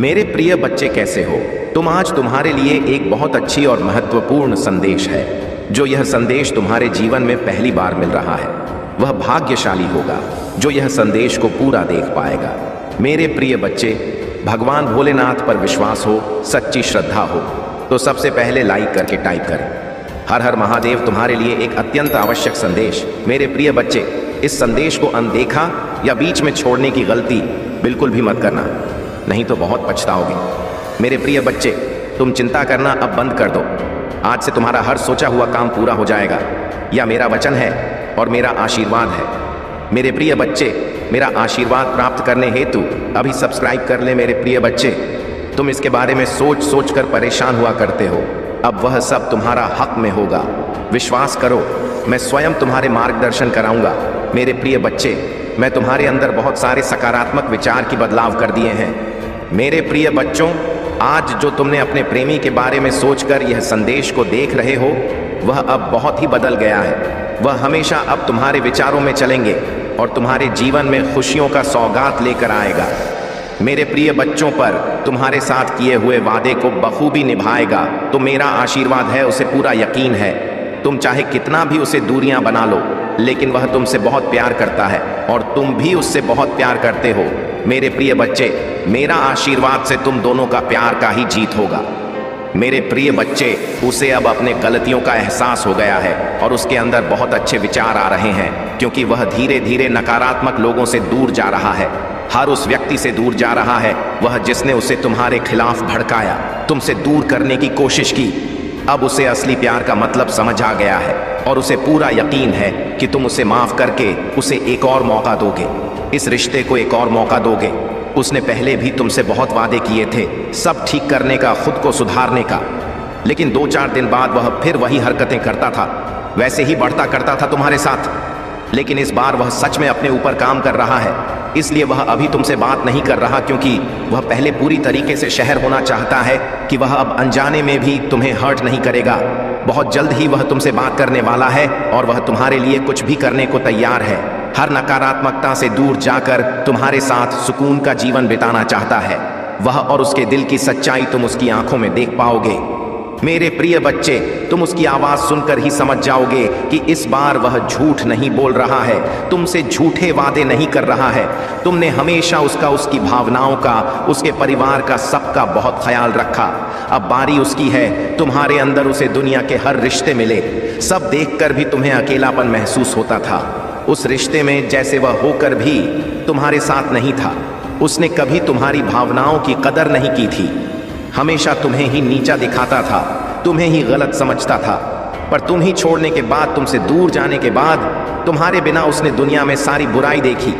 मेरे प्रिय बच्चे, कैसे हो तुम? आज तुम्हारे लिए एक बहुत अच्छी और महत्वपूर्ण संदेश है। जो यह संदेश तुम्हारे जीवन में पहली बार मिल रहा है वह भाग्यशाली होगा जो यह संदेश को पूरा देख पाएगा। मेरे प्रिय बच्चे, भगवान भोलेनाथ पर विश्वास हो, सच्ची श्रद्धा हो तो सबसे पहले लाइक करके टाइप करें। हर हर महादेव तुम्हारे लिए एक अत्यंत आवश्यक संदेश। मेरे प्रिय बच्चे, इस संदेश को अनदेखा या बीच में छोड़ने की गलती बिल्कुल भी मत करना, नहीं तो बहुत पछताओगे। मेरे प्रिय बच्चे, तुम चिंता करना अब बंद कर दो। आज से तुम्हारा हर सोचा हुआ काम पूरा हो जाएगा, यह मेरा वचन है और मेरा आशीर्वाद है। मेरे प्रिय बच्चे, मेरा आशीर्वाद प्राप्त करने हेतु अभी सब्सक्राइब कर ले। मेरे प्रिय बच्चे, तुम इसके बारे में सोच सोच कर परेशान हुआ करते हो, अब वह सब तुम्हारा हक में होगा। विश्वास करो, मैं स्वयं तुम्हारे मार्गदर्शन कराऊंगा। मेरे प्रिय बच्चे, मैं तुम्हारे अंदर बहुत सारे सकारात्मक विचार की बदलाव कर दिए हैं। मेरे प्रिय बच्चों, आज जो तुमने अपने प्रेमी के बारे में सोचकर यह संदेश को देख रहे हो वह अब बहुत ही बदल गया है। वह हमेशा अब तुम्हारे विचारों में चलेंगे और तुम्हारे जीवन में खुशियों का सौगात लेकर आएगा। मेरे प्रिय बच्चों पर तुम्हारे साथ किए हुए वादे को बखूबी निभाएगा, तो मेरा आशीर्वाद है, उसे पूरा यकीन है। तुम चाहे कितना भी उसे दूरियां बना लो, लेकिन वह तुमसे बहुत प्यार करता है और तुम भी उससे बहुत प्यार करते हो। मेरे प्रिय बच्चे, मेरा आशीर्वाद से तुम दोनों का प्यार का ही जीत होगा। मेरे प्रिय बच्चे, उसे अब अपने गलतियों का एहसास हो गया है और उसके अंदर बहुत अच्छे विचार आ रहे हैं, क्योंकि वह धीरे धीरे नकारात्मक लोगों से दूर जा रहा है। हर उस व्यक्ति से दूर जा रहा है वह जिसने उसे तुम्हारे खिलाफ भड़काया, तुमसे दूर करने की कोशिश की। अब उसे असली प्यार का मतलब समझ आ गया है और उसे पूरा यकीन है कि तुम उसे माफ करके उसे एक और मौका दोगे, इस रिश्ते को एक और मौका दोगे। उसने पहले भी तुमसे बहुत वादे किए थे, सब ठीक करने का, खुद को सुधारने का, लेकिन 2-4 दिन बाद वह फिर वही हरकतें करता था, वैसे ही बढ़ता करता था तुम्हारे साथ। लेकिन इस बार वह सच में अपने ऊपर काम कर रहा है, इसलिए वह अभी तुमसे बात नहीं कर रहा, क्योंकि वह पहले पूरी तरीके से शहर होना चाहता है कि वह अब अनजाने में भी तुम्हें हर्ट नहीं करेगा। बहुत जल्द ही वह तुमसे बात करने वाला है और वह तुम्हारे लिए कुछ भी करने को तैयार है। हर नकारात्मकता से दूर जाकर तुम्हारे साथ सुकून का जीवन बिताना चाहता है। वह और उसके दिल की सच्चाई तुम उसकी आंखों में देख पाओगे। मेरे प्रिय बच्चे, तुम उसकी आवाज सुनकर ही समझ जाओगे कि इस बार वह झूठ नहीं बोल रहा है, तुमसे झूठे वादे नहीं कर रहा है। तुमने हमेशा उसका, उसकी भावनाओं का, उसके परिवार का, सबका बहुत ख्याल रखा। अब बारी उसकी है, तुम्हारे अंदर उसे दुनिया के हर रिश्ते मिले। सब देखकर भी तुम्हें अकेलापन महसूस होता था, उस रिश्ते में जैसे वह होकर भी तुम्हारे साथ नहीं था। उसने कभी तुम्हारी भावनाओं की कदर नहीं की थी, हमेशा तुम्हें ही नीचा दिखाता था, तुम्हें ही गलत समझता था। पर तुम ही छोड़ने के बाद, तुमसे दूर जाने के बाद, तुम्हारे बिना उसने दुनिया में सारी बुराई देखी।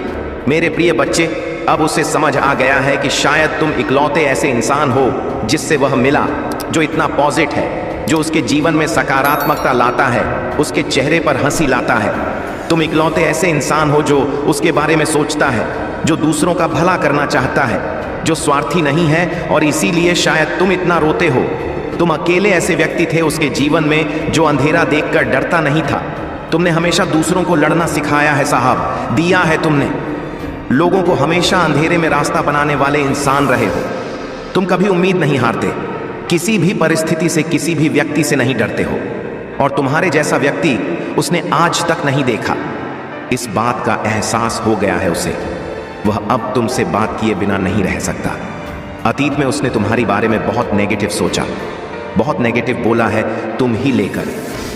मेरे प्रिय बच्चे, अब उसे समझ आ गया है कि शायद तुम इकलौते ऐसे इंसान हो जिससे वह मिला, जो इतना पॉजिटिव है, जो उसके जीवन में सकारात्मकता लाता है, उसके चेहरे पर हंसी लाता है। तुम इकलौते ऐसे इंसान हो जो उसके बारे में सोचता है, जो दूसरों का भला करना चाहता है, जो स्वार्थी नहीं है, और इसीलिए शायद तुम इतना रोते हो। तुम अकेले ऐसे व्यक्ति थे उसके जीवन में जो अंधेरा देखकर डरता नहीं था। तुमने हमेशा दूसरों को लड़ना सिखाया है साहब, दिया है तुमने। लोगों को हमेशा अंधेरे में रास्ता बनाने वाले इंसान रहे हो। तुम कभी उम्मीद नहीं हारते, किसी भी परिस्थिति से, किसी भी व्यक्ति से नहीं डरते हो, और तुम्हारे जैसा व्यक्ति उसने आज तक नहीं देखा। इस बात का एहसास हो गया है उसे। वह अब तुमसे बात किए बिना नहीं रह सकता। अतीत में उसने तुम्हारे बारे में बहुत नेगेटिव सोचा, बहुत नेगेटिव बोला है तुम ही लेकर,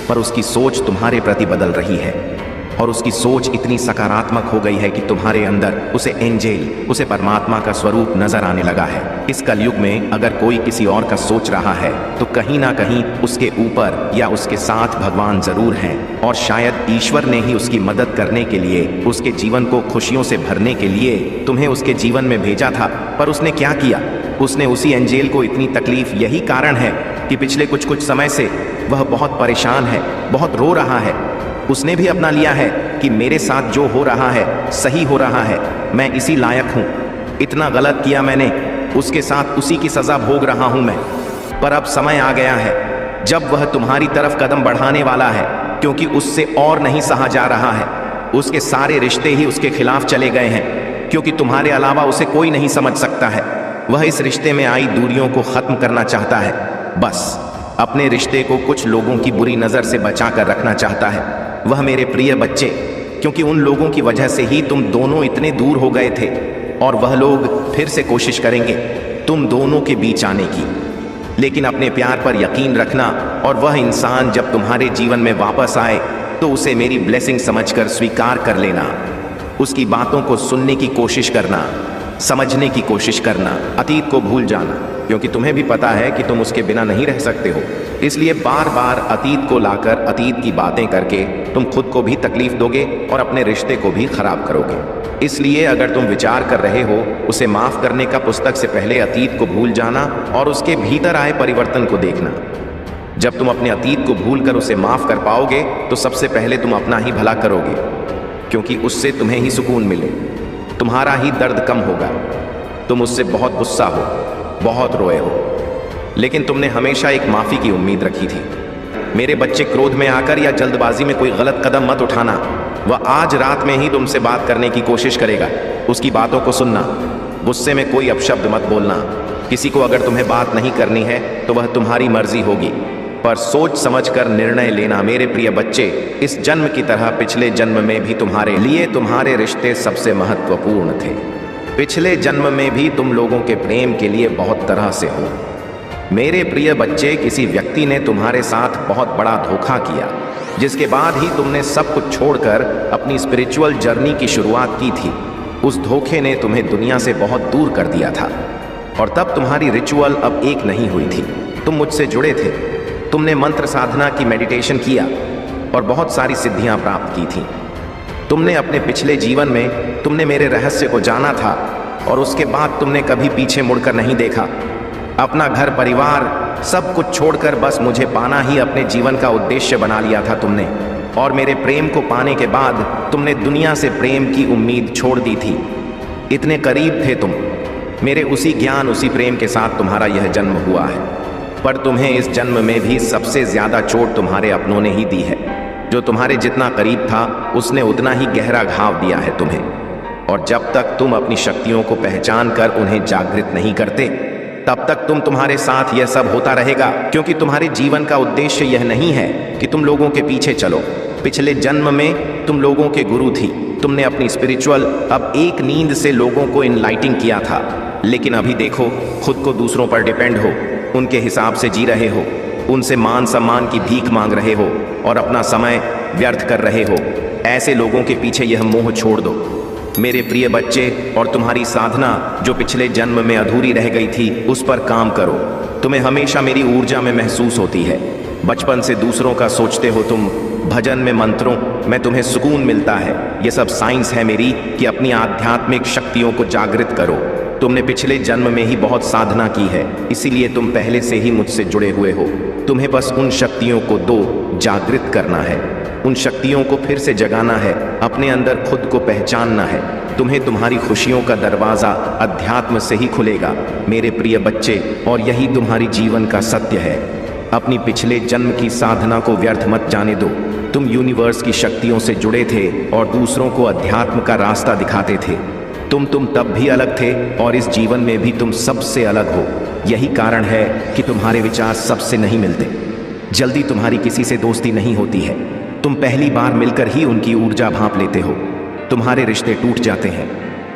पर उसकी सोच तुम्हारे प्रति बदल रही है और उसकी सोच इतनी सकारात्मक हो गई है कि तुम्हारे अंदर उसे एंजेल, उसे परमात्मा का स्वरूप नजर आने लगा है। इस कलयुग में अगर कोई किसी और का सोच रहा है तो कहीं ना कहीं उसके ऊपर या उसके साथ भगवान जरूर हैं, और शायद ईश्वर ने ही उसकी मदद करने के लिए, उसके जीवन को खुशियों से भरने के लिए तुम्हें उसके जीवन में भेजा था। पर उसने क्या किया? उसने उसी एंजेल को इतनी तकलीफ, यही कारण है कि पिछले कुछ समय से वह बहुत परेशान है, बहुत रो रहा है। उसने भी अपना लिया है कि मेरे साथ जो हो रहा है सही हो रहा है, मैं इसी लायक हूँ, इतना गलत किया मैंने, उसके साथ उसी की सज़ा भोग रहा हूँ मैं। पर अब समय आ गया है जब वह तुम्हारी तरफ कदम बढ़ाने वाला है, क्योंकि उससे और नहीं सहा जा रहा है। उसके सारे रिश्ते ही उसके खिलाफ चले गए हैं, क्योंकि तुम्हारे अलावा उसे कोई नहीं समझ सकता है। वह इस रिश्ते में आई दूरियों को खत्म करना चाहता है। बस अपने रिश्ते को कुछ लोगों की बुरी नजर से बचाकर रखना चाहता है। वह मेरे प्रिय बच्चे, क्योंकि उन लोगों की वजह से ही तुम दोनों इतने दूर हो गए थे, और वह लोग फिर से कोशिश करेंगे तुम दोनों के बीच आने की। लेकिन अपने प्यार पर यकीन रखना, और वह इंसान जब तुम्हारे जीवन में वापस आए तो उसे मेरी ब्लेसिंग समझकर स्वीकार कर लेना। उसकी बातों को सुनने की कोशिश करना, समझने की कोशिश करना, अतीत को भूल जाना, क्योंकि तुम्हें भी पता है कि तुम उसके बिना नहीं रह सकते हो। इसलिए बार बार अतीत को लाकर अतीत की बातें करके तुम खुद को भी तकलीफ दोगे और अपने रिश्ते को भी खराब करोगे। इसलिए अगर तुम विचार कर रहे हो उसे माफ करने का, पुस्तक से पहले अतीत को भूल जाना और उसके भीतर आए परिवर्तन को देखना। जब तुम अपने अतीत को भूलकर उसे माफ कर पाओगे तो सबसे पहले तुम अपना ही भला करोगे, क्योंकि उससे तुम्हें ही सुकून मिले, तुम्हारा ही दर्द कम होगा। तुम उससे बहुत गुस्सा हो, बहुत रोए हो, लेकिन तुमने हमेशा एक माफी की उम्मीद रखी थी। मेरे बच्चे, क्रोध में आकर या जल्दबाजी में कोई गलत कदम मत उठाना। वह आज रात में ही तुमसे बात करने की कोशिश करेगा। उसकी बातों को सुनना, गुस्से में कोई अपशब्द मत बोलना। किसी को अगर तुम्हें बात नहीं करनी है तो वह तुम्हारी मर्जी होगी, पर सोच समझकर निर्णय लेना। मेरे प्रिय बच्चे, इस जन्म की तरह पिछले जन्म में भी तुम्हारे लिए तुम्हारे रिश्ते सबसे महत्वपूर्ण थे। पिछले जन्म में भी तुम लोगों के प्रेम के लिए बहुत तरह से हो। मेरे प्रिय बच्चे, किसी व्यक्ति ने तुम्हारे साथ बहुत बड़ा धोखा किया, जिसके बाद ही तुमने सब कुछ छोड़कर अपनी स्पिरिचुअल जर्नी की शुरुआत की थी। उस धोखे ने तुम्हें दुनिया से बहुत दूर कर दिया था, और तब तुम्हारी रिचुअल अब एक नहीं हुई थी। तुम मुझसे जुड़े थे, तुमने मंत्र साधना की, मेडिटेशन किया और बहुत सारी सिद्धियां प्राप्त की थी। तुमने अपने पिछले जीवन में तुमने मेरे रहस्य को जाना था, और उसके बाद तुमने कभी पीछे मुड़कर नहीं देखा। अपना घर परिवार सब कुछ छोड़कर बस मुझे पाना ही अपने जीवन का उद्देश्य बना लिया था तुमने। और मेरे प्रेम को पाने के बाद तुमने दुनिया से प्रेम की उम्मीद छोड़ दी थी। इतने करीब थे तुम मेरे, उसी ज्ञान उसी प्रेम के साथ तुम्हारा यह जन्म हुआ है। पर तुम्हें इस जन्म में भी सबसे ज्यादा चोट तुम्हारे अपनों ने ही दी है। जो तुम्हारे जितना करीब था उसने उतना ही गहरा घाव दिया है तुम्हें। और जब तक तुम अपनी शक्तियों को पहचान कर उन्हें जागृत नहीं करते, तब तक तुम्हारे साथ यह सब होता रहेगा, क्योंकि तुम्हारे जीवन का उद्देश्य यह नहीं है कि तुम लोगों के पीछे चलो। पिछले जन्म में तुम लोगों के गुरु थी। तुमने अपनी स्पिरिचुअल अब एक नींद से लोगों को इनलाइटिंग किया था, लेकिन अभी देखो खुद को दूसरों पर डिपेंड हो, उनके हिसाब से जी रहे हो, उनसे मान सम्मान की भीख मांग रहे हो और अपना समय व्यर्थ कर रहे हो। ऐसे लोगों के पीछे यह मोह छोड़ दो मेरे प्रिय बच्चे, और तुम्हारी साधना जो पिछले जन्म में अधूरी रह गई थी उस पर काम करो। तुम्हें हमेशा मेरी ऊर्जा में महसूस होती है। बचपन से दूसरों का सोचते हो तुम, भजन में, मंत्रों में तुम्हें सुकून मिलता है। ये सब साइंस है मेरी कि अपनी आध्यात्मिक शक्तियों को जागृत करो। तुमने पिछले जन्म में ही बहुत साधना की है, इसीलिए तुम पहले से ही मुझसे जुड़े हुए हो। तुम्हें बस उन शक्तियों को जागृत करना है, उन शक्तियों को फिर से जगाना है, अपने अंदर खुद को पहचानना है। तुम्हें तुम्हारी खुशियों का दरवाज़ा अध्यात्म से ही खुलेगा मेरे प्रिय बच्चे, और यही तुम्हारी जीवन का सत्य है। अपनी पिछले जन्म की साधना को व्यर्थ मत जाने दो। तुम यूनिवर्स की शक्तियों से जुड़े थे और दूसरों को अध्यात्म का रास्ता दिखाते थे। तुम तब भी अलग थे, और इस जीवन में भी तुम सबसे अलग हो। यही कारण है कि तुम्हारे विचार सबसे नहीं मिलते। जल्दी तुम्हारी किसी से दोस्ती नहीं होती है। तुम पहली बार मिलकर ही उनकी ऊर्जा भांप लेते हो। तुम्हारे रिश्ते टूट जाते हैं,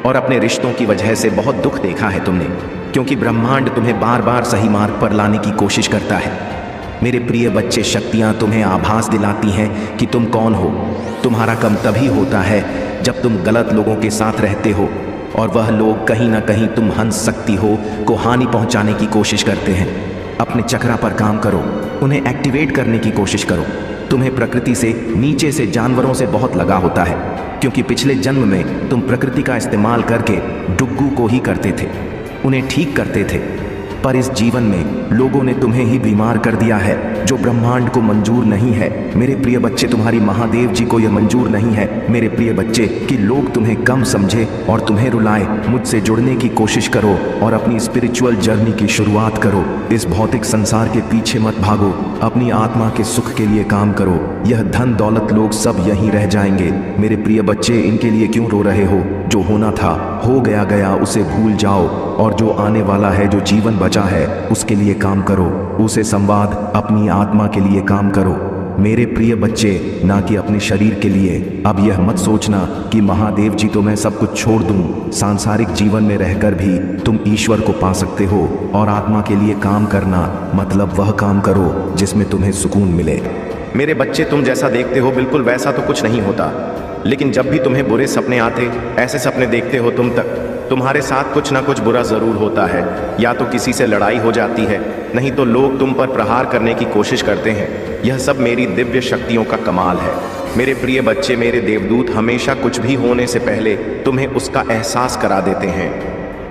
और अपने रिश्तों की वजह से बहुत दुख देखा है तुमने, क्योंकि ब्रह्मांड तुम्हें बार बार सही मार्ग पर लाने की कोशिश करता है। मेरे प्रिय बच्चे, शक्तियाँ तुम्हें आभास दिलाती हैं कि तुम कौन हो। तुम्हारा कम तभी होता है जब तुम गलत लोगों के साथ रहते हो, और वह लोग कहीं ना कहीं तुम हंस सकती हो को हानि पहुंचाने की कोशिश करते हैं। अपने चक्रा पर काम करो, उन्हें एक्टिवेट करने की कोशिश करो। तुम्हें प्रकृति से, नीचे से, जानवरों से बहुत लगा होता है, क्योंकि पिछले जन्म में तुम प्रकृति का इस्तेमाल करके डुग्गू को ही करते थे, उन्हें ठीक करते थे। पर इस जीवन में लोगों ने तुम्हें ही बीमार कर दिया है, जो ब्रह्मांड को मंजूर नहीं है। मेरे प्रिय बच्चे, तुम्हारी महादेव जी को यह मंजूर नहीं है मेरे प्रिय बच्चे कि लोग तुम्हें कम समझे और तुम्हें रुलाए। मुझसे जुड़ने की कोशिश करो और अपनी स्पिरिचुअल जर्नी की शुरुआत करो। इस भौतिक संसार के पीछे मत भागो, अपनी आत्मा के सुख के लिए काम करो। यह धन दौलत लोग सब यहीं रह जाएंगे। मेरे प्रिय बच्चे, इनके लिए क्यों रो रहे हो? जो होना था हो गया, उसे भूल जाओ। और जो आने वाला है, जो जीवन बचा है, उसके लिए काम करो। उसे संवाद अपनी आत्मा के लिए काम करो। मेरे प्रिय बच्चे, ना कि अपने शरीर के लिए। अब यह मत सोचना कि महादेव जी तो मैं सब कुछ छोड़ दूं। सांसारिक जीवन में रहकर भी तुम ईश्वर को पा सकते हो। और आत्मा के लिए काम करना मतलब वह काम करो जिसमें तुम्हें सुकून मिले। मेरे बच्चे, तुम जैसा देखते हो बिल्कुल वैसा तो कुछ नहीं होता, लेकिन जब भी तुम्हें बुरे सपने आते, ऐसे सपने देखते हो तुम तक, तुम्हारे साथ कुछ ना कुछ बुरा जरूर होता है। या तो किसी से लड़ाई हो जाती है, नहीं तो लोग तुम पर प्रहार करने की कोशिश करते हैं। यह सब मेरी दिव्य शक्तियों का कमाल है। मेरे प्रिय बच्चे, मेरे देवदूत हमेशा कुछ भी होने से पहले तुम्हें उसका एहसास करा देते हैं।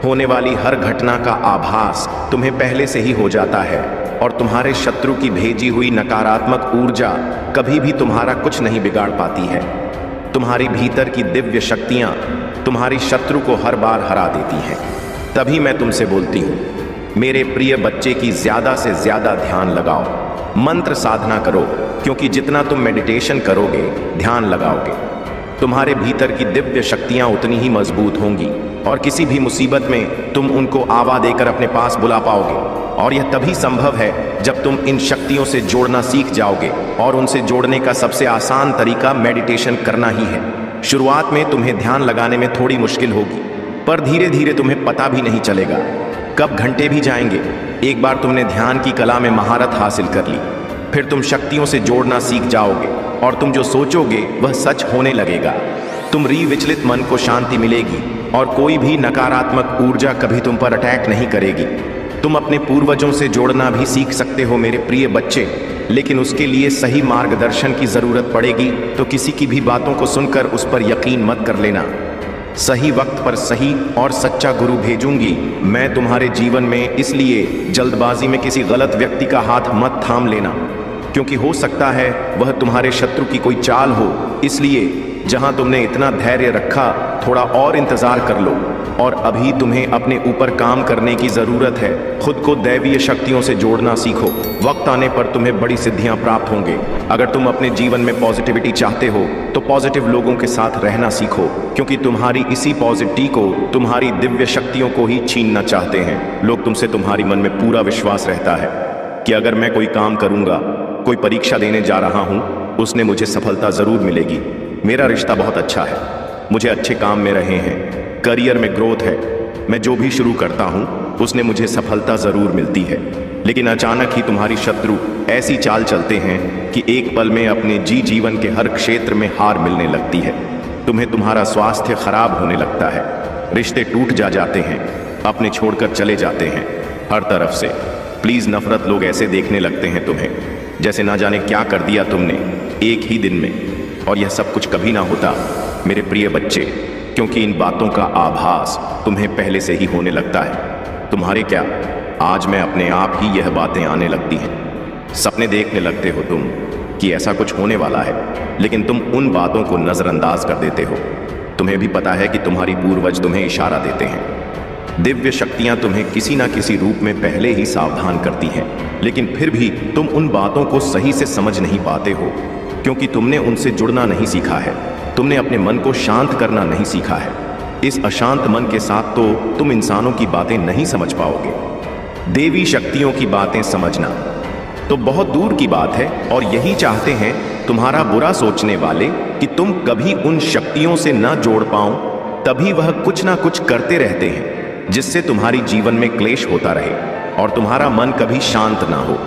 होने वाली हर घटना का आभास तुम्हें पहले से ही हो जाता है, और तुम्हारे शत्रु की भेजी हुई नकारात्मक ऊर्जा कभी भी तुम्हारा कुछ नहीं बिगाड़ पाती है। तुम्हारी भीतर की दिव्य शक्तियां तुम्हारी शत्रु को हर बार हरा देती हैं। तभी मैं तुमसे बोलती हूँ, मेरे प्रिय बच्चे की ज्यादा से ज्यादा ध्यान लगाओ, मंत्र साधना करो, क्योंकि जितना तुम मेडिटेशन करोगे, ध्यान लगाओगे, तुम्हारे भीतर की दिव्य शक्तियां उतनी ही मजबूत होंगी, और किसी भी मुसीबत में तुम उनको आवा देकर अपने पास बुला पाओगे। और यह तभी संभव है जब तुम इन शक्तियों से जोड़ना सीख जाओगे, और उनसे जोड़ने का सबसे आसान तरीका मेडिटेशन करना ही है। शुरुआत में तुम्हें ध्यान लगाने में थोड़ी मुश्किल होगी, पर धीरे धीरे तुम्हें पता भी नहीं चलेगा कब घंटे भी जाएंगे। एक बार तुमने ध्यान की कला में महारत हासिल कर ली, फिर तुम शक्तियों से जोड़ना सीख जाओगे, और तुम जो सोचोगे वह सच होने लगेगा। तुम्हारी विचलित मन को शांति मिलेगी, और कोई भी नकारात्मक ऊर्जा कभी तुम पर अटैक नहीं करेगी। तुम अपने पूर्वजों से जोड़ना भी सीख सकते हो मेरे प्रिय बच्चे, लेकिन उसके लिए सही मार्गदर्शन की जरूरत पड़ेगी। तो किसी की भी बातों को सुनकर उस पर यकीन मत कर लेना। सही वक्त पर सही और सच्चा गुरु भेजूंगी मैं तुम्हारे जीवन में, इसलिए जल्दबाजी में किसी गलत व्यक्ति का हाथ मत थाम लेना, क्योंकि हो सकता है वह तुम्हारे शत्रु की कोई चाल हो। इसलिए जहां तुमने इतना धैर्य रखा, थोड़ा और इंतजार कर लो, और अभी तुम्हें अपने ऊपर काम करने की जरूरत है। खुद को दैवीय शक्तियों से जोड़ना सीखो। वक्त आने पर तुम्हें बड़ी सिद्धियां प्राप्त होंगे। अगर तुम अपने जीवन में पॉजिटिविटी चाहते हो तो पॉजिटिव लोगों के साथ रहना सीखो, क्योंकि तुम्हारी इसी पॉजिटिविटी को तुम्हारी दिव्य शक्तियों को ही छीनना चाहते हैं। लोग तुमसे, तुम्हारी मन में पूरा विश्वास रहता है कि अगर मैं कोई काम करूंगा, कोई परीक्षा देने जा रहा हूं, उसने मुझे सफलता जरूर मिलेगी। मेरा रिश्ता बहुत अच्छा है, मुझे अच्छे काम में रहे हैं, करियर में ग्रोथ है, मैं जो भी शुरू करता हूं उसने मुझे सफलता जरूर मिलती है। लेकिन अचानक ही तुम्हारी शत्रु ऐसी चाल चलते हैं कि एक पल में अपने जीवन के हर क्षेत्र में हार मिलने लगती है। तुम्हें तुम्हारा स्वास्थ्य खराब होने लगता है, रिश्ते टूट जाते हैं, अपने छोड़कर चले जाते हैं हर तरफ से। प्लीज, नफरत लोग ऐसे देखने लगते हैं तुम्हें जैसे ना जाने क्या कर दिया तुमने एक ही दिन में। और यह सब कुछ कभी ना होता मेरे प्रिय बच्चे, क्योंकि इन बातों का आभास तुम्हें पहले से ही होने लगता है। तुम्हारे क्या, आज मैं अपने आप ही यह बातें आने लगती हैं। सपने देखने लगते हो तुम कि ऐसा कुछ होने वाला है, लेकिन तुम उन बातों को नजरअंदाज कर देते हो। तुम्हें भी पता है कि तुम्हारी पूर्वज तुम्हें इशारा देते हैं। दिव्य शक्तियां तुम्हें किसी ना किसी रूप में पहले ही सावधान करती हैं, लेकिन फिर भी तुम उन बातों को सही से समझ नहीं पाते हो, क्योंकि तुमने उनसे जुड़ना नहीं सीखा है। तुमने अपने मन को शांत करना नहीं सीखा है। इस अशांत मन के साथ तो तुम इंसानों की बातें नहीं समझ पाओगे। देवी शक्तियों की बातें समझना तो बहुत दूर की बात है, और यही चाहते हैं तुम्हारा बुरा सोचने वाले कि तुम कभी उन शक्तियों से न जोड़ पाओ। तभी वह कुछ ना कुछ करते रहते हैं जिससे तुम्हारी जीवन में क्लेश होता रहे और तुम्हारा मन कभी शांत ना हो।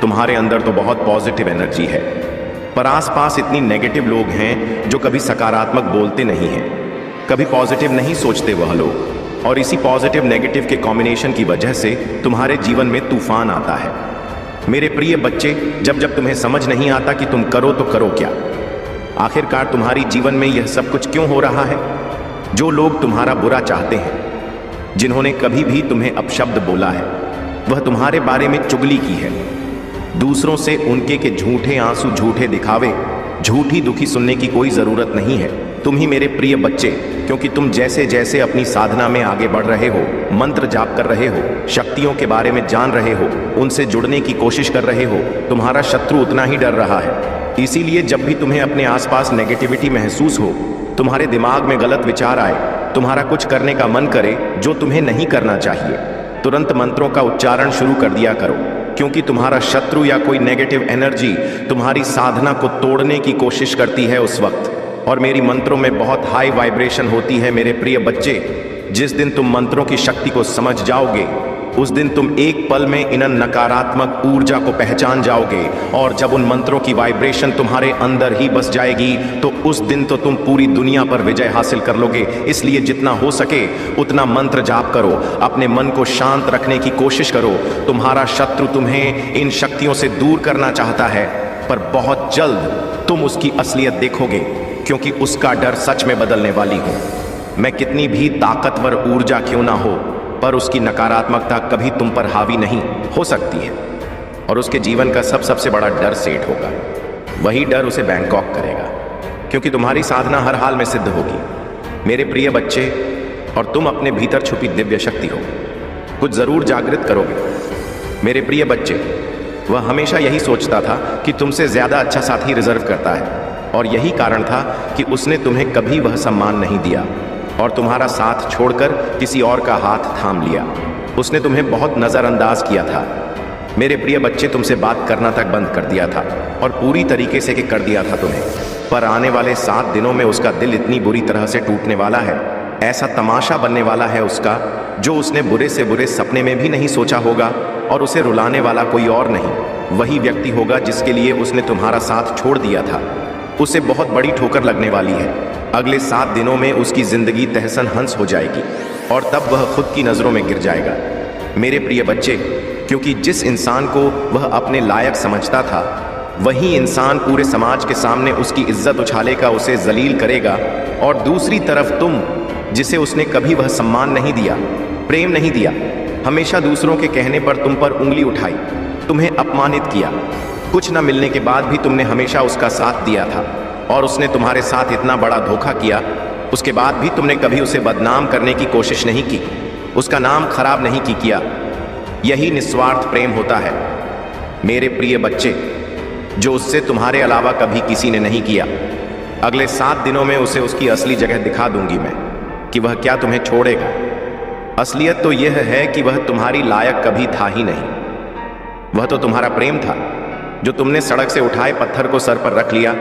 तुम्हारे अंदर तो बहुत पॉजिटिव एनर्जी है, पर आसपास इतनी नेगेटिव लोग हैं जो कभी सकारात्मक बोलते नहीं हैं, कभी पॉजिटिव नहीं सोचते वह लोग, और इसी पॉजिटिव नेगेटिव के कॉम्बिनेशन की वजह से तुम्हारे जीवन में तूफान आता है। मेरे प्रिय बच्चे, जब जब तुम्हें समझ नहीं आता कि तुम करो तो करो क्या, आखिरकार तुम्हारी जीवन में यह सब कुछ क्यों हो रहा है। जो लोग तुम्हारा बुरा चाहते हैं, जिन्होंने कभी भी तुम्हें अपशब्द बोला है, वह तुम्हारे बारे में चुगली की है। दूसरों से उनके के झूठे आंसू, झूठे दिखावे, झूठी दुखी सुनने की कोई जरूरत नहीं है। तुम ही मेरे प्रिय बच्चे, क्योंकि तुम जैसे जैसे अपनी साधना में आगे बढ़ रहे हो, मंत्र जाप कर रहे हो, शक्तियों के बारे में जान रहे हो, उनसे जुड़ने की कोशिश कर रहे हो, तुम्हारा शत्रु उतना ही डर रहा है। इसीलिए जब भी तुम्हें अपने आसपास नेगेटिविटी महसूस हो, तुम्हारे दिमाग में गलत विचार आए, तुम्हारा कुछ करने का मन करे जो तुम्हें नहीं करना चाहिए, तुरंत मंत्रों का उच्चारण शुरू कर दिया करो, क्योंकि तुम्हारा शत्रु या कोई नेगेटिव एनर्जी तुम्हारी साधना को तोड़ने की कोशिश करती है उस वक्त। और मेरी मंत्रों में बहुत हाई वाइब्रेशन होती है मेरे प्रिय बच्चे। जिस दिन तुम मंत्रों की शक्ति को समझ जाओगे, उस दिन तुम एक पल में इन नकारात्मक ऊर्जा को पहचान जाओगे, और जब उन मंत्रों की वाइब्रेशन तुम्हारे अंदर ही बस जाएगी तो उस दिन तो तुम पूरी दुनिया पर विजय हासिल कर लोगे। इसलिए जितना हो सके उतना मंत्र जाप करो, अपने मन को शांत रखने की कोशिश करो। तुम्हारा शत्रु तुम्हें इन शक्तियों से दूर करना चाहता है, पर बहुत जल्द तुम उसकी असलियत देखोगे, क्योंकि उसका डर सच में बदलने वाली हूँ मैं। कितनी भी ताकतवर ऊर्जा क्यों ना हो, पर उसकी नकारात्मकता कभी तुम पर हावी नहीं हो सकती है, और उसके जीवन का सबसे बड़ा डर सेट होगा। वही डर उसे बैंकॉक करेगा, क्योंकि तुम्हारी साधना हर हाल में सिद्ध होगी मेरे प्रिय बच्चे, और तुम अपने भीतर छुपी दिव्य शक्ति हो, कुछ जरूर जागृत करोगे मेरे प्रिय बच्चे। वह हमेशा यही सोचता था कि तुमसे ज्यादा अच्छा साथी रिजर्व करता है, और यही कारण था कि उसने तुम्हें कभी वह सम्मान नहीं दिया और तुम्हारा साथ छोड़कर किसी और का हाथ थाम लिया। उसने तुम्हें बहुत नज़रअंदाज किया था मेरे प्रिय बच्चे, तुमसे बात करना तक बंद कर दिया था और पूरी तरीके से कर दिया था तुम्हें। पर आने वाले 7 दिनों में उसका दिल इतनी बुरी तरह से टूटने वाला है, ऐसा तमाशा बनने वाला है उसका, जो उसने बुरे से बुरे सपने में भी नहीं सोचा होगा। और उसे रुलाने वाला कोई और नहीं, वही व्यक्ति होगा जिसके लिए उसने तुम्हारा साथ छोड़ दिया था। उसे बहुत बड़ी ठोकर लगने वाली है। अगले 7 दिनों में उसकी जिंदगी तहसन हंस हो जाएगी, और तब वह खुद की नज़रों में गिर जाएगा मेरे प्रिय बच्चे। क्योंकि जिस इंसान को वह अपने लायक समझता था, वही इंसान पूरे समाज के सामने उसकी इज्जत उछालेगा, उसे जलील करेगा। और दूसरी तरफ तुम, जिसे उसने कभी वह सम्मान नहीं दिया, प्रेम नहीं दिया, हमेशा दूसरों के कहने पर तुम पर उंगली उठाई, तुम्हें अपमानित किया, कुछ न मिलने के बाद भी तुमने हमेशा उसका साथ दिया था, और उसने तुम्हारे साथ इतना बड़ा धोखा किया, उसके बाद भी तुमने कभी उसे बदनाम करने की कोशिश नहीं की, उसका नाम खराब नहीं किया। यही निस्वार्थ प्रेम होता है मेरे प्रिय बच्चे, जो उससे तुम्हारे अलावा कभी किसी ने नहीं किया। अगले 7 दिनों में उसे उसकी असली जगह दिखा दूंगी मैं, कि वह क्या तुम्हें छोड़ेगा। असलियत तो यह है कि वह तुम्हारी लायक कभी था ही नहीं। वह तो तुम्हारा प्रेम था, जो तुमने सड़क से उठाए पत्थर को सर पर रख लिया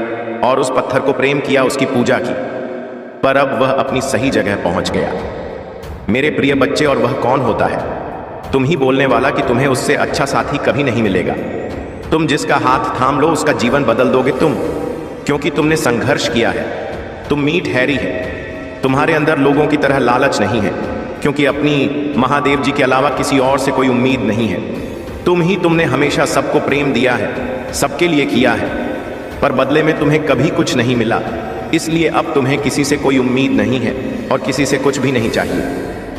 और उस पत्थर को प्रेम किया, उसकी पूजा की। पर अब वह अपनी सही जगह पहुंच गया मेरे प्रिय बच्चे। और वह कौन होता है? तुम ही बोलने वाला कि तुम्हें उससे अच्छा साथी कभी नहीं मिलेगा। तुम जिसका हाथ थाम लो उसका जीवन बदल दोगे तुम, क्योंकि तुमने संघर्ष किया है। तुम मीठ हैरी है, तुम्हारे अंदर लोगों की तरह लालच नहीं है, क्योंकि अपनी महादेव जी के अलावा किसी और से कोई उम्मीद नहीं है। तुमने हमेशा सबको प्रेम दिया है, सबके लिए किया है, पर बदले में तुम्हें कभी कुछ नहीं मिला। इसलिए अब तुम्हें किसी से कोई उम्मीद नहीं है और किसी से कुछ भी नहीं चाहिए।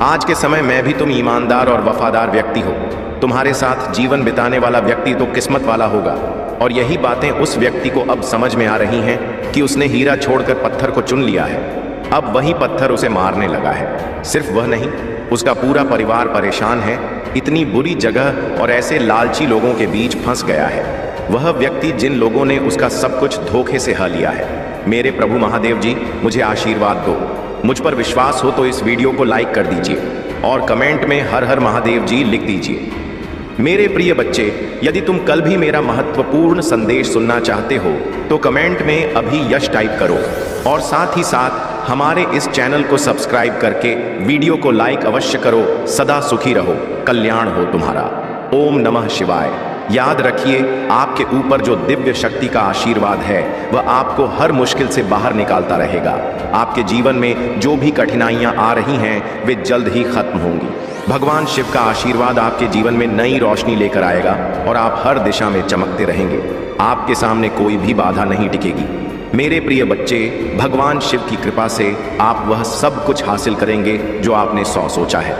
आज के समय में भी तुम ईमानदार और वफादार व्यक्ति हो। तुम्हारे साथ जीवन बिताने वाला व्यक्ति तो किस्मत वाला होगा। और यही बातें उस व्यक्ति को अब समझ में आ रही हैं कि उसने हीरा छोड़कर पत्थर को चुन लिया है। अब वही पत्थर उसे मारने लगा है। सिर्फ वह नहीं, उसका पूरा परिवार परेशान है। इतनी बुरी जगह और ऐसे लालची लोगों के बीच फंस गया है वह व्यक्ति, जिन लोगों ने उसका सब कुछ धोखे से हा लिया है। मेरे प्रभु महादेव जी, मुझे आशीर्वाद दो। मुझ पर विश्वास हो तो इस वीडियो को लाइक कर दीजिए और कमेंट में हर हर महादेव जी लिख दीजिए। मेरे प्रिय बच्चे, यदि तुम कल भी मेरा महत्वपूर्ण संदेश सुनना चाहते हो तो कमेंट में अभी यश टाइप करो, और साथ ही साथ हमारे इस चैनल को सब्सक्राइब करके वीडियो को लाइक अवश्य करो। सदा सुखी रहो, कल्याण हो तुम्हारा। ओम नमः शिवाय। याद रखिए, आपके ऊपर जो दिव्य शक्ति का आशीर्वाद है वह आपको हर मुश्किल से बाहर निकालता रहेगा। आपके जीवन में जो भी कठिनाइयां आ रही हैं वे जल्द ही खत्म होंगी। भगवान शिव का आशीर्वाद आपके जीवन में नई रोशनी लेकर आएगा और आप हर दिशा में चमकते रहेंगे। आपके सामने कोई भी बाधा नहीं टिकेगी। मेरे प्रिय बच्चे, भगवान शिव की कृपा से आप वह सब कुछ हासिल करेंगे जो आपने सोचा है।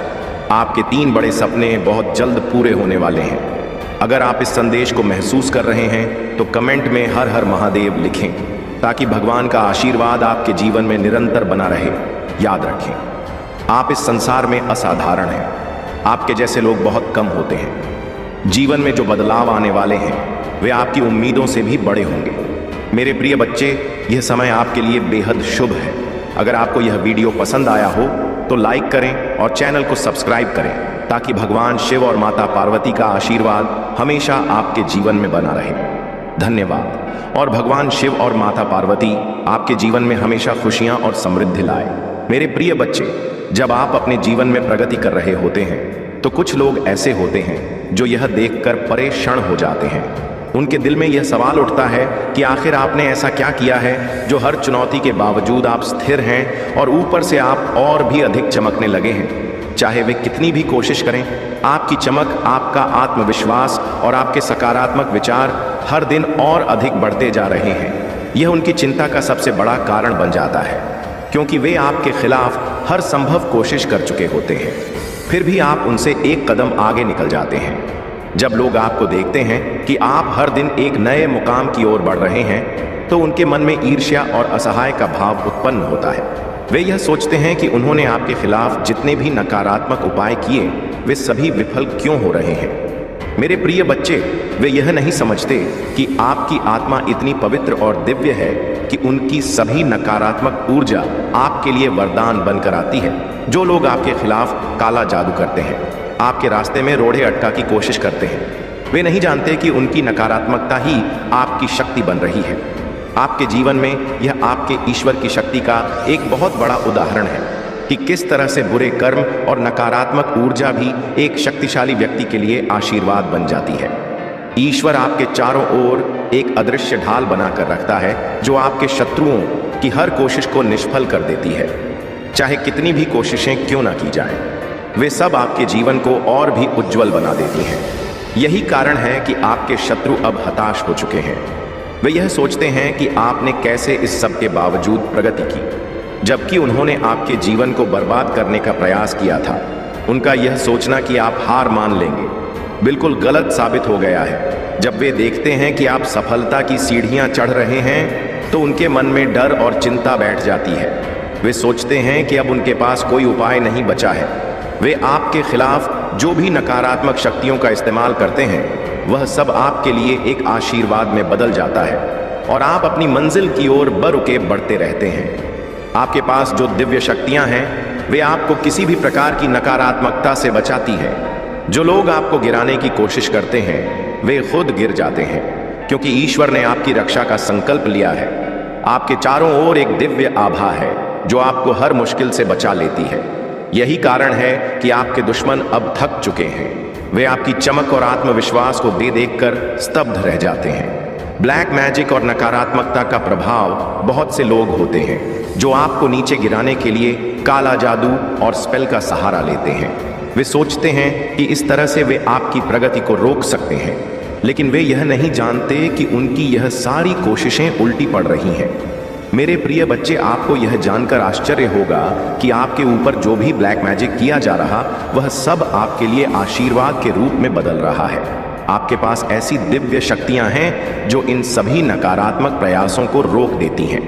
आपके 3 बड़े सपने बहुत जल्द पूरे होने वाले हैं। अगर आप इस संदेश को महसूस कर रहे हैं तो कमेंट में हर हर महादेव लिखें, ताकि भगवान का आशीर्वाद आपके जीवन में निरंतर बना रहे। याद रखें, आप इस संसार में असाधारण हैं। आपके जैसे लोग बहुत कम होते हैं। जीवन में जो बदलाव आने वाले हैं वे आपकी उम्मीदों से भी बड़े होंगे। मेरे प्रिय बच्चे, यह समय आपके लिए बेहद शुभ है। अगर आपको यह वीडियो पसंद आया हो तो लाइक करें और चैनल को सब्सक्राइब करें ताकि भगवान शिव और माता पार्वती का आशीर्वाद हमेशा आपके जीवन में बना रहे। धन्यवाद। और भगवान शिव और माता पार्वती आपके जीवन में हमेशा खुशियां और समृद्धि लाए। मेरे प्रिय बच्चे, जब आप अपने जीवन में प्रगति कर रहे होते हैं तो कुछ लोग ऐसे होते हैं जो यह देखकर परेशान हो जाते हैं। उनके दिल में यह सवाल उठता है कि आखिर आपने ऐसा क्या किया है जो हर चुनौती के बावजूद आप स्थिर हैं और ऊपर से आप और भी अधिक चमकने लगे हैं। चाहे वे कितनी भी कोशिश करें, आपकी चमक, आपका आत्मविश्वास और आपके सकारात्मक विचार हर दिन और अधिक बढ़ते जा रहे हैं। यह उनकी चिंता का सबसे बड़ा कारण बन जाता है, क्योंकि वे आपके खिलाफ हर संभव कोशिश कर चुके होते हैं, फिर भी आप उनसे एक कदम आगे निकल जाते हैं। जब लोग आपको देखते हैं कि आप हर दिन एक नए मुकाम की ओर बढ़ रहे हैं तो उनके मन में ईर्ष्या और असहाय का भाव उत्पन्न होता है। वे यह सोचते हैं कि उन्होंने आपके खिलाफ जितने भी नकारात्मक उपाय किए वे सभी विफल क्यों हो रहे हैं। मेरे प्रिय बच्चे, वे यह नहीं समझते कि आपकी आत्मा इतनी पवित्र और दिव्य है कि उनकी सभी नकारात्मक ऊर्जा आपके लिए वरदान बनकर आती है। जो लोग आपके खिलाफ काला जादू करते हैं, आपके रास्ते में रोड़े अटका की कोशिश करते हैं, वे नहीं जानते कि उनकी नकारात्मकता ही आपकी शक्ति बन रही है। आपके जीवन में यह आपके ईश्वर की शक्ति का एक बहुत बड़ा उदाहरण है कि किस तरह से बुरे कर्म और नकारात्मक ऊर्जा भी एक शक्तिशाली व्यक्ति के लिए आशीर्वाद बन जाती है। ईश्वर आपके चारों ओर एक अदृश्य ढाल बनाकर रखता है जो आपके शत्रुओं की हर कोशिश को निष्फल कर देती है। चाहे कितनी भी कोशिशें क्यों ना की जाएं, वे सब आपके जीवन को और भी उज्जवल बना देती हैं। यही कारण है कि आपके शत्रु अब हताश हो चुके हैं। वे यह सोचते हैं कि आपने कैसे इस सब के बावजूद प्रगति की, जबकि उन्होंने आपके जीवन को बर्बाद करने का प्रयास किया था। उनका यह सोचना कि आप हार मान लेंगे बिल्कुल गलत साबित हो गया है। जब वे देखते हैं कि आप सफलता की सीढ़ियां चढ़ रहे हैं तो उनके मन में डर और चिंता बैठ जाती है। वे सोचते हैं कि अब उनके पास कोई उपाय नहीं बचा है। वे आपके खिलाफ जो भी नकारात्मक शक्तियों का इस्तेमाल करते हैं वह सब आपके लिए एक आशीर्वाद में बदल जाता है और आप अपनी मंजिल की ओर बरुके बढ़ते रहते हैं। आपके पास जो दिव्य शक्तियां हैं वे आपको किसी भी प्रकार की नकारात्मकता से बचाती है। जो लोग आपको गिराने की कोशिश करते हैं वे खुद गिर जाते हैं, क्योंकि ईश्वर ने आपकी रक्षा का संकल्प लिया है। आपके चारों ओर एक दिव्य आभा है जो आपको हर मुश्किल से बचा लेती है। यही कारण है कि आपके दुश्मन अब थक चुके हैं। वे आपकी चमक और आत्मविश्वास को देखकर स्तब्ध रह जाते हैं। ब्लैक मैजिक और नकारात्मकता का प्रभाव बहुत से लोग होते हैं जो आपको नीचे गिराने के लिए काला जादू और स्पेल का सहारा लेते हैं। वे सोचते हैं कि इस तरह से वे आपकी प्रगति को रोक सकते हैं, लेकिन वे यह नहीं जानते कि उनकी यह सारी कोशिशें उल्टी पड़ रही हैं। मेरे प्रिय बच्चे, आपको यह जानकर आश्चर्य होगा कि आपके ऊपर जो भी ब्लैक मैजिक किया जा रहा वह सब आपके लिए आशीर्वाद के रूप में बदल रहा है। आपके पास ऐसी दिव्य शक्तियां हैं जो इन सभी नकारात्मक प्रयासों को रोक देती हैं।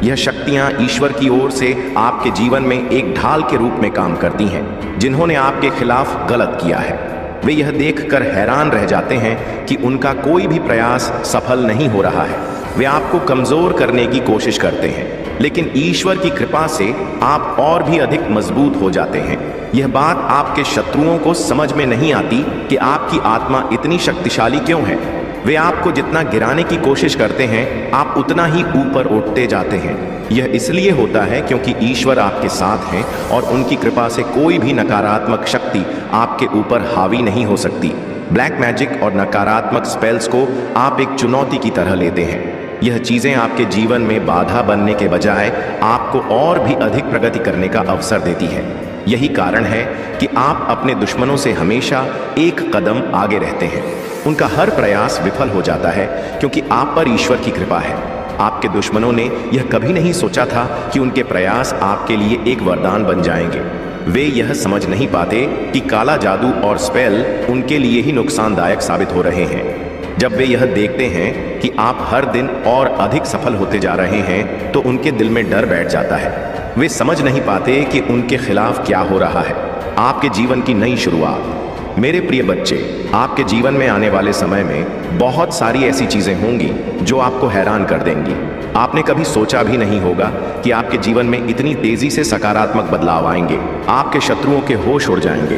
यह शक्तियां ईश्वर की ओर से आपके जीवन में एक ढाल के रूप में काम करती हैं। जिन्होंने आपके खिलाफ गलत किया है वे यह देखकर हैरान रह जाते हैं कि उनका कोई भी प्रयास सफल नहीं हो रहा है। वे आपको कमजोर करने की कोशिश करते हैं, लेकिन ईश्वर की कृपा से आप और भी अधिक मजबूत हो जाते हैं। यह बात आपके शत्रुओं को समझ में नहीं आती कि आपकी आत्मा इतनी शक्तिशाली क्यों है। वे आपको जितना गिराने की कोशिश करते हैं आप उतना ही ऊपर उठते जाते हैं। यह इसलिए होता है क्योंकि ईश्वर आपके साथ हैं और उनकी कृपा से कोई भी नकारात्मक शक्ति आपके ऊपर हावी नहीं हो सकती। ब्लैक मैजिक और नकारात्मक स्पेल्स को आप एक चुनौती की तरह लेते हैं। यह चीजें आपके जीवन में बाधा बनने के बजाय आपको और भी अधिक प्रगति करने का अवसर देती है। यही कारण है कि आप अपने दुश्मनों से हमेशा एक कदम आगे रहते हैं। उनका हर प्रयास विफल हो जाता है क्योंकि आप पर ईश्वर की कृपा है। आपके दुश्मनों ने यह कभी नहीं सोचा था कि उनके प्रयास आपके लिए एक वरदान बन जाएंगे। वे यह समझ नहीं पाते कि काला जादू और स्पेल उनके लिए ही नुकसानदायक साबित हो रहे हैं। जब वे यह देखते हैं कि आप हर दिन और अधिक सफल होते जा रहे हैं तो उनके दिल में डर बैठ जाता है। वे समझ नहीं पाते कि उनके खिलाफ क्या हो रहा है। आपके जीवन की नई शुरुआत, मेरे प्रिय बच्चे, आपके जीवन में आने वाले समय में बहुत सारी ऐसी चीजें होंगी जो आपको हैरान कर देंगी। आपने कभी सोचा भी नहीं होगा कि आपके जीवन में इतनी तेजी से सकारात्मक बदलाव आएंगे। आपके शत्रुओं के होश उड़ जाएंगे,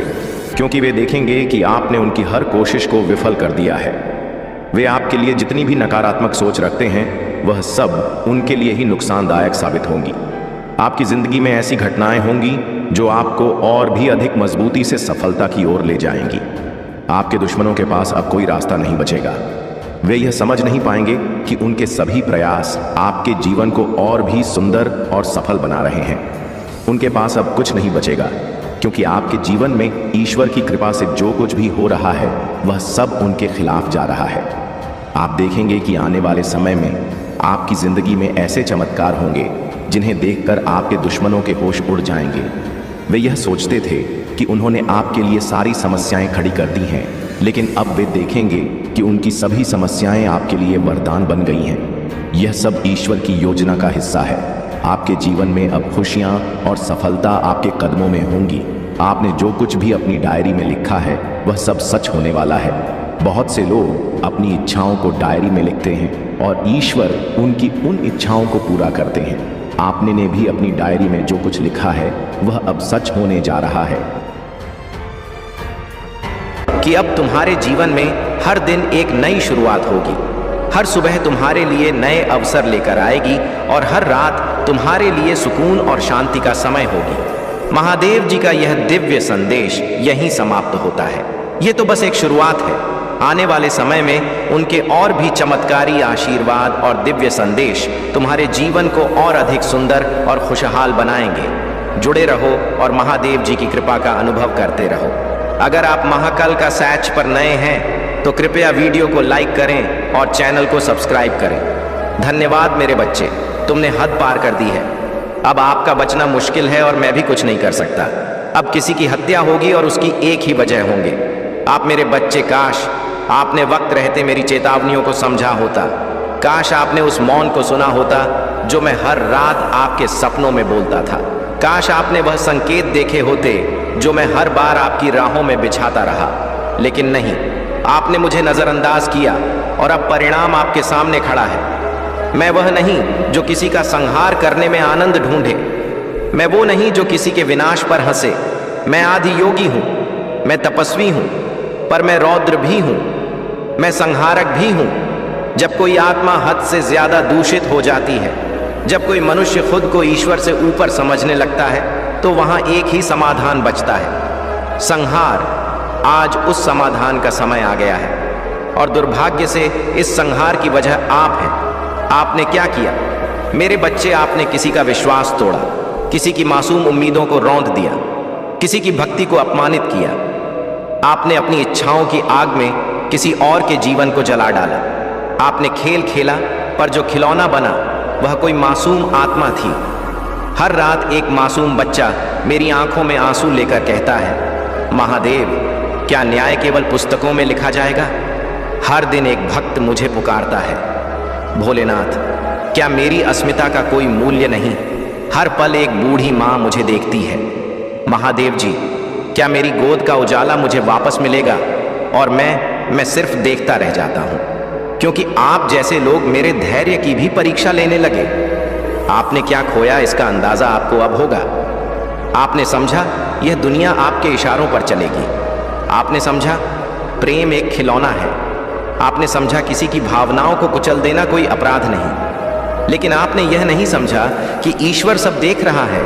क्योंकि वे देखेंगे कि आपने उनकी हर कोशिश को विफल कर दिया है। वे आपके लिए जितनी भी नकारात्मक सोच रखते हैं, वह सब उनके लिए ही नुकसानदायक साबित होंगी। आपकी जिंदगी में ऐसी घटनाएं होंगी जो आपको और भी अधिक मजबूती से सफलता की ओर ले जाएंगी। आपके दुश्मनों के पास अब कोई रास्ता नहीं बचेगा। वे यह समझ नहीं पाएंगे कि उनके सभी प्रयास आपके जीवन को और भी सुंदर और सफल बना रहे हैं। उनके पास अब कुछ नहीं बचेगा, क्योंकि आपके जीवन में ईश्वर की कृपा से जो कुछ भी हो रहा है, वह सब उनके खिलाफ जा रहा है। आप देखेंगे कि आने वाले समय में आपकी जिंदगी में ऐसे चमत्कार होंगे जिन्हें देखकर आपके दुश्मनों के होश उड़ जाएंगे। वे यह सोचते थे कि उन्होंने आपके लिए सारी समस्याएं खड़ी कर दी हैं, लेकिन अब वे देखेंगे कि उनकी सभी समस्याएं आपके लिए वरदान बन गई हैं। यह सब ईश्वर की योजना का हिस्सा है। आपके जीवन में अब खुशियां और सफलता आपके कदमों में होंगी। आपने जो कुछ भी अपनी डायरी में लिखा है, वह सब सच होने वाला है। बहुत से लोग अपनी इच्छाओं को डायरी में लिखते हैं और ईश्वर उनकी उन इच्छाओं को पूरा करते हैं। आपने ने भी अपनी डायरी में जो कुछ लिखा है, वह अब सच होने जा रहा है कि अब तुम्हारे जीवन में हर दिन एक नई शुरुआत होगी। हर सुबह तुम्हारे लिए नए अवसर लेकर आएगी और हर रात तुम्हारे लिए सुकून और शांति का समय होगी। महादेव जी का यह दिव्य संदेश यहीं समाप्त होता है। ये तो बस एक शुरुआत है। आने वाले समय में उनके और भी चमत्कारी आशीर्वाद और दिव्य संदेश तुम्हारे जीवन को और अधिक सुंदर और खुशहाल बनाएंगे। जुड़े रहो और महादेव जी की कृपा का अनुभव करते रहो। अगर आप महाकाल का सैच पर नए हैं तो कृपया वीडियो को लाइक करें और चैनल को सब्सक्राइब करें। धन्यवाद मेरे बच्चे, तुमने हद पार कर दी है। अब आपका बचना मुश्किल है और मैं भी कुछ नहीं कर सकता। अब किसी की हत्या होगी और उसकी एक ही वजह होंगे। आप मेरे बच्चे, काश आपने वक्त रहते मेरी चेतावनियों को समझा होता। काश आपने उस मौन को सुना होता जो मैं हर रात आपके सपनों में बोलता था। काश आपने वह संकेत देखे होते जो मैं हर बार आपकी राहों में बिछाता रहा। लेकिन नहीं, आपने मुझे नजरअंदाज किया और अब परिणाम आपके सामने खड़ा है। मैं वह नहीं जो किसी का संहार करने में आनंद ढूंढे। मैं वो नहीं जो किसी के विनाश पर हंसे। मैं आदि योगी हूं, मैं तपस्वी हूं, पर मैं रौद्र भी हूं, मैं संहारक भी हूं। जब कोई आत्मा हद से ज्यादा दूषित हो जाती है, जब कोई मनुष्य खुद को ईश्वर से ऊपर समझने लगता है, तो वहां एक ही समाधान बचता है, संहार। आज उस समाधान का समय आ गया है और दुर्भाग्य से इस संहार की वजह आप हैं। आपने क्या किया मेरे बच्चे? आपने किसी का विश्वास तोड़ा, किसी की मासूम उम्मीदों को रौंद दिया, किसी की भक्ति को अपमानित किया। आपने अपनी इच्छाओं की आग में किसी और के जीवन को जला डाला। आपने खेल खेला, पर जो खिलौना बना वह कोई मासूम आत्मा थी। हर रात एक मासूम बच्चा मेरी आंखों में आंसू लेकर कहता है, महादेव, क्या न्याय केवल पुस्तकों में लिखा जाएगा? हर दिन एक भक्त मुझे पुकारता है, भोलेनाथ, क्या मेरी अस्मिता का कोई मूल्य नहीं? हर पल एक बूढ़ी माँ मुझे देखती है। महादेव जी, क्या मेरी गोद का उजाला मुझे वापस मिलेगा? और मैं सिर्फ देखता रह जाता हूं, क्योंकि आप जैसे लोग मेरे धैर्य की भी परीक्षा लेने लगे। आपने क्या खोया, इसका अंदाजा आपको अब होगा। आपने समझा यह दुनिया आपके इशारों पर चलेगी। आपने समझा प्रेम एक खिलौना है। आपने समझा किसी की भावनाओं को कुचल देना कोई अपराध नहीं। लेकिन आपने यह नहीं समझा कि ईश्वर सब देख रहा है।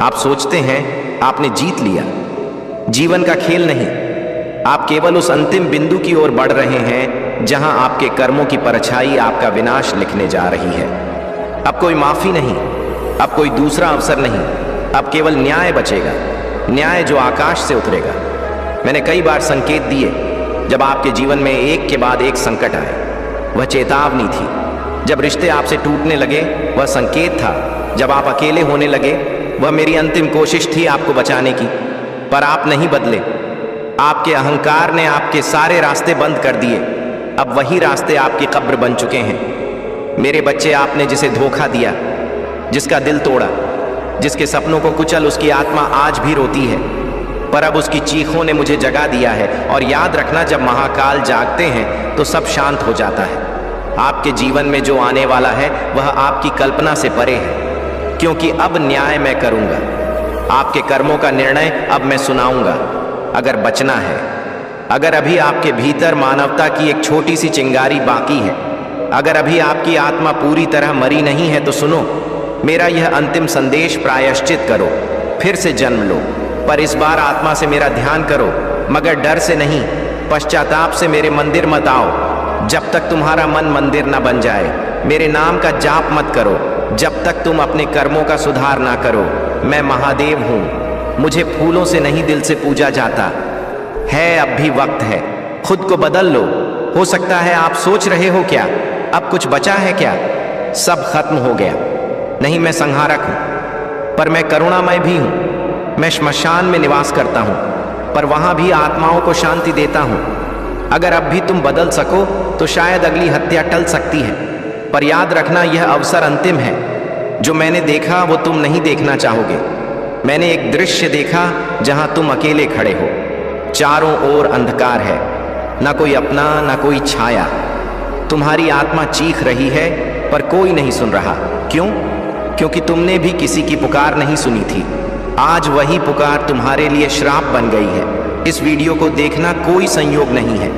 आप सोचते हैं आपने जीत लिया। जीवन का खेल नहीं, आप केवल उस अंतिम बिंदु की ओर बढ़ रहे हैं जहां आपके कर्मों की परछाई आपका विनाश लिखने जा रही है। अब कोई माफी नहीं, अब कोई दूसरा अवसर नहीं, अब केवल न्याय बचेगा, न्याय जो आकाश से उतरेगा। मैंने कई बार संकेत दिए जब आपके जीवन में एक के बाद एक संकट आए। वह चेतावनी थी। जब रिश्ते आपसे टूटने लगे, वह संकेत था। जब आप अकेले होने लगे, वह मेरी अंतिम कोशिश थी आपको बचाने की। पर आप नहीं बदले। आपके अहंकार ने आपके सारे रास्ते बंद कर दिए। अब वही रास्ते आपकी कब्र बन चुके हैं। मेरे बच्चे, आपने जिसे धोखा दिया, जिसका दिल तोड़ा, जिसके सपनों को कुचल, उसकी आत्मा आज भी रोती है। पर अब उसकी चीखों ने मुझे जगा दिया है। और याद रखना, जब महाकाल जागते हैं तो सब शांत हो जाता है। आपके जीवन में जो आने वाला है वह आपकी कल्पना से परे है, क्योंकि अब न्याय मैं करूंगा। आपके कर्मों का निर्णय अब मैं सुनाऊंगा। अगर बचना है, अगर अभी आपके भीतर मानवता की एक छोटी सी चिंगारी बाकी है, अगर अभी आपकी आत्मा पूरी तरह मरी नहीं है, तो सुनो मेरा यह अंतिम संदेश। प्रायश्चित करो, फिर से जन्म लो, पर इस बार आत्मा से मेरा ध्यान करो, मगर डर से नहीं, पश्चाताप से। मेरे मंदिर मत आओ जब तक तुम्हारा मन मंदिर न बन जाए। मेरे नाम का जाप मत करो जब तक तुम अपने कर्मों का सुधार ना करो। मैं महादेव हूँ, मुझे फूलों से नहीं दिल से पूजा जाता है। अब भी वक्त है, खुद को बदल लो। हो सकता है आप सोच रहे हो, क्या अब कुछ बचा है क्या? सब खत्म हो गया। नहीं, मैं संहारक हूं, पर मैं करुणामय भी हूं। मैं श्मशान में निवास करता हूं, पर वहां भी आत्माओं को शांति देता हूं। अगर अब भी तुम बदल सको तो शायद अगली हत्या टल सकती है, पर याद रखना यह अवसर अंतिम है। जो मैंने देखा वो तुम नहीं देखना चाहोगे। मैंने एक दृश्य देखा जहां तुम अकेले खड़े हो, चारों ओर अंधकार है, ना कोई अपना ना कोई छाया। तुम्हारी आत्मा चीख रही है पर कोई नहीं सुन रहा। क्यों? क्योंकि तुमने भी किसी की पुकार नहीं सुनी थी। आज वही पुकार तुम्हारे लिए श्राप बन गई है। इस वीडियो को देखना कोई संयोग नहीं है।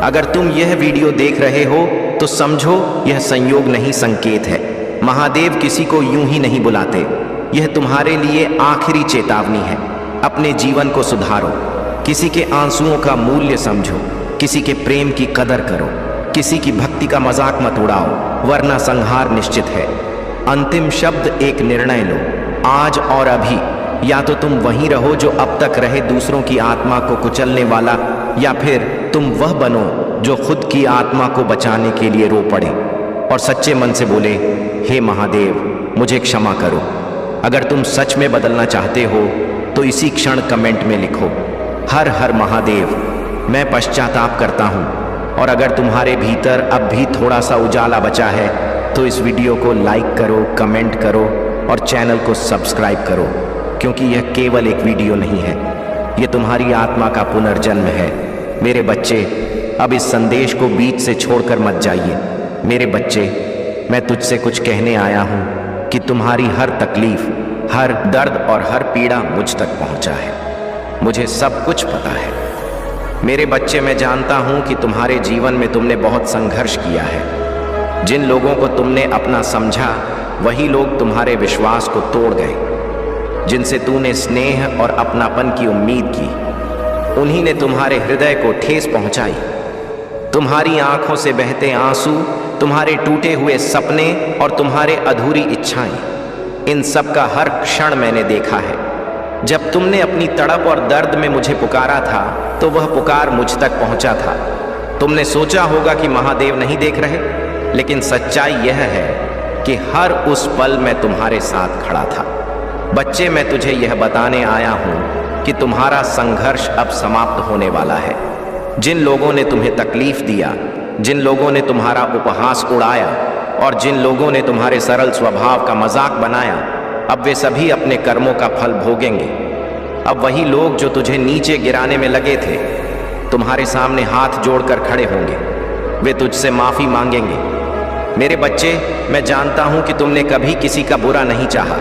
अगर तुम यह वीडियो देख रहे हो तो समझो यह संयोग नहीं, संकेत है। महादेव किसी को यूं ही नहीं बुलाते। यह तुम्हारे लिए आखिरी चेतावनी है। अपने जीवन को सुधारो, किसी के आंसुओं का मूल्य समझो, किसी के प्रेम की कदर करो, किसी की भक्ति का मजाक मत उड़ाओ, वरना संहार निश्चित है। अंतिम शब्द एक निर्णय लो, आज और अभी। या तो तुम वहीं रहो जो अब तक रहे, दूसरों की आत्मा को कुचलने वाला, या फिर तुम वह बनो जो खुद की आत्मा को बचाने के लिए रो पड़े और सच्चे मन से बोले, हे महादेव मुझे क्षमा करो। अगर तुम सच में बदलना चाहते हो तो इसी क्षण कमेंट में लिखो, हर हर महादेव, मैं पश्चाताप करता हूँ। और अगर तुम्हारे भीतर अब भी थोड़ा सा उजाला बचा है तो इस वीडियो को लाइक करो, कमेंट करो और चैनल को सब्सक्राइब करो, क्योंकि यह केवल एक वीडियो नहीं है, यह तुम्हारी आत्मा का पुनर्जन्म है। मेरे बच्चे, अब इस संदेश को बीच से छोड़कर मत जाइए। मेरे बच्चे, मैं तुझसे कुछ कहने आया हूँ कि तुम्हारी हर तकलीफ, हर दर्द और हर पीड़ा मुझ तक पहुँचा है। मुझे सब कुछ पता है। मेरे बच्चे, मैं जानता हूँ कि तुम्हारे जीवन में तुमने बहुत संघर्ष किया है। जिन लोगों को तुमने अपना समझा वही लोग तुम्हारे विश्वास को तोड़ गए। जिनसे तूने स्नेह और अपनापन की उम्मीद की, उन्हीं ने तुम्हारे हृदय को ठेस पहुंचाई। तुम्हारी आंखों से बहते आंसू, तुम्हारे टूटे हुए सपने और तुम्हारे अधूरी इच्छाएं, इन सब का हर क्षण मैंने देखा है। जब तुमने अपनी तड़प और दर्द में मुझे पुकारा था तो वह पुकार मुझ तक पहुंचा था। तुमने सोचा होगा कि महादेव नहीं देख रहे, लेकिन सच्चाई यह है कि हर उस पल मैं तुम्हारे साथ खड़ा था। बच्चे, मैं तुझे यह बताने आया हूं कि तुम्हारा संघर्ष अब समाप्त होने वाला है। जिन लोगों ने तुम्हें तकलीफ दिया, जिन लोगों ने तुम्हारा उपहास उड़ाया और जिन लोगों ने तुम्हारे सरल स्वभाव का मजाक बनाया, अब वे सभी अपने कर्मों का फल भोगेंगे। अब वही लोग जो तुझे नीचे गिराने में लगे थे, तुम्हारे सामने हाथ जोड़कर खड़े होंगे। वे तुझसे माफी मांगेंगे। मेरे बच्चे, मैं जानता हूं कि तुमने कभी किसी का बुरा नहीं चाहा।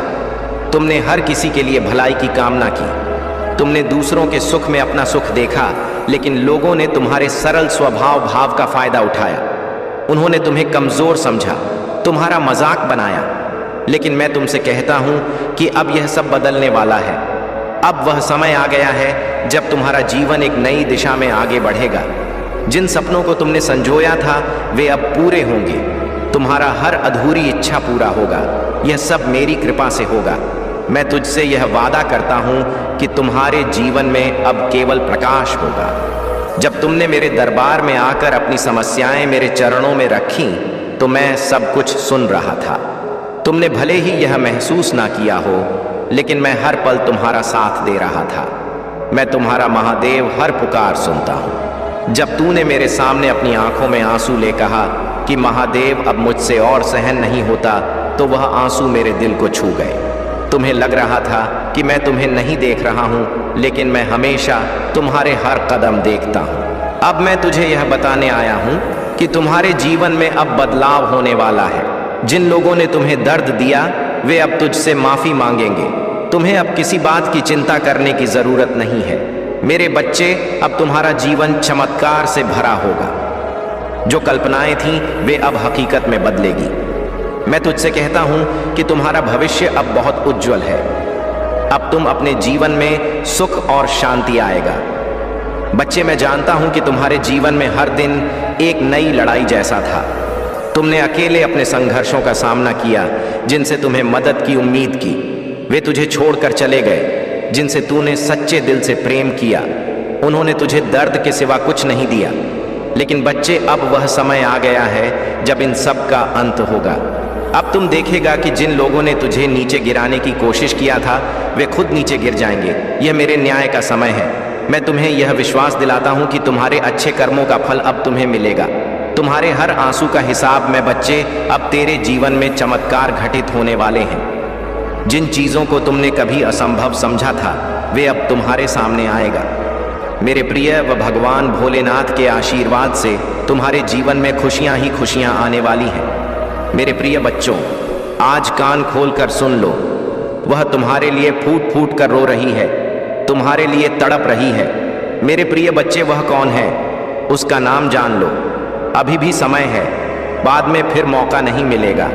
तुमने हर किसी के लिए भलाई की कामना की। तुमने दूसरों के सुख में अपना सुख देखा, लेकिन लोगों ने तुम्हारे सरल स्वभाव भाव का फायदा उठाया। उन्होंने तुम्हें कमजोर समझा, तुम्हारा मजाक बनाया। लेकिन मैं तुमसे कहता हूं कि अब यह सब बदलने वाला है। अब वह समय आ गया है जब तुम्हारा जीवन एक नई दिशा में आगे बढ़ेगा। जिन सपनों को तुमने संजोया था वे अब पूरे होंगे। तुम्हारा हर अधूरी इच्छा पूरा होगा। यह सब मेरी कृपा से होगा। मैं तुझसे यह वादा करता हूं कि तुम्हारे जीवन में अब केवल प्रकाश होगा। जब तुमने मेरे दरबार में आकर अपनी समस्याएं मेरे चरणों में रखीं तो मैं सब कुछ सुन रहा था। तुमने भले ही यह महसूस ना किया हो, लेकिन मैं हर पल तुम्हारा साथ दे रहा था। मैं तुम्हारा महादेव हर पुकार सुनता हूँ। जब तूने मेरे सामने अपनी आंखों में आंसू ले कहा कि महादेव अब मुझसे और सहन नहीं होता, तो वह आंसू मेरे दिल को छू गए। तुम्हें लग रहा था कि मैं तुम्हें नहीं देख रहा हूँ, लेकिन मैं हमेशा तुम्हारे हर कदम देखता हूँ। अब मैं तुझे यह बताने आया हूँ कि तुम्हारे जीवन में अब बदलाव होने वाला है। जिन लोगों ने तुम्हें दर्द दिया वे अब तुझसे माफ़ी मांगेंगे। तुम्हें अब किसी बात की चिंता करने की ज़रूरत नहीं है। मेरे बच्चे, अब तुम्हारा जीवन चमत्कार से भरा होगा। जो कल्पनाएं थीं वे अब हकीकत में बदलेगी। मैं तुझसे कहता हूँ कि तुम्हारा भविष्य अब बहुत उज्जवल है। अब तुम अपने जीवन में सुख और शांति आएगा। बच्चे, मैं जानता हूँ कि तुम्हारे जीवन में हर दिन एक नई लड़ाई जैसा था। तुमने अकेले अपने संघर्षों का सामना किया, जिनसे तुम्हें मदद की उम्मीद की। वे तुझे छोड़कर चले गए जिनसे तूने सच्चे दिल से प्रेम किया। उन्होंने तुझे दर्द के सिवा कुछ नहीं दिया। लेकिन बच्चे, अब वह समय आ गया है जब इन सब का अंत होगा। अब तुम देखेगा कि जिन लोगों ने तुझे नीचे गिराने की कोशिश किया था वे खुद नीचे गिर जाएंगे। यह मेरे न्याय का समय है। मैं तुम्हें यह विश्वास दिलाता हूँ कि तुम्हारे अच्छे कर्मों का फल अब तुम्हें मिलेगा। तुम्हारे हर आंसू का हिसाब में बच्चे, अब तेरे जीवन में चमत्कार घटित होने वाले हैं। जिन चीज़ों को तुमने कभी असंभव समझा था वे अब तुम्हारे सामने आएगा। मेरे प्रिय, व भगवान भोलेनाथ के आशीर्वाद से तुम्हारे जीवन में खुशियां ही खुशियां आने वाली हैं। मेरे प्रिय बच्चों, आज कान खोलकर सुन लो। वह तुम्हारे लिए फूट फूट कर रो रही है, तुम्हारे लिए तड़प रही है। मेरे प्रिय बच्चे, वह कौन है? उसका नाम जान लो। अभी भी समय है, बाद में फिर मौका नहीं मिलेगा।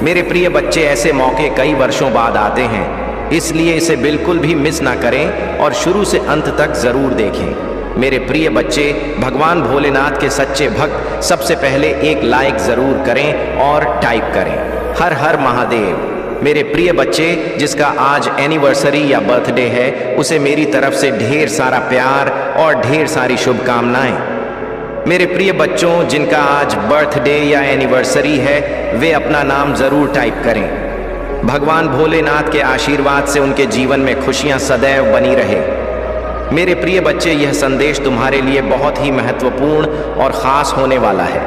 मेरे प्रिय बच्चे, ऐसे मौके कई वर्षों बाद आते हैं, इसलिए इसे बिल्कुल भी मिस ना करें और शुरू से अंत तक जरूर देखें। मेरे प्रिय बच्चे, भगवान भोलेनाथ के सच्चे भक्त सबसे पहले एक लाइक जरूर करें और टाइप करें, हर हर महादेव। मेरे प्रिय बच्चे, जिसका आज एनिवर्सरी या बर्थडे है, उसे मेरी तरफ से ढेर सारा प्यार और ढेर सारी शुभकामनाएं। मेरे प्रिय बच्चों, जिनका आज बर्थडे या एनिवर्सरी है, वे अपना नाम जरूर टाइप करें। भगवान भोलेनाथ के आशीर्वाद से उनके जीवन में खुशियां सदैव बनी रहे। मेरे प्रिय बच्चे, यह संदेश तुम्हारे लिए बहुत ही महत्वपूर्ण और ख़ास होने वाला है।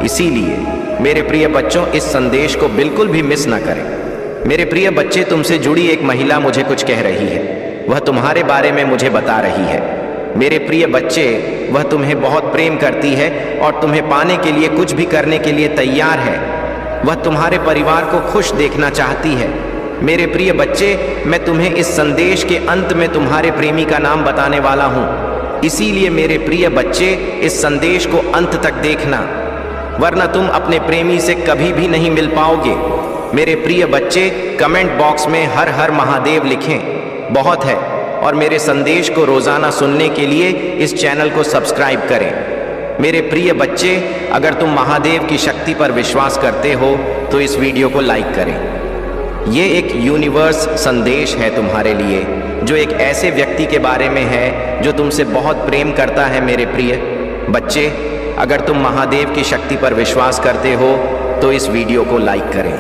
इसीलिए मेरे प्रिय बच्चों, इस संदेश को बिल्कुल भी मिस ना करें। मेरे प्रिय बच्चे, तुमसे जुड़ी एक महिला मुझे कुछ कह रही है। वह तुम्हारे बारे में मुझे बता रही है। मेरे प्रिय बच्चे, वह तुम्हें बहुत प्रेम करती है और तुम्हें पाने के लिए कुछ भी करने के लिए तैयार है। वह तुम्हारे परिवार को खुश देखना चाहती है। मेरे प्रिय बच्चे, मैं तुम्हें इस संदेश के अंत में तुम्हारे प्रेमी का नाम बताने वाला हूँ। इसीलिए मेरे प्रिय बच्चे, इस संदेश को अंत तक देखना, वरना तुम अपने प्रेमी से कभी भी नहीं मिल पाओगे। मेरे प्रिय बच्चे, कमेंट बॉक्स में हर हर महादेव लिखें, बहुत है। और मेरे संदेश को रोज़ाना सुनने के लिए इस चैनल को सब्सक्राइब करें। मेरे प्रिय बच्चे, अगर तुम महादेव की शक्ति पर विश्वास करते हो तो इस वीडियो को लाइक करें। ये एक यूनिवर्स संदेश है तुम्हारे लिए, जो एक ऐसे व्यक्ति के बारे में है जो तुमसे बहुत प्रेम करता है। मेरे प्रिय बच्चे, अगर तुम महादेव की शक्ति पर विश्वास करते हो तो इस वीडियो को लाइक करें।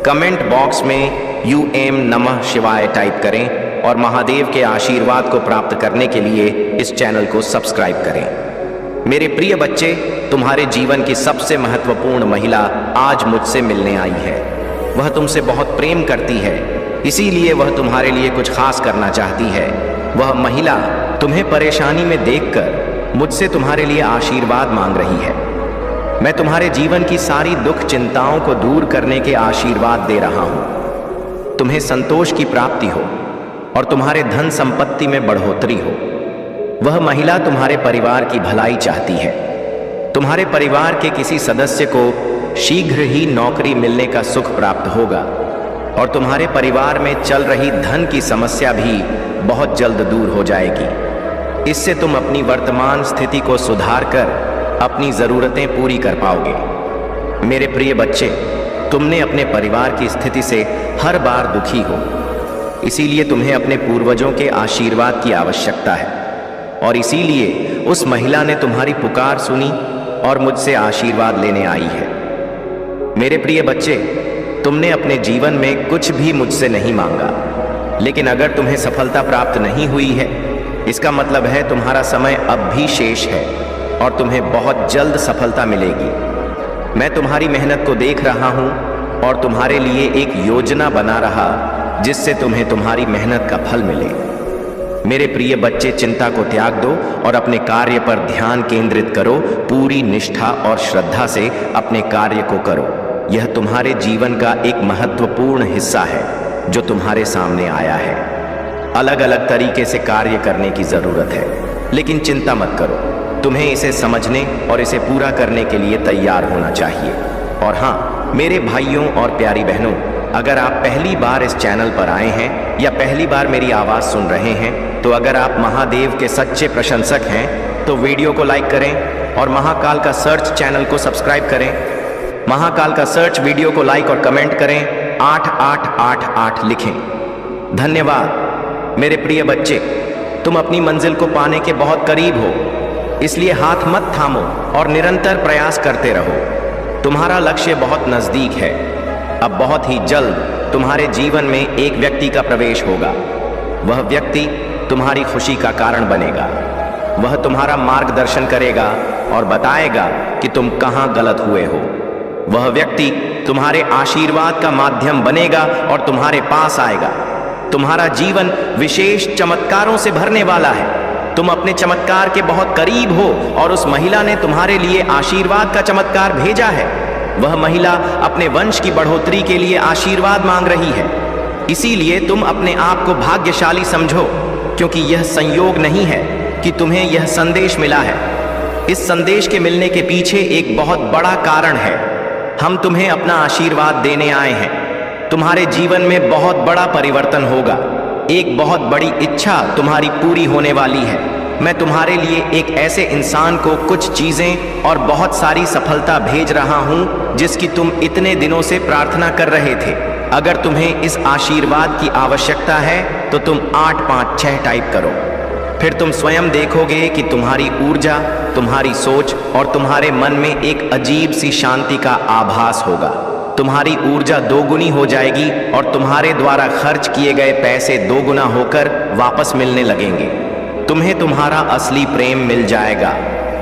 कमेंट बॉक्स में यूएम नमः शिवाय टाइप करें और महादेव के आशीर्वाद को प्राप्त करने के लिए इस चैनल को सब्सक्राइब करें। मेरे प्रिय बच्चे, तुम्हारे जीवन की सबसे महत्वपूर्ण महिला आज मुझसे मिलने आई है। वह तुमसे बहुत प्रेम करती है, इसीलिए वह तुम्हारे लिए कुछ खास करना चाहती है। वह महिला तुम्हें परेशानी में देखकर मुझसे तुम्हारे लिए आशीर्वाद मांग रही है। मैं तुम्हारे जीवन की सारी दुख चिंताओं को दूर करने के आशीर्वाद दे रहा हूँ। तुम्हें संतोष की प्राप्ति हो और तुम्हारे धन संपत्ति में बढ़ोतरी हो। वह महिला तुम्हारे परिवार की भलाई चाहती है। तुम्हारे परिवार के किसी सदस्य को शीघ्र ही नौकरी मिलने का सुख प्राप्त होगा और तुम्हारे परिवार में चल रही धन की समस्या भी बहुत जल्द दूर हो जाएगी। इससे तुम अपनी वर्तमान स्थिति को सुधार कर अपनी ज़रूरतें पूरी कर पाओगे। मेरे प्रिय बच्चे, तुमने अपने परिवार की स्थिति से हर बार दुखी हो, इसीलिए तुम्हें अपने पूर्वजों के आशीर्वाद की आवश्यकता है और इसीलिए उस महिला ने तुम्हारी पुकार सुनी और मुझसे आशीर्वाद लेने आई है। मेरे प्रिय बच्चे, तुमने अपने जीवन में कुछ भी मुझसे नहीं मांगा, लेकिन अगर तुम्हें सफलता प्राप्त नहीं हुई है, इसका मतलब है तुम्हारा समय अब भी शेष है और तुम्हें बहुत जल्द सफलता मिलेगी। मैं तुम्हारी मेहनत को देख रहा हूँ और तुम्हारे लिए एक योजना बना रहा जिससे तुम्हें तुम्हारी मेहनत का फल मिले। मेरे प्रिय बच्चे, चिंता को त्याग दो और अपने कार्य पर ध्यान केंद्रित करो। पूरी निष्ठा और श्रद्धा से अपने कार्य को करो। यह तुम्हारे जीवन का एक महत्वपूर्ण हिस्सा है जो तुम्हारे सामने आया है। अलग अलग तरीके से कार्य करने की जरूरत है, लेकिन चिंता मत करो। तुम्हें इसे समझने और इसे पूरा करने के लिए तैयार होना चाहिए। और हाँ, मेरे भाइयों और प्यारी बहनों, अगर आप पहली बार इस चैनल पर आए हैं या पहली बार मेरी आवाज़ सुन रहे हैं, तो अगर आप महादेव के सच्चे प्रशंसक हैं तो वीडियो को लाइक करें और महाकाल का सर्च चैनल को सब्सक्राइब करें। महाकाल का सर्च वीडियो को लाइक और कमेंट करें, 8888 लिखें। धन्यवाद। मेरे प्रिय बच्चे, तुम अपनी मंजिल को पाने के बहुत करीब हो, इसलिए हाथ मत थामो और निरंतर प्रयास करते रहो। तुम्हारा लक्ष्य बहुत नज़दीक है। अब बहुत ही जल्द तुम्हारे जीवन में एक व्यक्ति का प्रवेश होगा। वह व्यक्ति तुम्हारी खुशी का कारण बनेगा। वह तुम्हारा मार्गदर्शन करेगा और बताएगा कि तुम कहाँ गलत हुए हो। वह व्यक्ति तुम्हारे आशीर्वाद का माध्यम बनेगा और तुम्हारे पास आएगा। तुम्हारा जीवन विशेष चमत्कारों से भरने वाला है। तुम अपने चमत्कार के बहुत करीब हो और उस महिला ने तुम्हारे लिए आशीर्वाद का चमत्कार भेजा है। वह महिला अपने वंश की बढ़ोतरी के लिए आशीर्वाद मांग रही है। इसीलिए तुम अपने आप को भाग्यशाली समझो, क्योंकि यह संयोग नहीं है कि तुम्हें यह संदेश मिला है। इस संदेश के मिलने के पीछे एक बहुत बड़ा कारण है। हम तुम्हें अपना आशीर्वाद देने आए हैं। तुम्हारे जीवन में बहुत बड़ा परिवर्तन होगा। एक बहुत बड़ी इच्छा तुम्हारी पूरी होने वाली है। मैं तुम्हारे लिए एक ऐसे इंसान को कुछ चीजें और बहुत सारी सफलता भेज रहा हूं जिसकी तुम इतने दिनों से प्रार्थना कर रहे थे। अगर तुम्हें इस आशीर्वाद की आवश्यकता है तो तुम 856 टाइप करो। फिर तुम स्वयं देखोगे कि तुम्हारी ऊर्जा, तुम्हारी सोच और तुम्हारे मन में एक अजीब सी शांति का आभास होगा। तुम्हारी ऊर्जा दोगुनी हो जाएगी और तुम्हारे द्वारा खर्च किए गए पैसे दोगुना होकर वापस मिलने लगेंगे। तुम्हें तुम्हारा असली प्रेम मिल जाएगा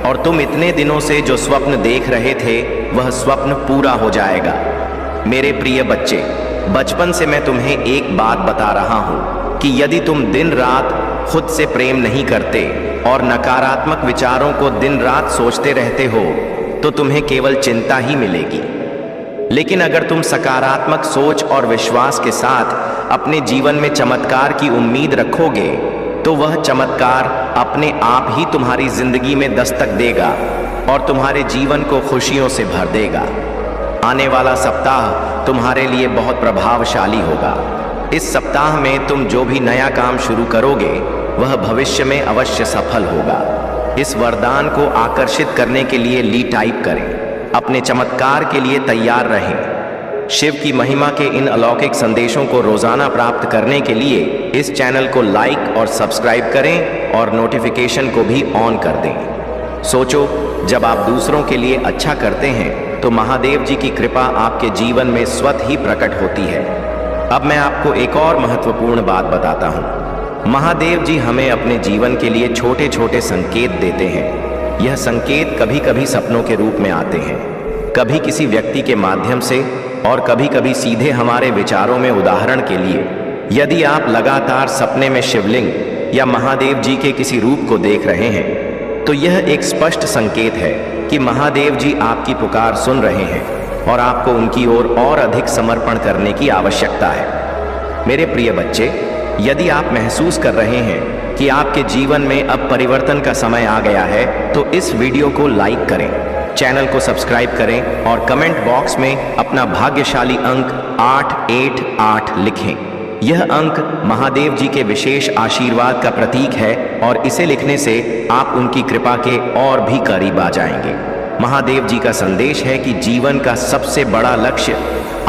और तुम इतने दिनों से जो स्वप्न देख रहे थे वह स्वप्न पूरा हो जाएगा। मेरे प्रिय बच्चे, बचपन से मैं तुम्हें एक बात बता रहा हूँ कि यदि तुम दिन रात खुद से प्रेम नहीं करते और नकारात्मक विचारों को दिन रात सोचते रहते हो तो तुम्हें केवल चिंता ही मिलेगी। लेकिन अगर तुम सकारात्मक सोच और विश्वास के साथ अपने जीवन में चमत्कार की उम्मीद रखोगे तो वह चमत्कार अपने आप ही तुम्हारी जिंदगी में दस्तक देगा और तुम्हारे जीवन को खुशियों से भर देगा। आने वाला सप्ताह तुम्हारे लिए बहुत प्रभावशाली होगा। इस सप्ताह में तुम जो भी नया काम शुरू करोगे वह भविष्य में अवश्य सफल होगा। इस वरदान को आकर्षित करने के लिए ली टाइप करें। अपने चमत्कार के लिए तैयार रहें। शिव की महिमा के इन अलौकिक संदेशों को रोजाना प्राप्त करने के लिए इस चैनल को लाइक और सब्सक्राइब करें और नोटिफिकेशन को भी ऑन कर दें। सोचो, जब आप दूसरों के लिए अच्छा करते हैं तो महादेव जी की कृपा आपके जीवन में स्वतः ही प्रकट होती है। अब मैं आपको एक और महत्वपूर्ण बात बताता हूँ। महादेव जी हमें अपने जीवन के लिए छोटे छोटे संकेत देते हैं। यह संकेत कभी कभी सपनों के रूप में आते हैं, कभी किसी व्यक्ति के माध्यम से और कभी कभी सीधे हमारे विचारों में। उदाहरण के लिए, यदि आप लगातार सपने में शिवलिंग या महादेव जी के किसी रूप को देख रहे हैं तो यह एक स्पष्ट संकेत है कि महादेव जी आपकी पुकार सुन रहे हैं और आपको उनकी ओर और अधिक समर्पण करने की आवश्यकता है। मेरे प्रिय बच्चे, यदि आप महसूस कर रहे हैं कि आपके जीवन में अब परिवर्तन का समय आ गया है तो इस वीडियो को लाइक करें, चैनल को सब्सक्राइब करें और कमेंट बॉक्स में अपना भाग्यशाली अंक 888 लिखें। यह अंक महादेव जी के विशेष आशीर्वाद का प्रतीक है और इसे लिखने से आप उनकी कृपा के और भी करीब आ जाएंगे। महादेव जी का संदेश है कि जीवन का सबसे बड़ा लक्ष्य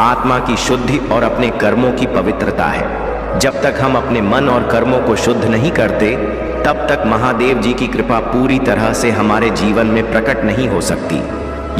आत्मा की शुद्धि और अपने कर्मों की पवित्रता है। जब तक हम अपने मन और कर्मों को शुद्ध नहीं करते तब तक महादेव जी की कृपा पूरी तरह से हमारे जीवन में प्रकट नहीं हो सकती।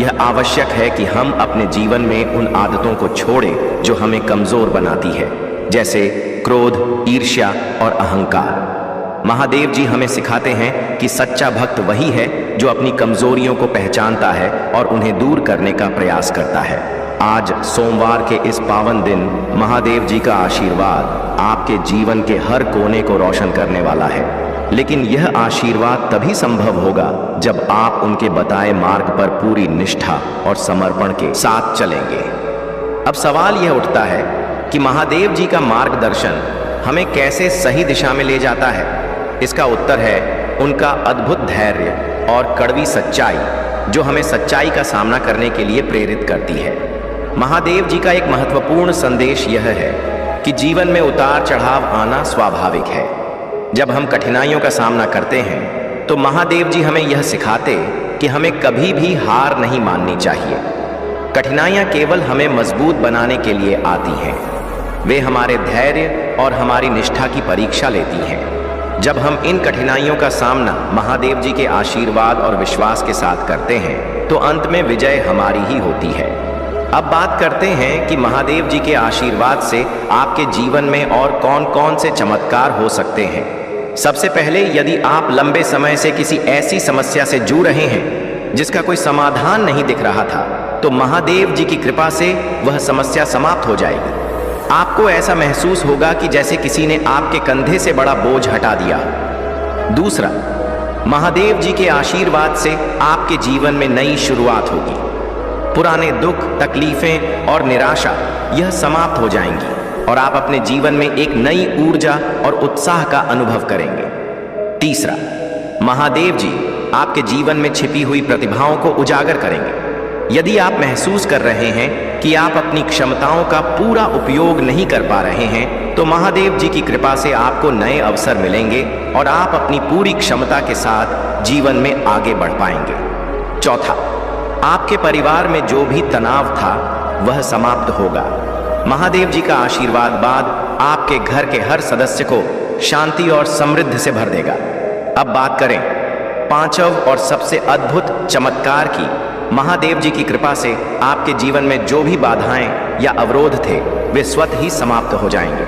यह आवश्यक है कि हम अपने जीवन में उन आदतों को छोड़ें जो हमें कमजोर बनाती है, जैसे क्रोध, ईर्ष्या और अहंकार। महादेव जी हमें सिखाते हैं कि सच्चा भक्त वही है जो अपनी कमजोरियों को पहचानता है और उन्हें दूर करने का प्रयास करता है। आज सोमवार के इस पावन दिन महादेव जी का आशीर्वाद आपके जीवन के हर कोने को रोशन करने वाला है। लेकिन यह आशीर्वाद तभी संभव होगा जब आप उनके बताए मार्ग पर पूरी निष्ठा और समर्पण के साथ चलेंगे। अब सवाल यह उठता है कि महादेव जी का मार्गदर्शन हमें कैसे सही दिशा में ले जाता है। इसका उत्तर है उनका अद्भुत धैर्य और कड़वी सच्चाई, जो हमें सच्चाई का सामना करने के लिए प्रेरित करती है। महादेव जी का एक महत्वपूर्ण संदेश यह है कि जीवन में उतार चढ़ाव आना स्वाभाविक है। जब हम कठिनाइयों का सामना करते हैं तो महादेव जी हमें यह सिखाते कि हमें कभी भी हार नहीं माननी चाहिए। कठिनाइयाँ केवल हमें मजबूत बनाने के लिए आती हैं। वे हमारे धैर्य और हमारी निष्ठा की परीक्षा लेती हैं। जब हम इन कठिनाइयों का सामना महादेव जी के आशीर्वाद और विश्वास के साथ करते हैं तो अंत में विजय हमारी ही होती है। अब बात करते हैं कि महादेव जी के आशीर्वाद से आपके जीवन में और कौन कौन से चमत्कार हो सकते हैं। सबसे पहले, यदि आप लंबे समय से किसी ऐसी समस्या से जूझ रहे हैं जिसका कोई समाधान नहीं दिख रहा था, तो महादेव जी की कृपा से वह समस्या समाप्त हो जाएगी। आपको ऐसा महसूस होगा कि जैसे किसी ने आपके कंधे से बड़ा बोझ हटा दिया। दूसरा, महादेव जी के आशीर्वाद से आपके जीवन में नई शुरुआत होगी। पुराने दुख, तकलीफें और निराशा यह समाप्त हो जाएंगी और आप अपने जीवन में एक नई ऊर्जा और उत्साह का अनुभव करेंगे। तीसरा, महादेव जी आपके जीवन में छिपी हुई प्रतिभाओं को उजागर करेंगे। यदि आप महसूस कर रहे हैं कि आप अपनी क्षमताओं का पूरा उपयोग नहीं कर पा रहे हैं, तो महादेव जी की कृपा से आपको नए अवसर मिलेंगे और आप अपनी पूरी क्षमता के साथ जीवन में आगे बढ़ पाएंगे। चौथा, आपके परिवार में जो भी तनाव था वह समाप्त होगा। महादेव जी का आशीर्वाद बाद आपके घर के हर सदस्य को शांति और समृद्धि से भर देगा। अब बात करें पांचव और सबसे अद्भुत चमत्कार की। महादेव जी की कृपा से आपके जीवन में जो भी बाधाएं या अवरोध थे वे स्वतः ही समाप्त हो जाएंगे।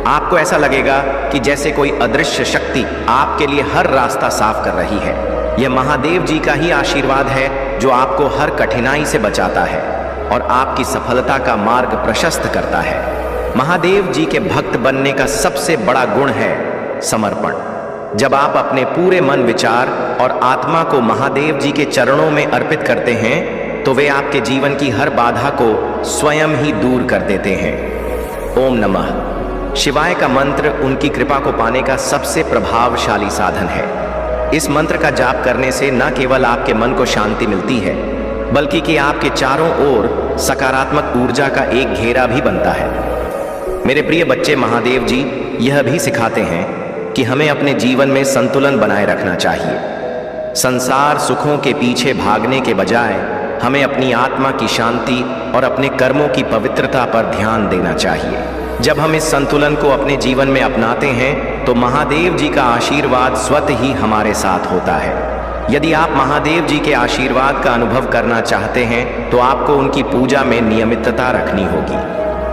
आपको ऐसा लगेगा कि जैसे कोई अदृश्य शक्ति आपके लिए हर रास्ता साफ कर रही है। यह महादेव जी का ही आशीर्वाद है जो आपको हर कठिनाई से बचाता है और आपकी सफलता का मार्ग प्रशस्त करता है। महादेव जी के भक्त बनने का सबसे बड़ा गुण है समर्पण। जब आप अपने पूरे मन, विचार और आत्मा को महादेव जी के चरणों में अर्पित करते हैं तो वे आपके जीवन की हर बाधा को स्वयं ही दूर कर देते हैं। ओम नमः शिवाय का मंत्र उनकी कृपा को पाने का सबसे प्रभावशाली साधन है। इस मंत्र का जाप करने से न केवल आपके मन को शांति मिलती है, बल्कि कि आपके चारों ओर सकारात्मक ऊर्जा का एक घेरा भी बनता है। मेरे प्रिय बच्चे, महादेव जी यह भी सिखाते हैं कि हमें अपने जीवन में संतुलन बनाए रखना चाहिए। संसार सुखों के पीछे भागने के बजाय हमें अपनी आत्मा की शांति और अपने कर्मों की पवित्रता पर ध्यान देना चाहिए। जब हम इस संतुलन को अपने जीवन में अपनाते हैं तो महादेव जी का आशीर्वाद स्वतः ही हमारे साथ होता है। यदि आप महादेव जी के आशीर्वाद का अनुभव करना चाहते हैं तो आपको उनकी पूजा में नियमितता रखनी होगी।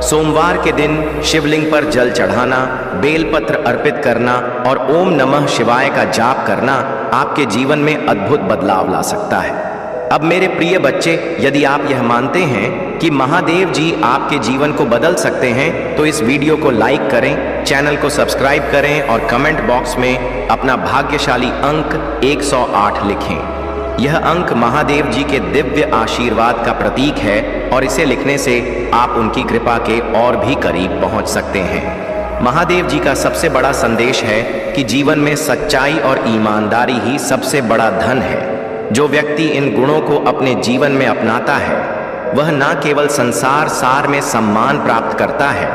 सोमवार के दिन शिवलिंग पर जल चढ़ाना, बेलपत्र अर्पित करना और ओम नमः शिवाय का जाप करना आपके जीवन में अद्भुत बदलाव ला सकता है। अब मेरे प्रिय बच्चे, यदि आप यह मानते हैं कि महादेव जी आपके जीवन को बदल सकते हैं तो इस वीडियो को लाइक करें, चैनल को सब्सक्राइब करें और कमेंट बॉक्स में अपना भाग्यशाली अंक 108 लिखें। यह अंक महादेव जी के दिव्य आशीर्वाद का प्रतीक है और इसे लिखने से आप उनकी कृपा के और भी करीब पहुंच सकते हैं। महादेव जी का सबसे बड़ा संदेश है कि जीवन में सच्चाई और ईमानदारी ही सबसे बड़ा धन है। जो व्यक्ति इन गुणों को अपने जीवन में अपनाता है वह न केवल संसार सार में सम्मान प्राप्त करता है,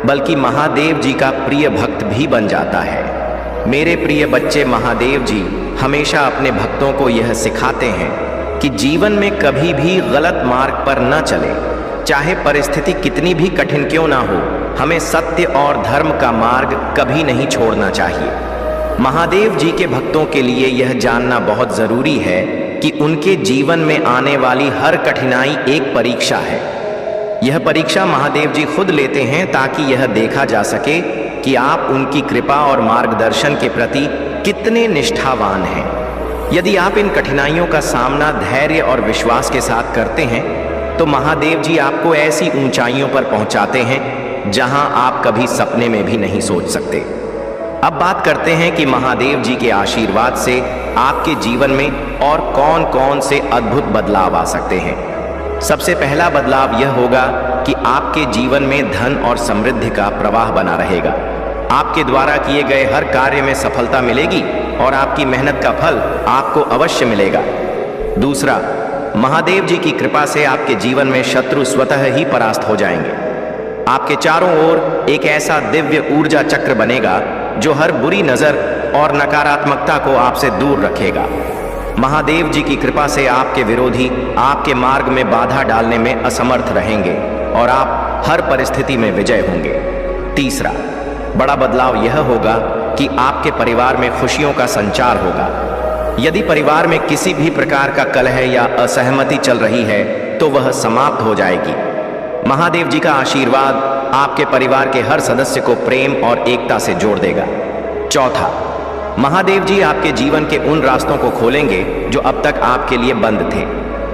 बल्कि महादेव जी का प्रिय भक्त भी बन जाता है। मेरे प्रिय बच्चे, महादेव जी हमेशा अपने भक्तों को यह सिखाते हैं कि जीवन में कभी भी गलत मार्ग पर न चले। चाहे परिस्थिति कितनी भी कठिन क्यों ना हो, हमें सत्य और धर्म का मार्ग कभी नहीं छोड़ना चाहिए। महादेव जी के भक्तों के लिए यह जानना बहुत जरूरी है कि उनके जीवन में आने वाली हर कठिनाई एक परीक्षा है। यह परीक्षा महादेव जी खुद लेते हैं ताकि यह देखा जा सके कि आप उनकी कृपा और मार्गदर्शन के प्रति कितने निष्ठावान हैं। यदि आप इन कठिनाइयों का सामना धैर्य और विश्वास के साथ करते हैं तो महादेव जी आपको ऐसी ऊंचाइयों पर पहुंचाते हैं जहां आप कभी सपने में भी नहीं सोच सकते। अब बात करते हैं कि महादेव जी के आशीर्वाद से आपके जीवन में और कौन कौन से अद्भुत बदलाव आ सकते हैं। सबसे पहला बदलाव यह होगा कि आपके जीवन में धन और समृद्धि का प्रवाह बना रहेगा। आपके द्वारा किए गए हर कार्य में सफलता मिलेगी और आपकी मेहनत का फल आपको अवश्य मिलेगा। दूसरा, महादेव जी की कृपा से आपके जीवन में शत्रु स्वतः ही परास्त हो जाएंगे। आपके चारों ओर एक ऐसा दिव्य ऊर्जा चक्र बनेगा जो हर बुरी नजर और नकारात्मकता को आपसे दूर रखेगा। महादेव जी की कृपा से आपके विरोधी आपके मार्ग में बाधा डालने में असमर्थ रहेंगे और आप हर परिस्थिति में विजय होंगे। तीसरा बड़ा बदलाव यह होगा कि आपके परिवार में खुशियों का संचार होगा। यदि परिवार में किसी भी प्रकार का कलह या असहमति चल रही है तो वह समाप्त हो जाएगी। महादेव जी का आशीर्वाद आपके परिवार के हर सदस्य को प्रेम और एकता से जोड़ देगा। चौथा, महादेव जी आपके जीवन के उन रास्तों को खोलेंगे जो अब तक आपके लिए बंद थे।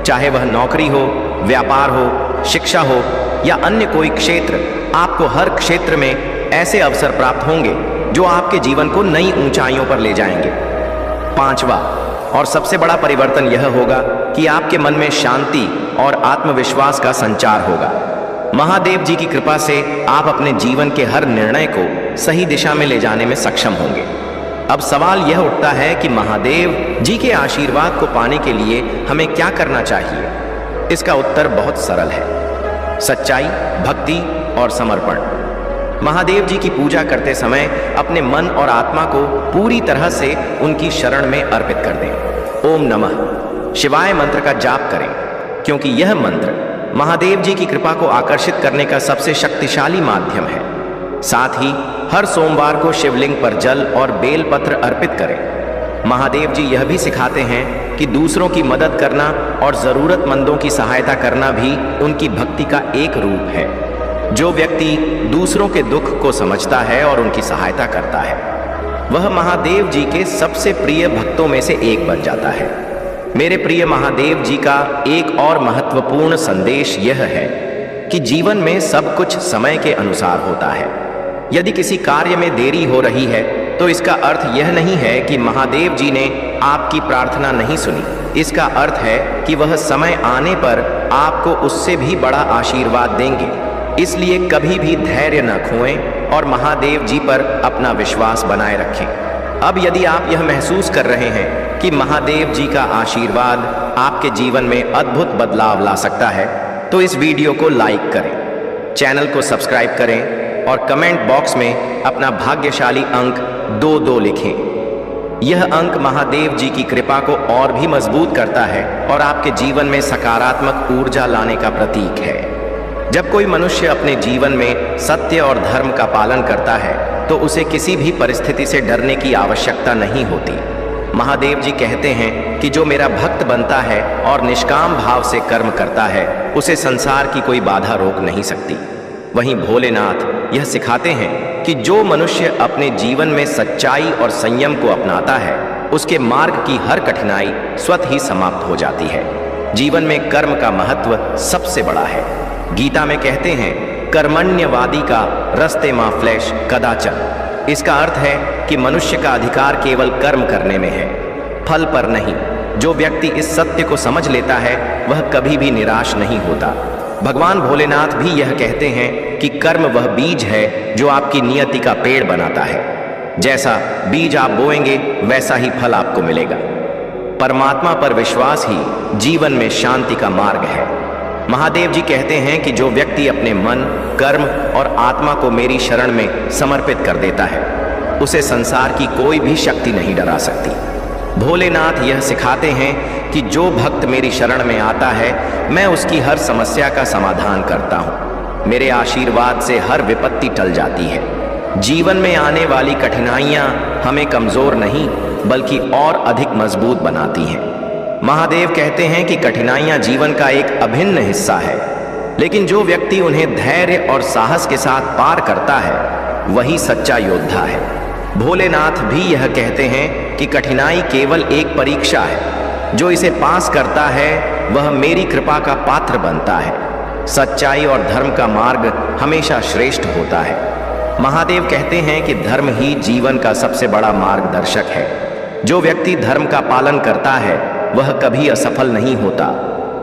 चाहे वह नौकरी हो, व्यापार हो, शिक्षा हो या अन्य कोई क्षेत्र, आपको हर क्षेत्र में ऐसे अवसर प्राप्त होंगे जो आपके जीवन को नई ऊंचाइयों पर ले जाएंगे। पांचवा और सबसे बड़ा परिवर्तन यह होगा कि आपके मन में शांति और आत्मविश्वास का संचार होगा। महादेव जी की कृपा से आप अपने जीवन के हर निर्णय को सही दिशा में ले जाने में सक्षम होंगे। अब सवाल यह उठता है कि महादेव जी के आशीर्वाद को पाने के लिए हमें क्या करना चाहिए। इसका उत्तर बहुत सरल है, सच्चाई, भक्ति और समर्पण। महादेव जी की पूजा करते समय अपने मन और आत्मा को पूरी तरह से उनकी शरण में अर्पित कर दें। ओम नमः शिवाय मंत्र का जाप करें, क्योंकि यह मंत्र महादेव जी की कृपा को आकर्षित करने का सबसे शक्तिशाली माध्यम है। साथ ही हर सोमवार को शिवलिंग पर जल और बेलपत्र अर्पित करें। महादेव जी यह भी सिखाते हैं कि दूसरों की मदद करना और जरूरतमंदों की सहायता करना भी उनकी भक्ति का एक रूप है। जो व्यक्ति दूसरों के दुख को समझता है और उनकी सहायता करता है, वह महादेव जी के सबसे प्रिय भक्तों में से एक बन जाता है। मेरे प्रिय महादेव जी का एक और महत्वपूर्ण संदेश यह है कि जीवन में सब कुछ समय के अनुसार होता है। यदि किसी कार्य में देरी हो रही है तो इसका अर्थ यह नहीं है कि महादेव जी ने आपकी प्रार्थना नहीं सुनी। इसका अर्थ है कि वह समय आने पर आपको उससे भी बड़ा आशीर्वाद देंगे। इसलिए कभी भी धैर्य न खोएं और महादेव जी पर अपना विश्वास बनाए रखें। अब यदि आप यह महसूस कर रहे हैं कि महादेव जी का आशीर्वाद आपके जीवन में अद्भुत बदलाव ला सकता है, तो इस वीडियो को लाइक करें, चैनल को सब्सक्राइब करें और कमेंट बॉक्स में अपना भाग्यशाली अंक 22 लिखें। यह अंक महादेव जी की कृपा को और भी मजबूत करता है और आपके जीवन में सकारात्मक ऊर्जा लाने का प्रतीक है। जब कोई मनुष्य अपने जीवन में सत्य और धर्म का पालन करता है तो उसे किसी भी परिस्थिति से डरने की आवश्यकता नहीं होती। महादेव जी कहते हैं कि जो मेरा भक्त बनता है और निष्काम भाव से कर्म करता है, उसे संसार की कोई बाधा रोक नहीं सकती। वहीं भोलेनाथ यह सिखाते हैं कि जो मनुष्य अपने जीवन में सच्चाई और संयम को अपनाता है, उसके मार्ग की हर कठिनाई स्वतः ही समाप्त हो जाती है। जीवन में कर्म का महत्व सबसे बड़ा है। गीता में कहते हैं, कर्मण्यवादी का रस्ते मां फ्लैश कदाचन। इसका अर्थ है कि मनुष्य का अधिकार केवल कर्म करने में है, फल पर नहीं। जो व्यक्ति इस सत्य को समझ लेता है वह कभी भी निराश नहीं होता। भगवान भोलेनाथ भी यह कहते हैं कि कर्म वह बीज है जो आपकी नियति का पेड़ बनाता है। जैसा बीज आप बोएंगे वैसा ही फल आपको मिलेगा। परमात्मा पर विश्वास ही जीवन में शांति का मार्ग है। महादेव जी कहते हैं कि जो व्यक्ति अपने मन, कर्म और आत्मा को मेरी शरण में समर्पित कर देता है, उसे संसार की कोई भी शक्ति नहीं डरा सकती। भोलेनाथ यह सिखाते हैं कि जो भक्त मेरी शरण में आता है, मैं उसकी हर समस्या का समाधान करता हूँ। मेरे आशीर्वाद से हर विपत्ति टल जाती है। जीवन में आने वाली कठिनाइयाँ हमें कमजोर नहीं बल्कि और अधिक मजबूत बनाती हैं। महादेव कहते हैं कि कठिनाइयां जीवन का एक अभिन्न हिस्सा है, लेकिन जो व्यक्ति उन्हें धैर्य और साहस के साथ पार करता है वही सच्चा योद्धा है। भोलेनाथ भी यह कहते हैं कि कठिनाई केवल एक परीक्षा है, जो इसे पास करता है वह मेरी कृपा का पात्र बनता है। सच्चाई और धर्म का मार्ग हमेशा श्रेष्ठ होता है। महादेव कहते हैं कि धर्म ही जीवन का सबसे बड़ा मार्गदर्शक है। जो व्यक्ति धर्म का पालन करता है वह कभी असफल नहीं होता।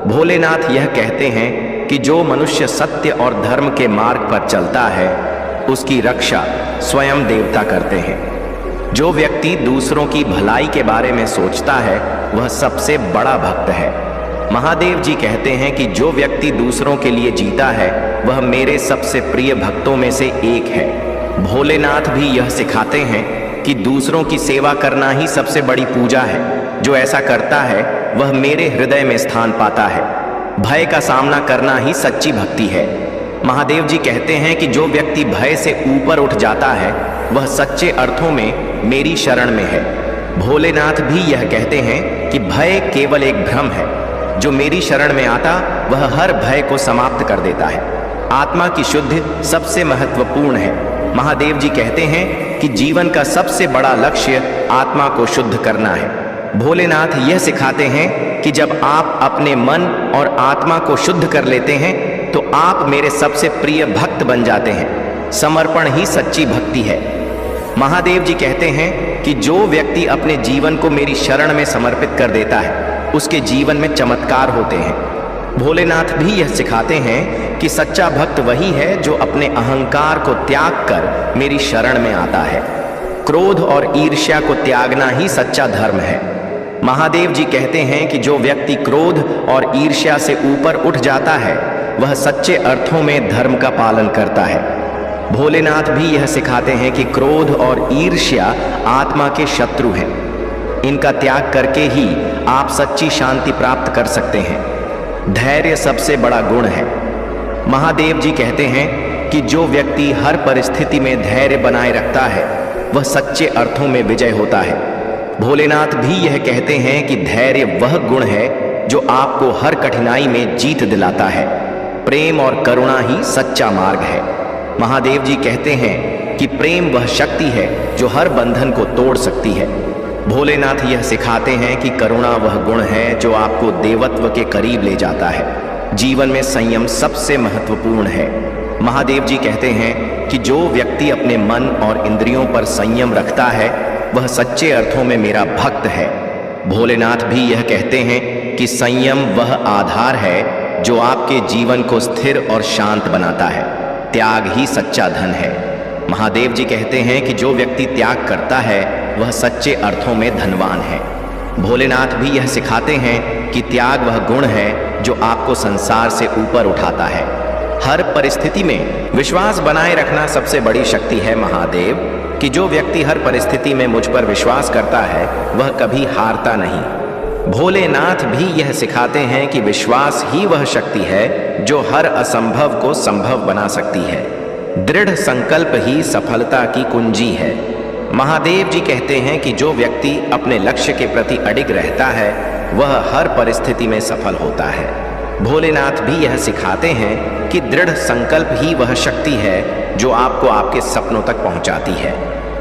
भोलेनाथ यह कहते हैं कि जो मनुष्य सत्य और धर्म के मार्ग पर चलता है उसकी रक्षा स्वयं देवता करते हैं। जो व्यक्ति दूसरों की भलाई के बारे में सोचता है वह सबसे बड़ा भक्त है। महादेव जी कहते हैं कि जो व्यक्ति दूसरों के लिए जीता है वह मेरे सबसे प्रिय भक्तों में से एक है। भोलेनाथ भी यह सिखाते हैं कि दूसरों की सेवा करना ही सबसे बड़ी पूजा है। जो ऐसा करता है वह मेरे हृदय में स्थान पाता है। भय का सामना करना ही सच्ची भक्ति है। महादेव जी कहते हैं कि जो व्यक्ति भय से ऊपर उठ जाता है वह सच्चे अर्थों में मेरी शरण में है। भोलेनाथ भी यह कहते हैं कि भय केवल एक भ्रम है। जो मेरी शरण में आता वह हर भय को समाप्त कर देता है। आत्मा की शुद्धि सबसे महत्वपूर्ण है। महादेव जी कहते हैं कि जीवन का सबसे बड़ा लक्ष्य आत्मा को शुद्ध करना है। भोलेनाथ यह सिखाते हैं कि जब आप अपने मन और आत्मा को शुद्ध कर लेते हैं तो आप मेरे सबसे प्रिय भक्त बन जाते हैं। समर्पण ही सच्ची भक्ति है। महादेव जी कहते हैं कि जो व्यक्ति अपने जीवन को मेरी शरण में समर्पित कर देता है उसके जीवन में चमत्कार होते हैं। भोलेनाथ भी यह सिखाते हैं कि सच्चा भक्त वही है जो अपने अहंकार को त्याग कर मेरी शरण में आता है। क्रोध और ईर्ष्या को त्यागना ही सच्चा धर्म है। महादेव जी कहते हैं कि जो व्यक्ति क्रोध और ईर्ष्या से ऊपर उठ जाता है वह सच्चे अर्थों में धर्म का पालन करता है। भोलेनाथ भी यह सिखाते हैं कि क्रोध और ईर्ष्या आत्मा के शत्रु हैं। इनका त्याग करके ही आप सच्ची शांति प्राप्त कर सकते हैं। धैर्य सबसे बड़ा गुण है। महादेव जी कहते हैं कि जो व्यक्ति हर परिस्थिति में धैर्य बनाए रखता है वह सच्चे अर्थों में विजय होता है। भोलेनाथ भी यह कहते हैं कि धैर्य वह गुण है जो आपको हर कठिनाई में जीत दिलाता है। प्रेम और करुणा ही सच्चा मार्ग है। महादेव जी कहते हैं कि प्रेम वह शक्ति है जो हर बंधन को तोड़ सकती है। भोलेनाथ यह सिखाते हैं कि करुणा वह गुण है जो आपको देवत्व के करीब ले जाता है। जीवन में संयम सबसे महत्वपूर्ण है। महादेव जी कहते हैं कि जो व्यक्ति अपने मन और इंद्रियों पर संयम रखता है वह सच्चे अर्थों में मेरा भक्त है। भोलेनाथ भी यह कहते हैं कि संयम वह आधार है जो आपके जीवन को स्थिर और शांत बनाता है। त्याग ही सच्चा धन है। महादेव जी कहते हैं कि जो व्यक्ति त्याग करता है वह सच्चे अर्थों में धनवान है। भोलेनाथ भी यह सिखाते हैं कि त्याग वह गुण है जो आपको संसार से ऊपर उठाता है। हर परिस्थिति में विश्वास बनाए रखना सबसे बड़ी शक्ति है। महादेव कि जो व्यक्ति हर परिस्थिति में मुझ पर विश्वास करता है वह कभी हारता नहीं। भोलेनाथ भी यह सिखाते हैं कि विश्वास ही वह शक्ति है जो हर असंभव को संभव बना सकती है। दृढ़ संकल्प ही सफलता की कुंजी है। महादेव जी कहते हैं कि जो व्यक्ति अपने लक्ष्य के प्रति अडिग रहता है वह हर परिस्थिति में सफल होता है। भोलेनाथ भी यह सिखाते हैं कि दृढ़ संकल्प ही वह शक्ति है जो आपको आपके सपनों तक पहुंचाती है।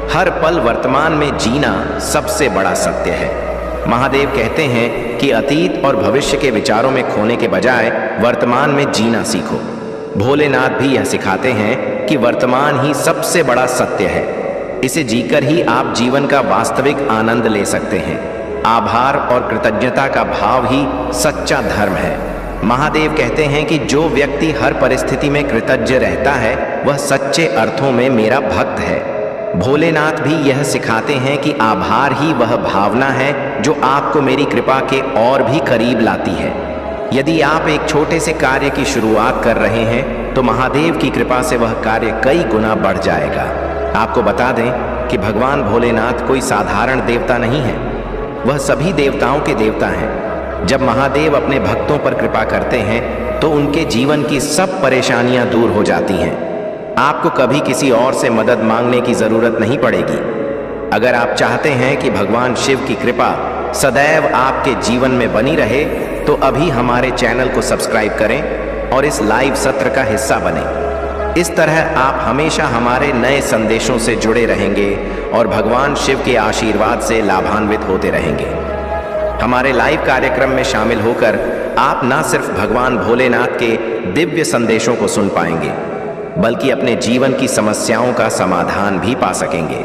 हर पल वर्तमान में जीना सबसे बड़ा सत्य है। महादेव कहते हैं कि अतीत और भविष्य के विचारों में खोने के बजाय वर्तमान में जीना सीखो। भोलेनाथ भी यह सिखाते हैं कि वर्तमान ही सबसे बड़ा सत्य है। इसे जीकर ही आप जीवन का वास्तविक आनंद ले सकते हैं। आभार और कृतज्ञता का भाव ही सच्चा धर्म है। महादेव कहते हैं कि जो व्यक्ति हर परिस्थिति में कृतज्ञ रहता है वह सच्चे अर्थों में मेरा भक्त है। भोलेनाथ भी यह सिखाते हैं कि आभार ही वह भावना है जो आपको मेरी कृपा के और भी करीब लाती है। यदि आप एक छोटे से कार्य की शुरुआत कर रहे हैं तो महादेव की कृपा से वह कार्य कई गुना बढ़ जाएगा। आपको बता दें कि भगवान भोलेनाथ कोई साधारण देवता नहीं है। वह सभी देवताओं के देवता हैं। जब महादेव अपने भक्तों पर कृपा करते हैं तो उनके जीवन की सब परेशानियां दूर हो जाती हैं। आपको कभी किसी और से मदद मांगने की जरूरत नहीं पड़ेगी। अगर आप चाहते हैं कि भगवान शिव की कृपा सदैव आपके जीवन में बनी रहे तो अभी हमारे चैनल को सब्सक्राइब करें और इस लाइव सत्र का हिस्सा बनें। इस तरह आप हमेशा हमारे नए संदेशों से जुड़े रहेंगे और भगवान शिव के आशीर्वाद से लाभान्वित होते रहेंगे। हमारे लाइव कार्यक्रम में शामिल होकर आप न सिर्फ भगवान भोलेनाथ के दिव्य संदेशों को सुन पाएंगे, बल्कि अपने जीवन की समस्याओं का समाधान भी पा सकेंगे।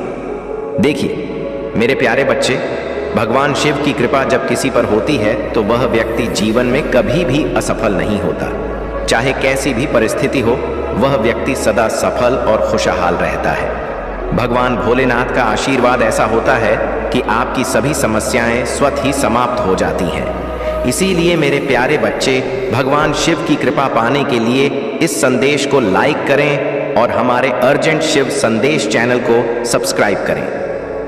देखिए मेरे प्यारे बच्चे, भगवान शिव की कृपा जब किसी पर होती है तो वह व्यक्ति जीवन में कभी भी असफल नहीं होता। चाहे कैसी भी परिस्थिति हो, वह व्यक्ति सदा सफल और खुशहाल रहता है। भगवान भोलेनाथ का आशीर्वाद ऐसा होता है कि आपकी सभी समस्याएं स्वतः ही समाप्त हो जाती हैं। इसीलिए मेरे प्यारे बच्चे, भगवान शिव की कृपा पाने के लिए इस संदेश को लाइक करें और हमारे अर्जेंट शिव संदेश चैनल को सब्सक्राइब करें।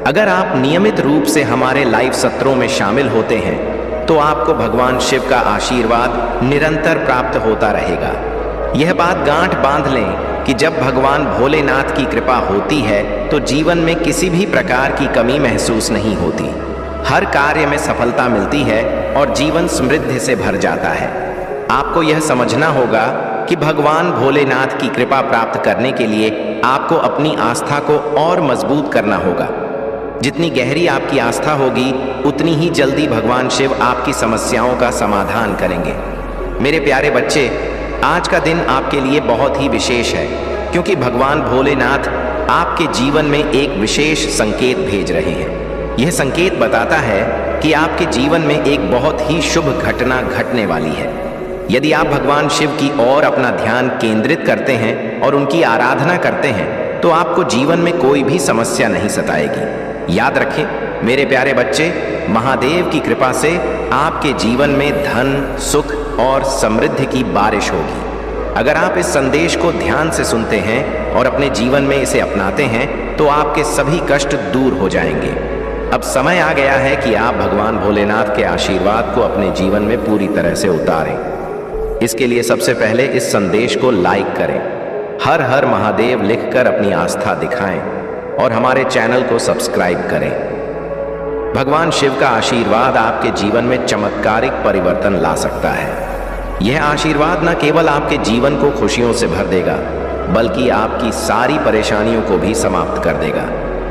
अगर आप नियमित रूप से हमारे लाइव सत्रों में शामिल होते हैं तो आपको भगवान शिव का आशीर्वाद निरंतर प्राप्त होता रहेगा। यह बात गांठ बांध लें कि जब भगवान भोलेनाथ की कृपा होती है तो जीवन में किसी भी प्रकार की कमी महसूस नहीं होती। हर कार्य में सफलता मिलती है और जीवन समृद्धि से भर जाता है। आपको यह समझना होगा कि भगवान भोलेनाथ की कृपा प्राप्त करने के लिए आपको अपनी आस्था को और मजबूत करना होगा। जितनी गहरी आपकी आस्था होगी, उतनी ही जल्दी भगवान शिव आपकी समस्याओं का समाधान करेंगे। मेरे प्यारे बच्चे, आज का दिन आपके लिए बहुत ही विशेष है, क्योंकि भगवान भोलेनाथ आपके जीवन में एक विशेष संकेत भेज रहे हैं। यह संकेत बताता है कि आपके जीवन में एक बहुत ही शुभ घटना घटने वाली है। यदि आप भगवान शिव की ओर अपना ध्यान केंद्रित करते हैं और उनकी आराधना करते हैं तो आपको जीवन में कोई भी समस्या नहीं सताएगी। याद रखें मेरे प्यारे बच्चे, महादेव की कृपा से आपके जीवन में धन, सुख और समृद्धि की बारिश होगी। अगर आप इस संदेश को ध्यान से सुनते हैं और अपने जीवन में इसे अपनाते हैं तो आपके सभी कष्ट दूर हो जाएंगे। अब समय आ गया है कि आप भगवान भोलेनाथ के आशीर्वाद को अपने जीवन में पूरी तरह से उतारें। इसके लिए सबसे पहले इस संदेश को लाइक करें, हर हर महादेव लिखकर अपनी आस्था दिखाएं और हमारे चैनल को सब्सक्राइब करें। भगवान शिव का आशीर्वाद आपके जीवन में चमत्कारिक परिवर्तन ला सकता है। यह आशीर्वाद न केवल आपके जीवन को खुशियों से भर देगा, बल्कि आपकी सारी परेशानियों को भी समाप्त कर देगा।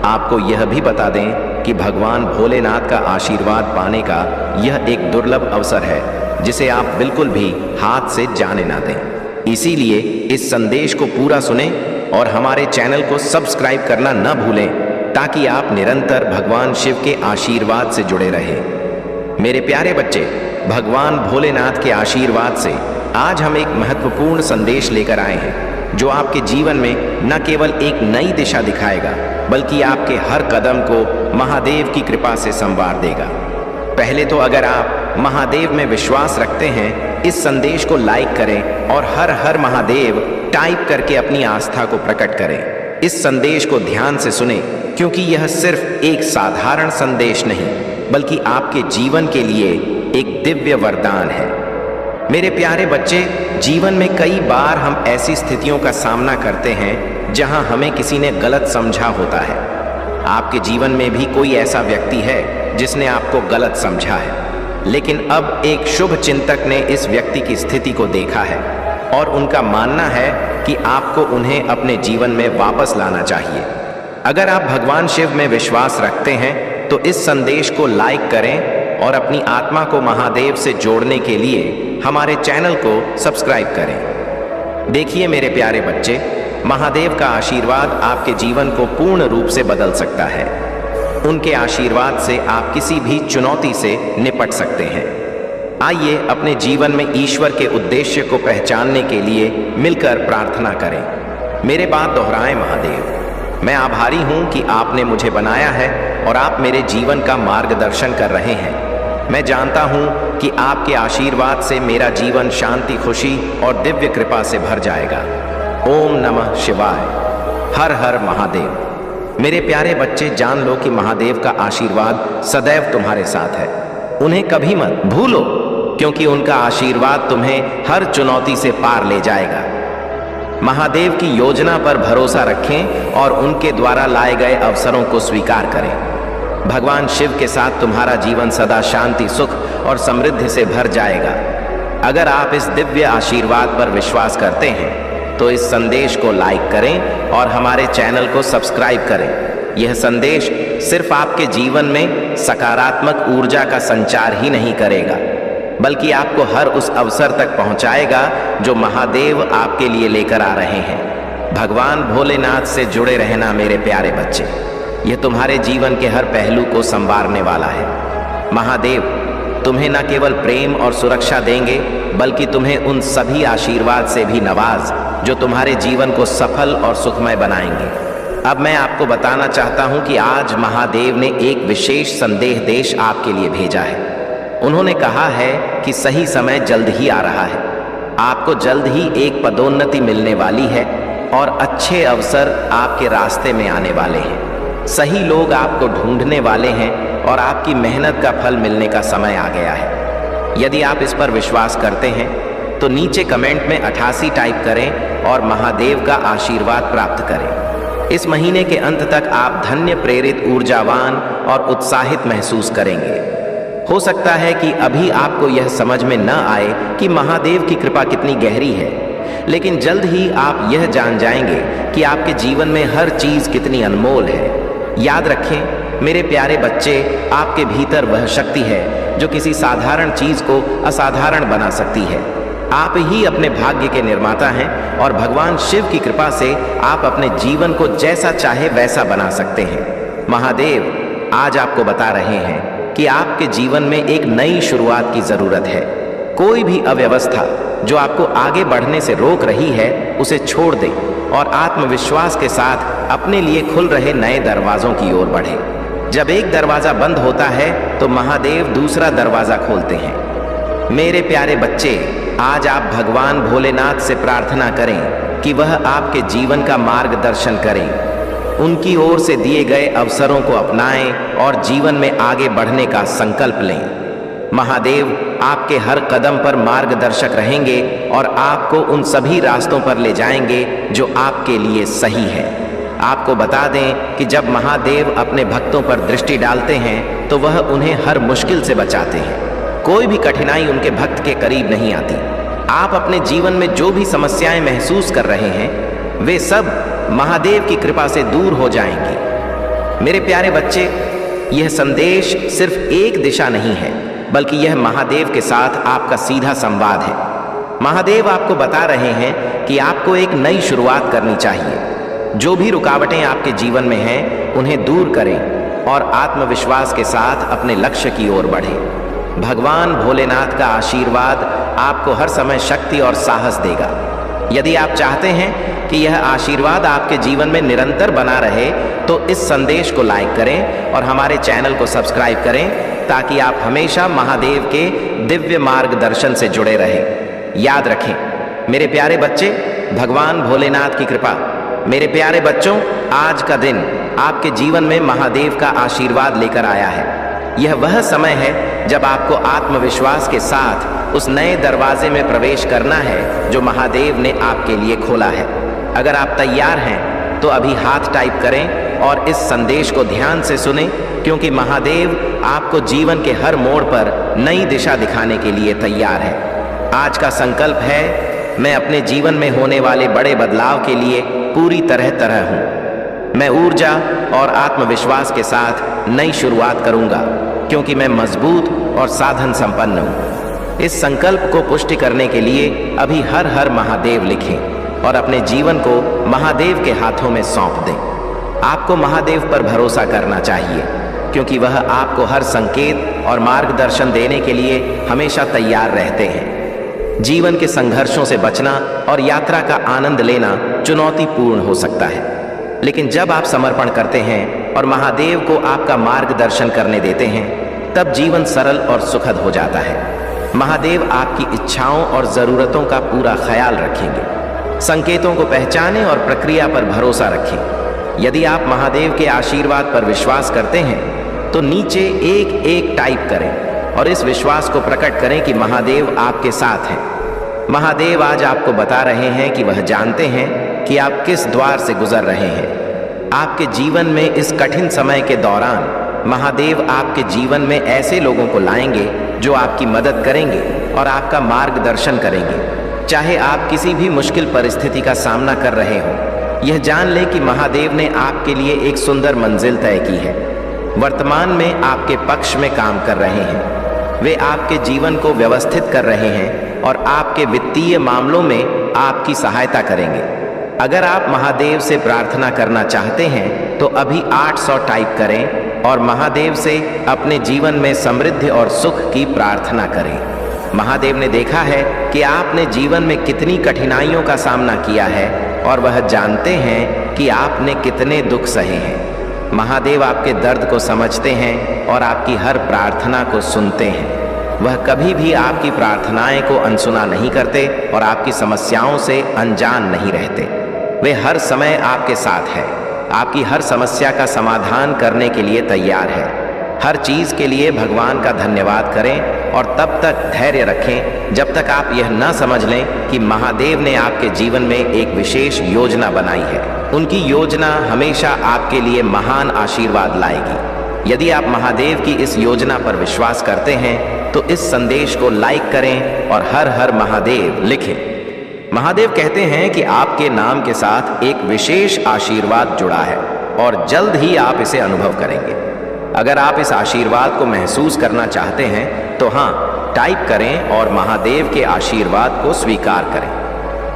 आपको यह भी बता दें कि भगवान भोलेनाथ का आशीर्वाद पाने का यह एक दुर्लभ अवसर है, जिसे आप बिल्कुल भी हाथ से जाने ना दें। इसीलिए इस संदेश को पूरा सुनें और हमारे चैनल को सब्सक्राइब करना न भूलें, ताकि आप निरंतर भगवान शिव के आशीर्वाद से जुड़े रहें। मेरे प्यारे बच्चे, भगवान भोलेनाथ के आशीर्वाद से आज हम एक महत्वपूर्ण संदेश लेकर आए हैं, जो आपके जीवन में न केवल एक नई दिशा दिखाएगा, बल्कि आपके हर कदम को महादेव की कृपा से संवार देगा। पहले तो अगर आप महादेव में विश्वास रखते हैं, इस संदेश को लाइक करें और हर हर महादेव टाइप करके अपनी आस्था को प्रकट करें। इस संदेश को ध्यान से सुने, क्योंकि यह सिर्फ एक साधारण संदेश नहीं, बल्कि आपके जीवन के लिए एक दिव्य वरदान है। मेरे प्यारे बच्चे, जीवन में कई बार हम ऐसी स्थितियों का सामना करते हैं जहां हमें किसी ने गलत समझा होता है। आपके जीवन में भी कोई ऐसा व्यक्ति है जिसने आपको गलत समझा है, लेकिन अब एक शुभ चिंतक ने इस व्यक्ति की स्थिति को देखा है और उनका मानना है कि आपको उन्हें अपने जीवन में वापस लाना चाहिए। अगर आप भगवान शिव में विश्वास रखते हैं तो इस संदेश को लाइक करें और अपनी आत्मा को महादेव से जोड़ने के लिए हमारे चैनल को सब्सक्राइब करें। देखिए मेरे प्यारे बच्चे, महादेव का आशीर्वाद आपके जीवन को पूर्ण रूप से बदल सकता है। उनके आशीर्वाद से आप किसी भी चुनौती से निपट सकते हैं। आइए अपने जीवन में ईश्वर के उद्देश्य को पहचानने के लिए मिलकर प्रार्थना करें। मेरे बात दोहराएं महादेव, मैं आभारी हूं कि आपने मुझे बनाया है और आप मेरे जीवन का मार्गदर्शन कर रहे हैं। मैं जानता हूं कि आपके आशीर्वाद से मेरा जीवन शांति, खुशी और दिव्य कृपा से भर जाएगा। ओम नमः शिवाय। हर हर महादेव। मेरे प्यारे बच्चे, जान लो कि महादेव का आशीर्वाद सदैव तुम्हारे साथ है। उन्हें कभी मत भूलो, क्योंकि उनका आशीर्वाद तुम्हें हर चुनौती से पार ले जाएगा। महादेव की योजना पर भरोसा रखें और उनके द्वारा लाए गए अवसरों को स्वीकार करें। भगवान शिव के साथ तुम्हारा जीवन सदा शांति, सुख और समृद्धि से भर जाएगा। अगर आप इस दिव्य आशीर्वाद पर विश्वास करते हैं तो इस संदेश को लाइक करें और हमारे चैनल को सब्सक्राइब करें। यह संदेश सिर्फ आपके जीवन में सकारात्मक ऊर्जा का संचार ही नहीं करेगा, बल्कि आपको हर उस अवसर तक पहुंचाएगा जो महादेव आपके लिए लेकर आ रहे हैं। भगवान भोलेनाथ से जुड़े रहना मेरे प्यारे बच्चे, यह तुम्हारे जीवन के हर पहलू को संवारने वाला है। महादेव तुम्हें न केवल प्रेम और सुरक्षा देंगे, बल्कि तुम्हें उन सभी आशीर्वाद से भी नवाज जो तुम्हारे जीवन को सफल और सुखमय बनाएंगे। अब मैं आपको बताना चाहता हूं कि आज महादेव ने एक विशेष संदेश आपके लिए भेजा है। उन्होंने कहा है कि सही समय जल्द ही आ रहा है। आपको जल्द ही एक पदोन्नति मिलने वाली है और अच्छे अवसर आपके रास्ते में आने वाले हैं। सही लोग आपको ढूंढने वाले हैं और आपकी मेहनत का फल मिलने का समय आ गया है। यदि आप इस पर विश्वास करते हैं तो नीचे कमेंट में 88 टाइप करें और महादेव का आशीर्वाद प्राप्त करें। इस महीने के अंत तक आप धन्य, प्रेरित, ऊर्जावान और उत्साहित महसूस करेंगे। हो सकता है कि अभी आपको यह समझ में न आए कि महादेव की कृपा कितनी गहरी है, लेकिन जल्द ही आप यह जान जाएंगे कि आपके जीवन में हर चीज कितनी अनमोल है। याद रखें मेरे प्यारे बच्चे, आपके भीतर वह शक्ति है जो किसी साधारण चीज को असाधारण बना सकती है। आप ही अपने भाग्य के निर्माता हैं और भगवान शिव की कृपा से आप अपने जीवन को जैसा चाहे वैसा बना सकते हैं। महादेव आज आपको बता रहे हैं कि आपके जीवन में एक नई शुरुआत की जरूरत है। कोई भी अव्यवस्था जो आपको आगे बढ़ने से रोक रही है उसे छोड़ दें और आत्मविश्वास के साथ अपने लिए खुल रहे नए दरवाजों की ओर बढ़े। जब एक दरवाजा बंद होता है तो महादेव दूसरा दरवाजा खोलते हैं। मेरे प्यारे बच्चे, आज आप भगवान भोलेनाथ से प्रार्थना करें कि वह आपके जीवन का मार्गदर्शन करें। उनकी ओर से दिए गए अवसरों को अपनाएं और जीवन में आगे बढ़ने का संकल्प लें। महादेव आपके हर कदम पर मार्गदर्शक रहेंगे और आपको उन सभी रास्तों पर ले जाएंगे जो आपके लिए सही है। आपको बता दें कि जब महादेव अपने भक्तों पर दृष्टि डालते हैं तो वह उन्हें हर मुश्किल से बचाते हैं। कोई भी कठिनाई उनके भक्त के करीब नहीं आती। आप अपने जीवन में जो भी समस्याएं महसूस कर रहे हैं वे सब महादेव की कृपा से दूर हो जाएंगी। मेरे प्यारे बच्चे, यह संदेश सिर्फ एक दिशा नहीं है, बल्कि यह महादेव के साथ आपका सीधा संवाद है। महादेव आपको बता रहे हैं कि आपको एक नई शुरुआत करनी चाहिए। जो भी रुकावटें आपके जीवन में हैं उन्हें दूर करें और आत्मविश्वास के साथ अपने लक्ष्य की ओर बढ़ें। भगवान भोलेनाथ का आशीर्वाद आपको हर समय शक्ति और साहस देगा। यदि आप चाहते हैं कि यह आशीर्वाद आपके जीवन में निरंतर बना रहे तो इस संदेश को लाइक करें और हमारे चैनल को सब्सक्राइब करें ताकि आप हमेशा महादेव के दिव्य मार्गदर्शन से जुड़े रहें। याद रखें मेरे प्यारे बच्चे, भगवान भोलेनाथ की कृपा। मेरे प्यारे बच्चों, आज का दिन आपके जीवन में महादेव का आशीर्वाद लेकर आया है। यह वह समय है जब आपको आत्मविश्वास के साथ उस नए दरवाजे में प्रवेश करना है जो महादेव ने आपके लिए खोला है। अगर आप तैयार हैं तो अभी हाथ टाइप करें और इस संदेश को ध्यान से सुनें, क्योंकि महादेव आपको जीवन के हर मोड़ पर नई दिशा दिखाने के लिए तैयार है। आज का संकल्प है, मैं अपने जीवन में होने वाले बड़े बदलाव के लिए पूरी तरह हूँ। मैं ऊर्जा और आत्मविश्वास के साथ नई शुरुआत करूंगा, क्योंकि मैं मजबूत और साधन संपन्न हूँ। इस संकल्प को पुष्टि करने के लिए अभी हर हर महादेव लिखें और अपने जीवन को महादेव के हाथों में सौंप दें। आपको महादेव पर भरोसा करना चाहिए, क्योंकि वह आपको हर संकेत और मार्गदर्शन देने के लिए हमेशा तैयार रहते हैं। जीवन के संघर्षों से बचना और यात्रा का आनंद लेना चुनौतीपूर्ण हो सकता है, लेकिन जब आप समर्पण करते हैं और महादेव को आपका मार्गदर्शन करने देते हैं तब जीवन सरल और सुखद हो जाता है। महादेव आपकी इच्छाओं और ज़रूरतों का पूरा ख्याल रखेंगे। संकेतों को पहचानें और प्रक्रिया पर भरोसा रखें। यदि आप महादेव के आशीर्वाद पर विश्वास करते हैं तो नीचे एक टाइप करें और इस विश्वास को प्रकट करें कि महादेव आपके साथ हैं। महादेव आज आपको बता रहे हैं कि वह जानते हैं कि आप किस द्वार से गुजर रहे हैं। आपके जीवन में इस कठिन समय के दौरान महादेव आपके जीवन में ऐसे लोगों को लाएंगे जो आपकी मदद करेंगे और आपका मार्गदर्शन करेंगे। चाहे आप किसी भी मुश्किल परिस्थिति का सामना कर रहे हो, यह जान लें कि महादेव ने आपके लिए एक सुंदर मंजिल तय की है। वर्तमान में आपके पक्ष में काम कर रहे हैं। वे आपके जीवन को व्यवस्थित कर रहे हैं और आपके वित्तीय मामलों में आपकी सहायता करेंगे। अगर आप महादेव से प्रार्थना करना चाहते हैं तो अभी 800 टाइप करें और महादेव से अपने जीवन में समृद्धि और सुख की प्रार्थना करें। महादेव ने देखा है कि आपने जीवन में कितनी कठिनाइयों का सामना किया है और वह जानते हैं कि आपने कितने दुख सहे हैं। महादेव आपके दर्द को समझते हैं और आपकी हर प्रार्थना को सुनते हैं। वह कभी भी आपकी प्रार्थनाएं को अनसुना नहीं करते और आपकी समस्याओं से अनजान नहीं रहते। वे हर समय आपके साथ है, आपकी हर समस्या का समाधान करने के लिए तैयार है। हर चीज के लिए भगवान का धन्यवाद करें और तब तक धैर्य रखें जब तक आप यह न समझ लें कि महादेव ने आपके जीवन में एक विशेष योजना बनाई है। उनकी योजना हमेशा आपके लिए महान आशीर्वाद लाएगी। यदि आप महादेव की इस योजना पर विश्वास करते हैं तो इस संदेश को लाइक करें और हर हर महादेव लिखें। महादेव कहते हैं कि आपके नाम के साथ एक विशेष आशीर्वाद जुड़ा है और जल्द ही आप इसे अनुभव करेंगे। अगर आप इस आशीर्वाद को महसूस करना चाहते हैं तो हाँ टाइप करें और महादेव के आशीर्वाद को स्वीकार करें।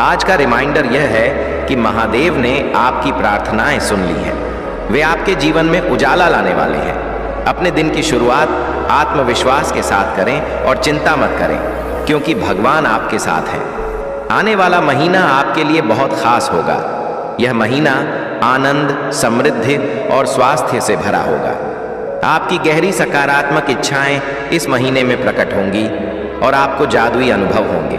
आज का रिमाइंडर यह है कि महादेव ने आपकी प्रार्थनाएं सुन ली हैं। वे आपके जीवन में उजाला लाने वाले हैं। अपने दिन की शुरुआत आत्मविश्वास के साथ करें और चिंता मत करें, क्योंकि भगवान आपके साथ हैं। आने वाला महीना आपके लिए बहुत खास होगा। यह महीना आनंद, समृद्धि और स्वास्थ्य से भरा होगा। आपकी गहरी सकारात्मक इच्छाएं इस महीने में प्रकट होंगी और आपको जादुई अनुभव होंगे।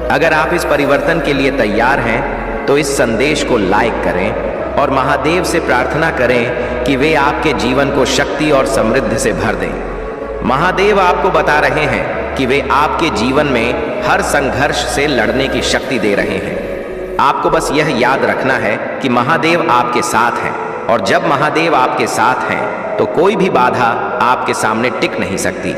अगर आप इस परिवर्तन के लिए तैयार हैं तो इस संदेश को लाइक करें और महादेव से प्रार्थना करें कि वे आपके जीवन को शक्ति और समृद्धि से भर दें। महादेव आपको बता रहे हैं कि वे आपके जीवन में हर संघर्ष से लड़ने की शक्ति दे रहे हैं। आपको बस यह याद रखना है कि महादेव आपके साथ हैं और जब महादेव आपके साथ हैं तो कोई भी बाधा आपके सामने टिक नहीं सकती।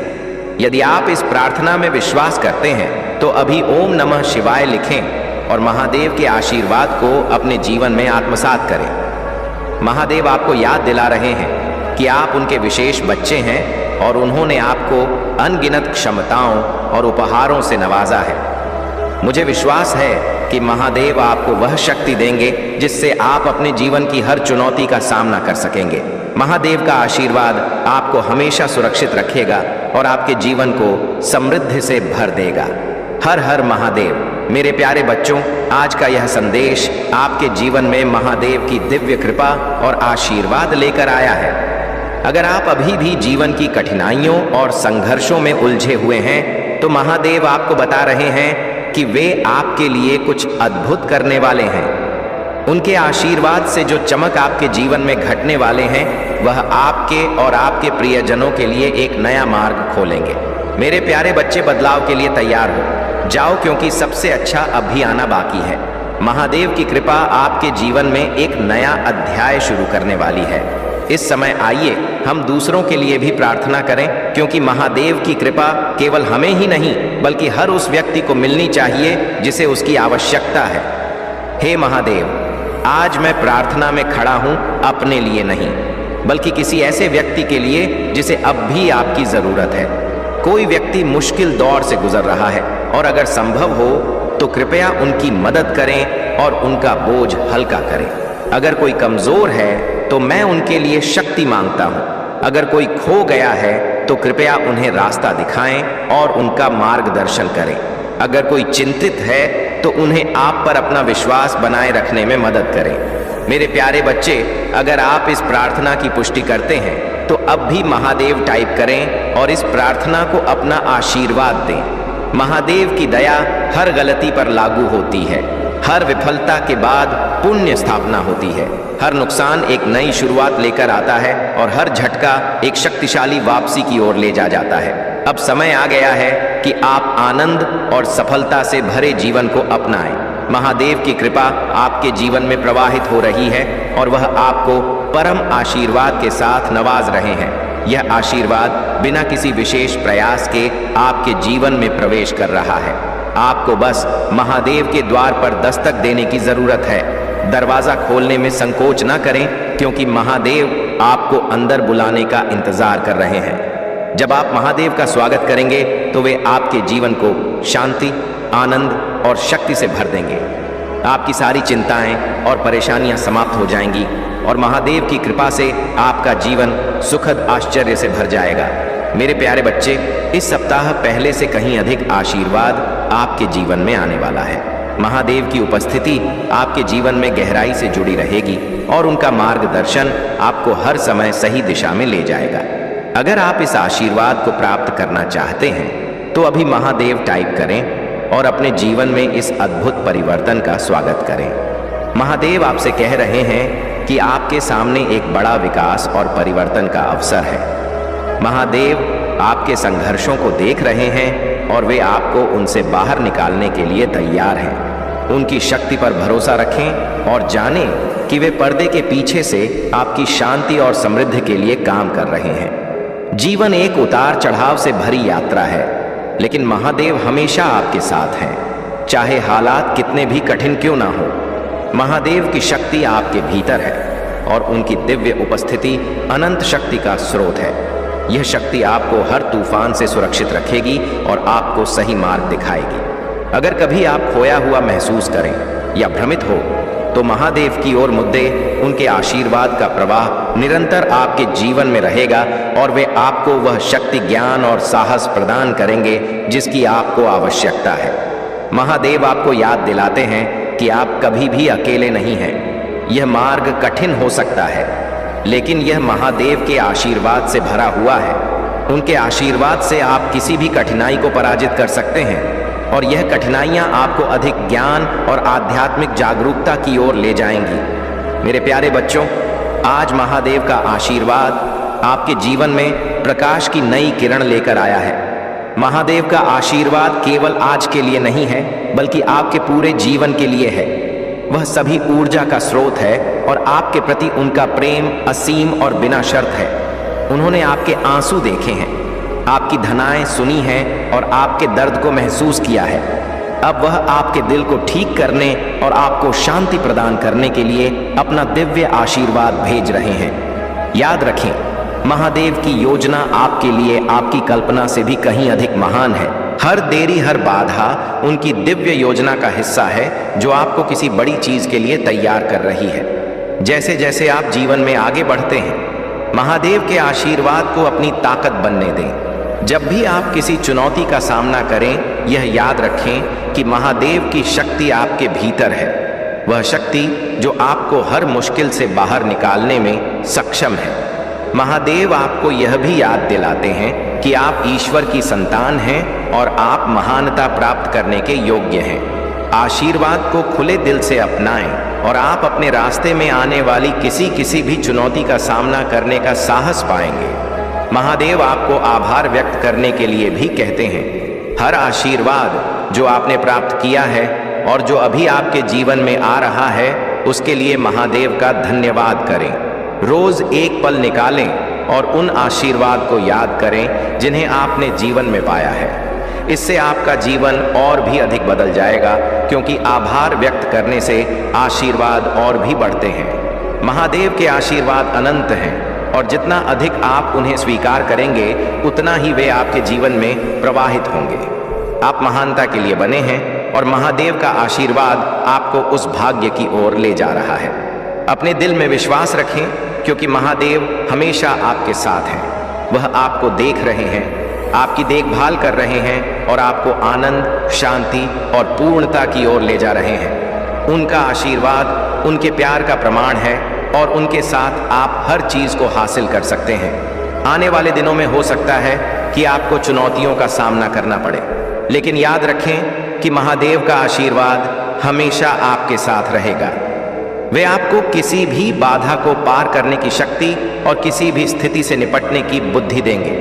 यदि आप इस प्रार्थना में विश्वास करते हैं तो अभी ओम नमः शिवाय लिखें और महादेव के आशीर्वाद को अपने जीवन में आत्मसात करें। महादेव आपको याद दिला रहे हैं कि आप उनके विशेष बच्चे हैं और उन्होंने आपको अनगिनत क्षमताओं और उपहारों से नवाजा है। मुझे विश्वास है कि महादेव आपको वह शक्ति देंगे जिससे आप अपने जीवन की हर चुनौती का सामना कर सकेंगे। महादेव का आशीर्वाद आपको हमेशा सुरक्षित रखेगा और आपके जीवन को समृद्धि से भर देगा। हर हर महादेव। मेरे प्यारे बच्चों, आज का यह संदेश आपके जीवन में महादेव की दिव्य कृपा और आशीर्वाद लेकर आया है। अगर आप अभी भी जीवन की कठिनाइयों और संघर्षों में उलझे हुए हैं तो महादेव आपको बता रहे हैं कि वे आपके लिए कुछ अद्भुत करने वाले हैं। उनके आशीर्वाद से जो चमक आपके जीवन में घटने वाले हैं वह आपके और आपके प्रियजनों के लिए एक नया मार्ग खोलेंगे। मेरे प्यारे बच्चे, बदलाव के लिए तैयार हो जाओ, क्योंकि सबसे अच्छा अभी आना बाकी है। महादेव की कृपा आपके जीवन में एक नया अध्याय शुरू करने वाली है। इस समय आइए हम दूसरों के लिए भी प्रार्थना करें, क्योंकि महादेव की कृपा केवल हमें ही नहीं बल्कि हर उस व्यक्ति को मिलनी चाहिए जिसे उसकी आवश्यकता है। हे महादेव, आज मैं प्रार्थना में खड़ा हूं अपने लिए नहीं बल्कि किसी ऐसे व्यक्ति के लिए जिसे अब भी आपकी जरूरत है। कोई व्यक्ति मुश्किल दौर से गुजर रहा है और अगर संभव हो तो कृपया उनकी मदद करें और उनका बोझ हल्का करें। अगर कोई कमजोर है तो मैं उनके लिए शक्ति मांगता हूं। अगर कोई खो गया है तो कृपया उन्हें रास्ता दिखाएं और उनका मार्गदर्शन करें। अगर कोई चिंतित है तो उन्हें आप पर अपना विश्वास बनाए रखने में मदद करें। मेरे प्यारे बच्चे, अगर आप इस प्रार्थना की पुष्टि करते हैं तो अब भी महादेव टाइप करें और इस प्रार्थना को अपना आशीर्वाद दें। महादेव की दया हर गलती पर लागू होती है। हर विफलता के बाद पुण्य स्थापना होती है। हर नुकसान एक नई शुरुआत लेकर आता है और हर झटका एक शक्तिशाली वापसी की ओर ले जाता है। अब समय आ गया है कि आप आनंद और सफलता से भरे जीवन को अपनाएं। महादेव की कृपा आपके जीवन में प्रवाहित हो रही है और वह आपको परम आशीर्वाद के साथ नवाज रहे हैं। यह आशीर्वाद बिना किसी विशेष प्रयास के आपके जीवन में प्रवेश कर रहा है। आपको बस महादेव के द्वार पर दस्तक देने की जरूरत है। दरवाजा खोलने में संकोच न करें, क्योंकि महादेव आपको अंदर बुलाने का इंतजार कर रहे हैं। जब आप महादेव का स्वागत करेंगे तो वे आपके जीवन को शांति, आनंद और शक्ति से भर देंगे। आपकी सारी चिंताएं और परेशानियां समाप्त हो जाएंगी और महादेव की कृपा से आपका जीवन सुखद आश्चर्य से भर जाएगा। मेरे प्यारे बच्चे, इस सप्ताह पहले से कहीं अधिक आशीर्वाद आपके जीवन में आने वाला है। महादेव की उपस्थिति आपके जीवन में गहराई से जुड़ी रहेगी और उनका मार्गदर्शन आपको हर समय सही दिशा में ले जाएगा। अगर आप इस आशीर्वाद को प्राप्त करना चाहते हैं तो अभी महादेव टाइप करें और अपने जीवन में इस अद्भुत परिवर्तन का स्वागत करें। महादेव आपसे कह रहे हैं कि आपके सामने एक बड़ा विकास और परिवर्तन का अवसर है। महादेव आपके संघर्षों को देख रहे हैं और वे आपको उनसे बाहर निकालने के लिए तैयार हैं। उनकी शक्ति पर भरोसा रखें और जानें कि वे पर्दे के पीछे से आपकी शांति और समृद्धि के लिए काम कर रहे हैं। जीवन एक उतार चढ़ाव से भरी यात्रा है, लेकिन महादेव हमेशा आपके साथ हैं, चाहे हालात कितने भी कठिन क्यों ना हो। महादेव की शक्ति आपके भीतर है और उनकी दिव्य उपस्थिति अनंत शक्ति का स्रोत है। यह शक्ति आपको हर तूफान से सुरक्षित रखेगी और आपको सही मार्ग दिखाएगी। अगर कभी आप खोया हुआ महसूस करें या भ्रमित हो तो महादेव की ओर मुद्दे उनके आशीर्वाद का प्रवाह निरंतर आपके जीवन में रहेगा और वे आपको वह शक्ति, ज्ञान और साहस प्रदान करेंगे जिसकी आपको आवश्यकता है। महादेव आपको याद दिलाते हैं कि आप कभी भी अकेले नहीं हैं। यह मार्ग कठिन हो सकता है, लेकिन यह महादेव के आशीर्वाद से भरा हुआ है। उनके आशीर्वाद से आप किसी भी कठिनाई को पराजित कर सकते हैं और यह कठिनाइयां आपको अधिक ज्ञान और आध्यात्मिक जागरूकता की ओर ले जाएंगी। मेरे प्यारे बच्चों, आज महादेव का आशीर्वाद आपके जीवन में प्रकाश की नई किरण लेकर आया है। महादेव का आशीर्वाद केवल आज के लिए नहीं है, बल्कि आपके पूरे जीवन के लिए है। वह सभी ऊर्जा का स्रोत है और आपके प्रति उनका प्रेम असीम और बिना शर्त है। उन्होंने आपके आंसू देखे हैं, आपकी धनाएं सुनी हैं और आपके दर्द को महसूस किया है। अब वह आपके दिल को ठीक करने और आपको शांति प्रदान करने के लिए अपना दिव्य आशीर्वाद भेज रहे हैं। याद रखें, महादेव की योजना आपके लिए आपकी कल्पना से भी कहीं अधिक महान है। हर देरी, हर बाधा उनकी दिव्य योजना का हिस्सा है जो आपको किसी बड़ी चीज के लिए तैयार कर रही है। जैसे जैसे आप जीवन में आगे बढ़ते हैं, महादेव के आशीर्वाद को अपनी ताकत बनने दें। जब भी आप किसी चुनौती का सामना करें, यह याद रखें कि महादेव की शक्ति आपके भीतर है। वह शक्ति जो आपको हर मुश्किल से बाहर निकालने में सक्षम है। महादेव आपको यह भी याद दिलाते हैं कि आप ईश्वर की संतान हैं और आप महानता प्राप्त करने के योग्य हैं। आशीर्वाद को खुले दिल से अपनाएं और आप अपने रास्ते में आने वाली किसी भी चुनौती का सामना करने का साहस पाएंगे। महादेव आपको आभार व्यक्त करने के लिए भी कहते हैं। हर आशीर्वाद जो आपने प्राप्त किया है और जो अभी आपके जीवन में आ रहा है, उसके लिए महादेव का धन्यवाद करें। रोज एक पल निकालें और उन आशीर्वाद को याद करें जिन्हें आपने जीवन में पाया है। इससे आपका जीवन और भी अधिक बदल जाएगा, क्योंकि आभार व्यक्त करने से आशीर्वाद और भी बढ़ते हैं। महादेव के आशीर्वाद अनंत हैं और जितना अधिक आप उन्हें स्वीकार करेंगे, उतना ही वे आपके जीवन में प्रवाहित होंगे। आप महानता के लिए बने हैं और महादेव का आशीर्वाद आपको उस भाग्य की ओर ले जा रहा है। अपने दिल में विश्वास रखें, क्योंकि महादेव हमेशा आपके साथ हैं। वह आपको देख रहे हैं, आपकी देखभाल कर रहे हैं और आपको आनंद, शांति और पूर्णता की ओर ले जा रहे हैं। उनका आशीर्वाद उनके प्यार का प्रमाण है और उनके साथ आप हर चीज को हासिल कर सकते हैं। आने वाले दिनों में हो सकता है कि आपको चुनौतियों का सामना करना पड़े, लेकिन याद रखें कि महादेव का आशीर्वाद हमेशा आपके साथ रहेगा। वे आपको किसी भी बाधा को पार करने की शक्ति और किसी भी स्थिति से निपटने की बुद्धि देंगे।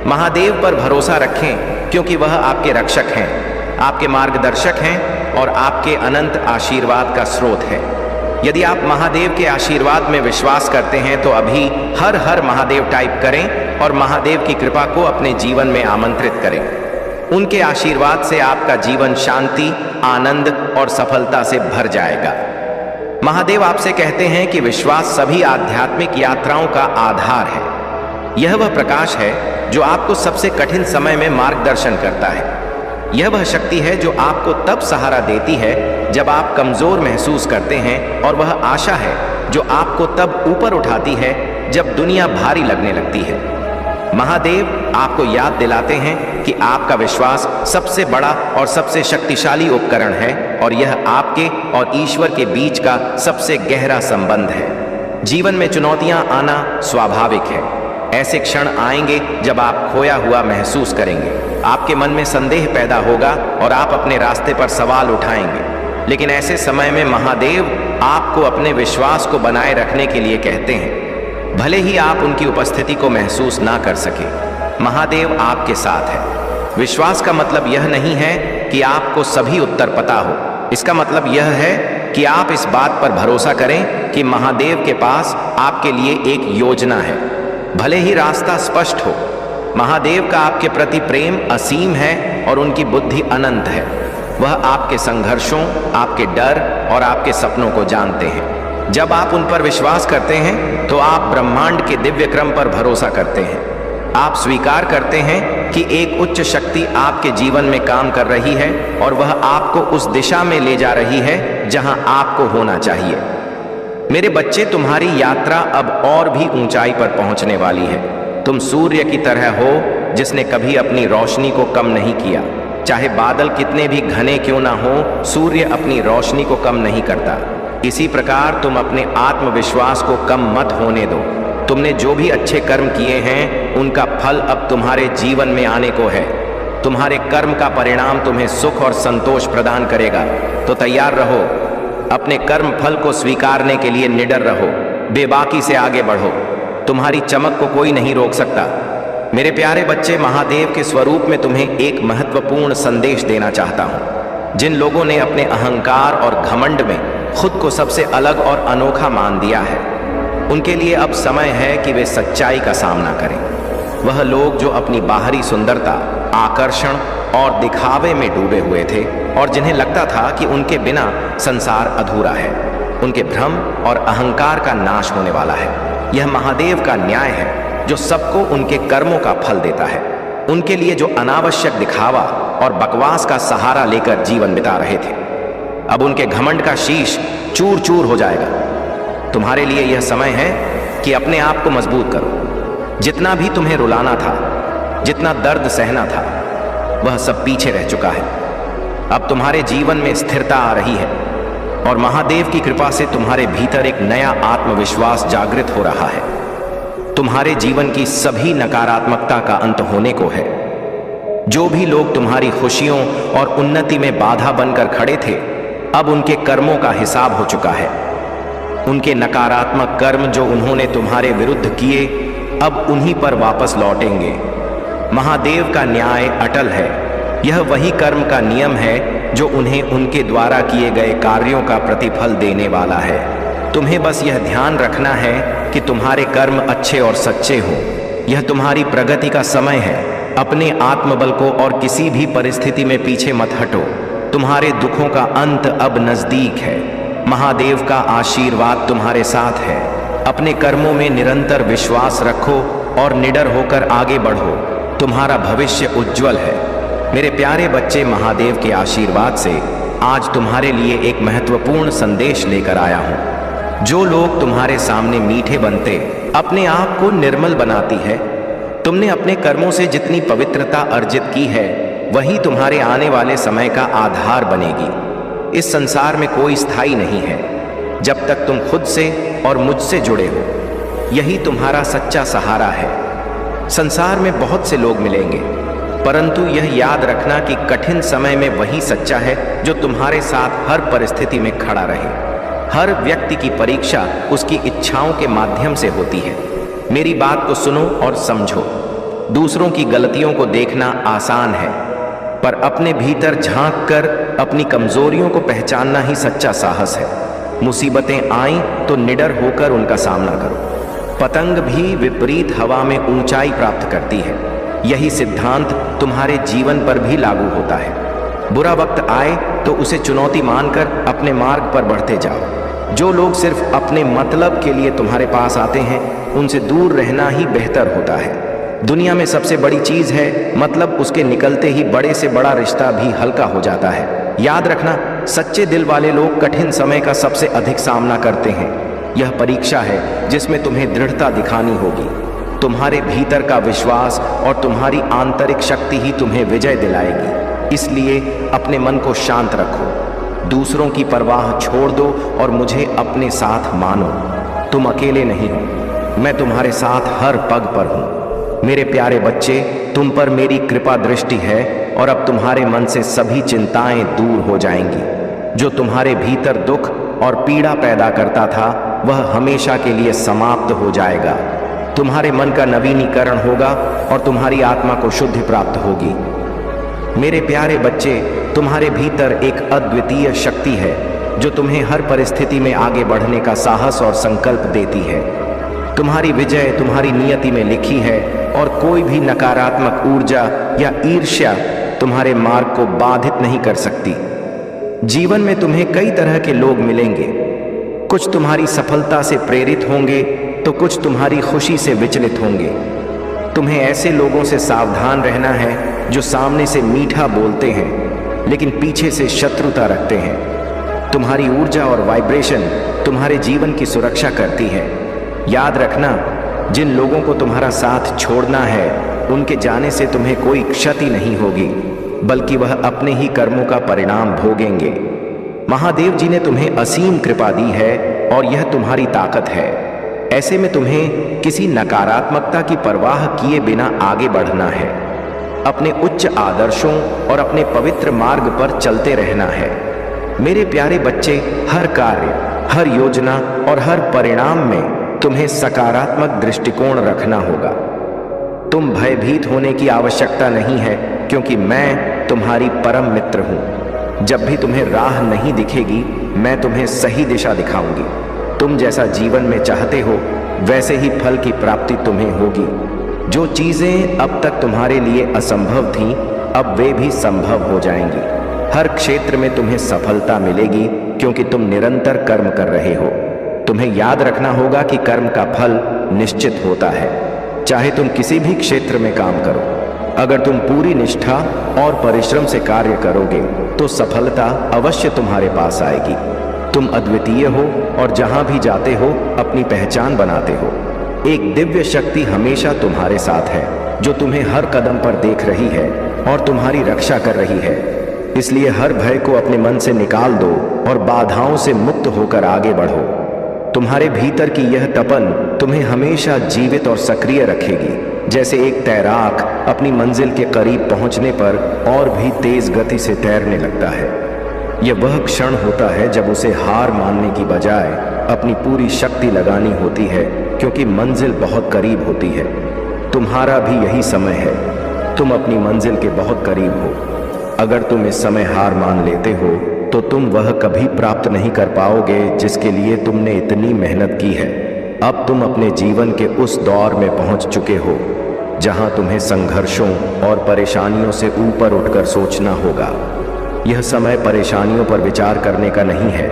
महादेव पर भरोसा रखें, क्योंकि वह आपके रक्षक हैं, आपके मार्गदर्शक हैं और आपके अनंत आशीर्वाद का स्रोत है। यदि आप महादेव के आशीर्वाद में विश्वास करते हैं तो अभी हर हर महादेव टाइप करें और महादेव की कृपा को अपने जीवन में आमंत्रित करें। उनके आशीर्वाद से आपका जीवन शांति, आनंद और सफलता से भर जाएगा। महादेव आपसे कहते हैं कि विश्वास सभी आध्यात्मिक यात्राओं का आधार है। यह वह प्रकाश है जो आपको सबसे कठिन समय में मार्गदर्शन करता है। यह वह शक्ति है जो आपको तब सहारा देती है जब आप कमजोर महसूस करते हैं, और वह आशा है जो आपको तब ऊपर उठाती है जब दुनिया भारी लगने लगती है। महादेव आपको याद दिलाते हैं कि आपका विश्वास सबसे बड़ा और सबसे शक्तिशाली उपकरण है, और यह आपके और ईश्वर के बीच का सबसे गहरा संबंध है। जीवन में चुनौतियां आना स्वाभाविक है। ऐसे क्षण आएंगे जब आप खोया हुआ महसूस करेंगे, आपके मन में संदेह पैदा होगा और आप अपने रास्ते पर सवाल उठाएंगे। लेकिन ऐसे समय में महादेव आपको अपने विश्वास को बनाए रखने के लिए कहते हैं, भले ही आप उनकी उपस्थिति को महसूस ना कर सके, महादेव आपके साथ है। विश्वास का मतलब यह नहीं है कि आपको सभी उत्तर पता हो। इसका मतलब यह है कि आप इस बात पर भरोसा करें कि महादेव के पास आपके लिए एक योजना है, भले ही रास्ता स्पष्ट हो। महादेव का आपके प्रति प्रेम असीम है और उनकी बुद्धि अनंत है। वह आपके संघर्षों, आपके डर और आपके सपनों को जानते हैं। जब आप उन पर विश्वास करते हैं तो आप ब्रह्मांड के दिव्य क्रम पर भरोसा करते हैं। आप स्वीकार करते हैं कि एक उच्च शक्ति आपके जीवन में काम कर रही है और वह आपको उस दिशा में ले जा रही है जहां आपको होना चाहिए। मेरे बच्चे, तुम्हारी यात्रा अब और भी ऊंचाई पर पहुंचने वाली है। तुम सूर्य की तरह हो जिसने कभी अपनी रोशनी को कम नहीं किया। चाहे बादल कितने भी घने क्यों ना हो, सूर्य अपनी रोशनी को कम नहीं करता। इसी प्रकार तुम अपने आत्मविश्वास को कम मत होने दो। तुमने जो भी अच्छे कर्म किए हैं उनका फल अब तुम्हारे जीवन में आने को है। तुम्हारे कर्म का परिणाम तुम्हें सुख और संतोष प्रदान करेगा। तो तैयार रहो, अपने कर्म फल को स्वीकारने के लिए निडर रहो, बेबाकी से आगे बढ़ो। तुम्हारी चमक को कोई नहीं रोक सकता। मेरे प्यारे बच्चे, महादेव के स्वरूप में तुम्हें एक महत्वपूर्ण संदेश देना चाहता हूं। जिन लोगों ने अपने अहंकार और घमंड में खुद को सबसे अलग और अनोखा मान दिया है, उनके लिए अब समय है कि वे सच्चाई का सामना करें। वह लोग जो अपनी बाहरी सुंदरता, आकर्षण और दिखावे में डूबे हुए थे और जिन्हें लगता था कि उनके बिना संसार अधूरा है, उनके भ्रम और अहंकार का नाश होने वाला है। यह महादेव का न्याय है जो सबको उनके कर्मों का फल देता है। उनके लिए जो अनावश्यक दिखावा और बकवास का सहारा लेकर जीवन बिता रहे थे, अब उनके घमंड का शीश चूर चूर हो जाएगा। तुम्हारे लिए यह समय है कि अपने आप को मजबूत करो। जितना भी तुम्हें रुलाना था, जितना दर्द सहना था, वह सब पीछे रह चुका है। अब तुम्हारे जीवन में स्थिरता आ रही है और महादेव की कृपा से तुम्हारे भीतर एक नया आत्मविश्वास जागृत हो रहा है। तुम्हारे जीवन की सभी नकारात्मकता का अंत होने को है। जो भी लोग तुम्हारी खुशियों और उन्नति में बाधा बनकर खड़े थे, अब उनके कर्मों का हिसाब हो चुका है। उनके नकारात्मक कर्म जो उन्होंने तुम्हारे विरुद्ध किए, अब उन्हीं पर वापस लौटेंगे। महादेव का न्याय अटल है। यह वही कर्म का नियम है जो उन्हें उनके द्वारा किए गए कार्यों का प्रतिफल देने वाला है। तुम्हें बस यह ध्यान रखना है कि तुम्हारे कर्म अच्छे और सच्चे हों। यह तुम्हारी प्रगति का समय है। अपने आत्मबल को और किसी भी परिस्थिति में पीछे मत हटो। तुम्हारे दुखों का अंत अब नजदीक है। महादेव का आशीर्वाद तुम्हारे साथ है। अपने कर्मों में निरंतर विश्वास रखो और निडर होकर आगे बढ़ो। तुम्हारा भविष्य उज्जवल है। मेरे प्यारे बच्चे, महादेव के आशीर्वाद से आज तुम्हारे लिए एक महत्वपूर्ण संदेश लेकर आया हूं। जो लोग तुम्हारे सामने मीठे बनते, अपने आप को निर्मल बनाती है, तुमने अपने कर्मों से जितनी पवित्रता अर्जित की है, वही तुम्हारे आने वाले समय का आधार बनेगी। इस संसार में कोई स्थायी नहीं है जब तक तुम खुद से और मुझसे जुड़े हो। यही तुम्हारा सच्चा सहारा है। संसार में बहुत से लोग मिलेंगे, परंतु यह याद रखना कि कठिन समय में वही सच्चा है जो तुम्हारे साथ हर परिस्थिति में खड़ा रहे। हर व्यक्ति की परीक्षा उसकी इच्छाओं के माध्यम से होती है। मेरी बात को सुनो और समझो। दूसरों की गलतियों को देखना आसान है, पर अपने भीतर झांक कर अपनी कमजोरियों को पहचानना ही सच्चा साहस है। मुसीबतें आईं तो निडर होकर उनका सामना करो। पतंग भी विपरीत हवा में ऊंचाई प्राप्त करती है। यही सिद्धांत तुम्हारे जीवन पर भी लागू होता है। बुरा वक्त आए तो उसे चुनौती मानकर अपने मार्ग पर बढ़ते जाओ। जो लोग सिर्फ अपने मतलब के लिए तुम्हारे पास आते हैं, उनसे दूर रहना ही बेहतर होता है। दुनिया में सबसे बड़ी चीज है मतलब, उसके निकलते ही बड़े से बड़ा रिश्ता भी हल्का हो जाता है। याद रखना, सच्चे दिल वाले लोग कठिन समय का सबसे अधिक सामना करते हैं। यह परीक्षा है जिसमें तुम्हें दृढ़ता दिखानी होगी। तुम्हारे भीतर का विश्वास और तुम्हारी आंतरिक शक्ति ही तुम्हें विजय दिलाएगी। इसलिए अपने मन को शांत रखो, दूसरों की परवाह छोड़ दो और मुझे अपने साथ मानो। तुम अकेले नहीं हो, मैं तुम्हारे साथ हर पग पर हूँ। मेरे प्यारे बच्चे, तुम पर मेरी कृपा दृष्टि है और अब तुम्हारे मन से सभी चिंताएं दूर हो जाएंगी। जो तुम्हारे भीतर दुख और पीड़ा पैदा करता था, वह हमेशा के लिए समाप्त हो जाएगा। तुम्हारे मन का नवीनीकरण होगा और तुम्हारी आत्मा को शुद्धि प्राप्त होगी। मेरे प्यारे बच्चे, तुम्हारे भीतर एक अद्वितीय शक्ति है जो तुम्हें हर परिस्थिति में आगे बढ़ने का साहस और संकल्प देती है। तुम्हारी विजय तुम्हारी नियति में लिखी है और कोई भी नकारात्मक ऊर्जा या ईर्ष्या तुम्हारे मार्ग को बाधित नहीं कर सकती। जीवन में तुम्हें कई तरह के लोग मिलेंगे। कुछ तुम्हारी सफलता से प्रेरित होंगे तो कुछ तुम्हारी खुशी से विचलित होंगे। तुम्हें ऐसे लोगों से सावधान रहना है जो सामने से मीठा बोलते हैं लेकिन पीछे से शत्रुता रखते हैं। तुम्हारी ऊर्जा और वाइब्रेशन तुम्हारे जीवन की सुरक्षा करती है। याद रखना, जिन लोगों को तुम्हारा साथ छोड़ना है, उनके जाने से तुम्हें कोई क्षति नहीं होगी, बल्कि वह अपने ही कर्मों का परिणाम भोगेंगे। महादेव जी ने तुम्हें असीम कृपा दी है और यह तुम्हारी ताकत है। ऐसे में तुम्हें किसी नकारात्मकता की परवाह किए बिना आगे बढ़ना है। अपने उच्च आदर्शों और अपने पवित्र मार्ग पर चलते रहना है। मेरे प्यारे बच्चे, हर कार्य, हर योजना और हर परिणाम में तुम्हें सकारात्मक दृष्टिकोण रखना होगा। तुम भयभीत होने की आवश्यकता नहीं है, क्योंकि मैं तुम्हारी परम मित्र हूँ। जब भी तुम्हें राह नहीं दिखेगी, मैं तुम्हें सही दिशा दिखाऊंगी। तुम जैसा जीवन में चाहते हो, वैसे ही फल की प्राप्ति तुम्हें होगी। जो चीजें अब तक तुम्हारे लिए असंभव थीं, अब वे भी संभव हो जाएंगी। हर क्षेत्र में तुम्हें सफलता मिलेगी, क्योंकि तुम निरंतर कर्म कर रहे हो। तुम्हें याद रखना होगा कि कर्म का फल निश्चित होता है, चाहे तुम किसी भी क्षेत्र में काम करो। अगर तुम पूरी निष्ठा और परिश्रम से कार्य करोगे तो सफलता अवश्य तुम्हारे पास आएगी। तुम अद्वितीय हो और जहां भी जाते हो अपनी पहचान बनाते हो। एक दिव्य शक्ति हमेशा तुम्हारे साथ है, जो तुम्हें हर कदम पर देख रही है और तुम्हारी रक्षा कर रही है। इसलिए हर भय को अपने मन से निकाल दो और बाधाओं से मुक्त होकर आगे बढ़ो। तुम्हारे भीतर की यह तपन तुम्हें हमेशा जीवित और सक्रिय रखेगी। जैसे एक तैराक अपनी मंजिल के करीब पहुंचने पर और भी तेज गति से तैरने लगता है। यह वह क्षण होता है जब उसे हार मानने की बजाय अपनी पूरी शक्ति लगानी होती है, क्योंकि मंजिल बहुत करीब होती है। तुम्हारा भी यही समय है। तुम अपनी मंजिल के बहुत करीब हो। अगर तुम इस समय हार मान लेते हो तो तुम वह कभी प्राप्त नहीं कर पाओगे जिसके लिए तुमने इतनी मेहनत की है। अब तुम अपने जीवन के उस दौर में पहुंच चुके हो जहां तुम्हें संघर्षों और परेशानियों से ऊपर उठकर सोचना होगा। यह समय परेशानियों पर विचार करने का नहीं है,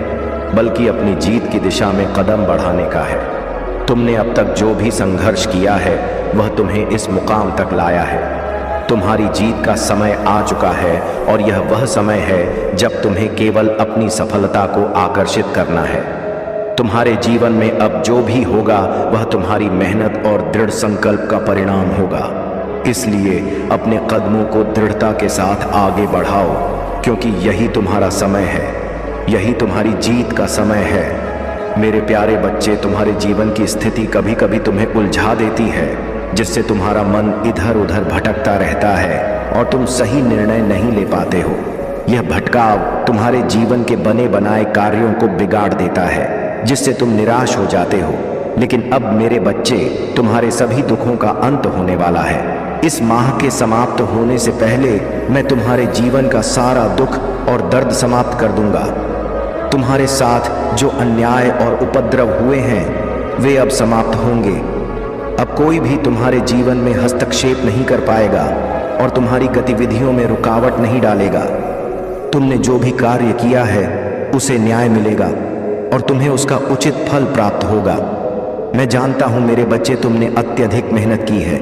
बल्कि अपनी जीत की दिशा में कदम बढ़ाने का है। तुमने अब तक जो भी संघर्ष किया है, वह तुम्हें इस मुकाम तक लाया है। तुम्हारी जीत का समय आ चुका है और यह वह समय है जब तुम्हें केवल अपनी सफलता को आकर्षित करना है। तुम्हारे जीवन में अब जो भी होगा वह तुम्हारी मेहनत और दृढ़ संकल्प का परिणाम होगा। इसलिए अपने कदमों को दृढ़ता के साथ आगे बढ़ाओ, क्योंकि यही तुम्हारा समय है, यही तुम्हारी जीत का समय है। मेरे प्यारे बच्चे, तुम्हारे जीवन की स्थिति कभी कभी तुम्हें उलझा देती है, जिससे तुम्हारा मन इधर उधर भटकता रहता है और तुम सही निर्णय नहीं ले पाते हो। यह भटकाव तुम्हारे जीवन के बने बनाए कार्यों को बिगाड़ देता है, जिससे तुम निराश हो जाते हो। लेकिन अब मेरे बच्चे, तुम्हारे सभी दुखों का अंत होने वाला है। इस माह के समाप्त होने से पहले मैं तुम्हारे जीवन का सारा दुख और दर्द समाप्त कर दूंगा। तुम्हारे साथ जो अन्याय और उपद्रव हुए हैं, वे अब समाप्त होंगे। अब कोई भी तुम्हारे जीवन में हस्तक्षेप नहीं कर पाएगा और तुम्हारी गतिविधियों में रुकावट नहीं डालेगा। तुमने जो भी कार्य किया है, उसे न्याय मिलेगा और तुम्हें उसका उचित फल प्राप्त होगा। मैं जानता हूं मेरे बच्चे, तुमने अत्यधिक मेहनत की है,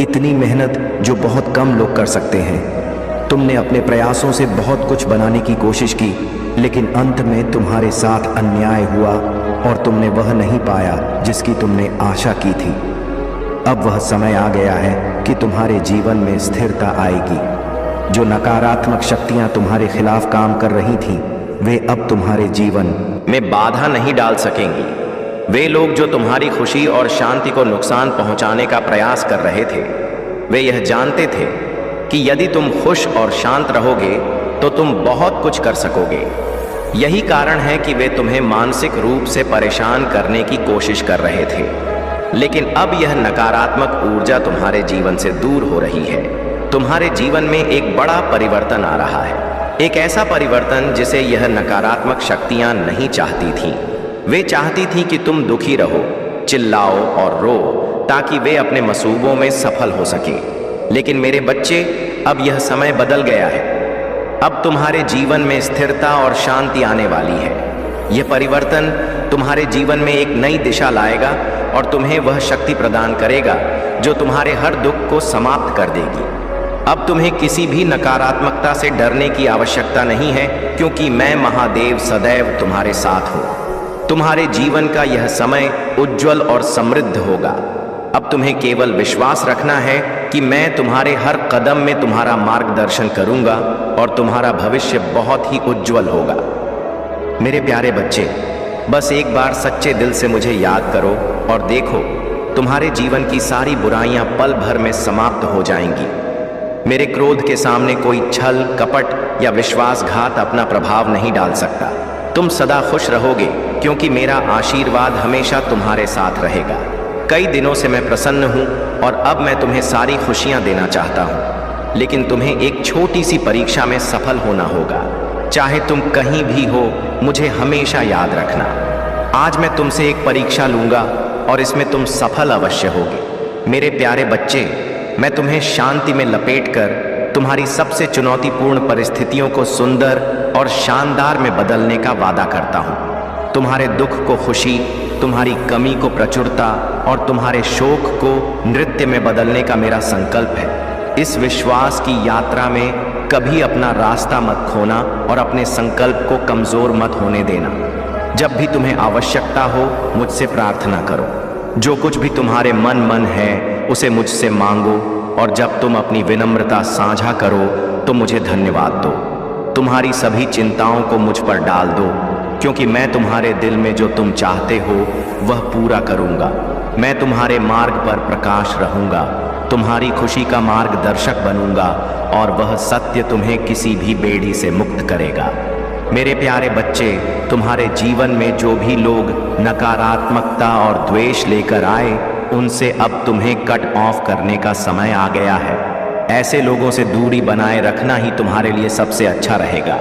इतनी मेहनत जो बहुत कम लोग कर सकते हैं। तुमने अपने प्रयासों से बहुत कुछ बनाने की कोशिश की, लेकिन अंत में तुम्हारे साथ अन्याय हुआ और तुमने वह नहीं पाया जिसकी तुमने आशा की थी। अब वह समय आ गया है कि तुम्हारे जीवन में स्थिरता आएगी। जो नकारात्मक शक्तियां तुम्हारे खिलाफ काम कर रही थीं, वे अब तुम्हारे जीवन में बाधा नहीं डाल सकेंगी। वे लोग जो तुम्हारी खुशी और शांति को नुकसान पहुंचाने का प्रयास कर रहे थे, वे यह जानते थे कि यदि तुम खुश और शांत रहोगे तो तुम बहुत कुछ कर सकोगे। यही कारण है कि वे तुम्हें मानसिक रूप से परेशान करने की कोशिश कर रहे थे। लेकिन अब यह नकारात्मक ऊर्जा तुम्हारे जीवन से दूर हो रही है। तुम्हारे जीवन में एक बड़ा परिवर्तन आ रहा है, एक ऐसा परिवर्तन जिसे यह नकारात्मक शक्तियां नहीं चाहती थीं। वे चाहती थीं कि तुम दुखी रहो, चिल्लाओ और रो, ताकि वे अपने मसूबों में सफल हो सके। लेकिन मेरे बच्चे, अब यह समय बदल गया है। अब तुम्हारे जीवन में स्थिरता और शांति आने वाली है। यह परिवर्तन तुम्हारे जीवन में एक नई दिशा लाएगा और तुम्हें वह शक्ति प्रदान करेगा जो तुम्हारे हर दुख को समाप्त कर देगी। अब तुम्हें किसी भी नकारात्मकता से डरने की आवश्यकता नहीं है, क्योंकि मैं महादेव सदैव तुम्हारे साथ हूँ। तुम्हारे जीवन का यह समय उज्जवल और समृद्ध होगा। अब तुम्हें केवल विश्वास रखना है कि मैं तुम्हारे हर कदम में तुम्हारा मार्गदर्शन करूंगा और तुम्हारा भविष्य बहुत ही उज्जवल होगा। मेरे प्यारे बच्चे, बस एक बार सच्चे दिल से मुझे याद करो और देखो, तुम्हारे जीवन की सारी बुराइयां पल भर में समाप्त हो जाएंगी। मेरे क्रोध के सामने कोई छल, कपट या विश्वासघात अपना प्रभाव नहीं डाल सकता। तुम सदा खुश रहोगे, क्योंकि मेरा आशीर्वाद हमेशा तुम्हारे साथ रहेगा। कई दिनों से मैं प्रसन्न हूँ और अब मैं तुम्हें सारी खुशियाँ देना चाहता हूँ, लेकिन तुम्हें एक छोटी सी परीक्षा में सफल होना होगा। चाहे तुम कहीं भी हो, मुझे हमेशा याद रखना। आज मैं तुमसे एक परीक्षा लूँगा और इसमें तुम सफल अवश्य होगे। मेरे प्यारे बच्चे, मैं तुम्हें शांति में लपेटकर तुम्हारी सबसे चुनौतीपूर्ण परिस्थितियों को सुंदर और शानदार में बदलने का वादा करता हूँ। तुम्हारे दुख को खुशी, तुम्हारी कमी को प्रचुरता और तुम्हारे शोक को नृत्य में बदलने का मेरा संकल्प है। इस विश्वास की यात्रा में कभी अपना रास्ता मत खोना और अपने संकल्प को कमजोर मत होने देना। जब भी तुम्हें आवश्यकता हो, मुझसे प्रार्थना करो। जो कुछ भी तुम्हारे मन है उसे मुझसे मांगो, और जब तुम अपनी विनम्रता साझा करो तो मुझे धन्यवाद दो। तुम्हारी सभी चिंताओं को मुझ पर डाल दो, क्योंकि मैं तुम्हारे दिल में जो तुम चाहते हो वह पूरा करूंगा। मैं तुम्हारे मार्ग पर प्रकाश रहूंगा, तुम्हारी खुशी का मार्गदर्शक बनूंगा, और वह सत्य तुम्हें किसी भी बेड़ी से मुक्त करेगा। मेरे प्यारे बच्चे, तुम्हारे जीवन में जो भी लोग नकारात्मकता और द्वेष लेकर आए, उनसे अब तुम्हें कट ऑफ करने का समय आ गया है। ऐसे लोगों से दूरी बनाए रखना ही तुम्हारे लिए सबसे अच्छा रहेगा।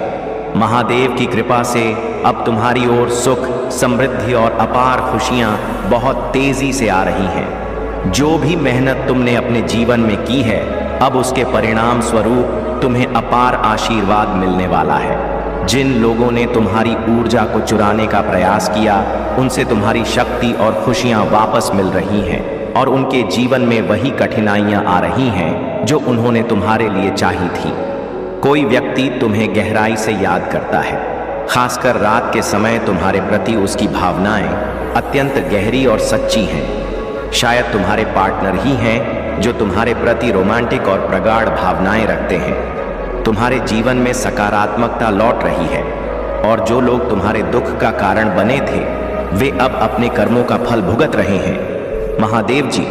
महादेव की कृपा से अब तुम्हारी ओर सुख, समृद्धि और अपार खुशियां बहुत तेजी से आ रही हैं। जो भी मेहनत तुमने अपने जीवन में की है, अब उसके परिणाम स्वरूप तुम्हें अपार आशीर्वाद मिलने वाला है। जिन लोगों ने तुम्हारी ऊर्जा को चुराने का प्रयास किया, उनसे तुम्हारी शक्ति और खुशियां वापस मिल रही हैं, और उनके जीवन में वही कठिनाइयां आ रही हैं जो उन्होंने तुम्हारे लिए चाही थी। कोई व्यक्ति तुम्हें गहराई से याद करता है, खासकर रात के समय तुम्हारे प्रति उसकी भावनाएं अत्यंत गहरी और सच्ची हैं। शायद तुम्हारे पार्टनर ही हैं जो तुम्हारे प्रति रोमांटिक और प्रगाढ़ भावनाएं रखते हैं। तुम्हारे जीवन में सकारात्मकता लौट रही है, और जो लोग तुम्हारे दुख का कारण बने थे, वे अब अपने कर्मों का फल भुगत रहे हैं। महादेव जी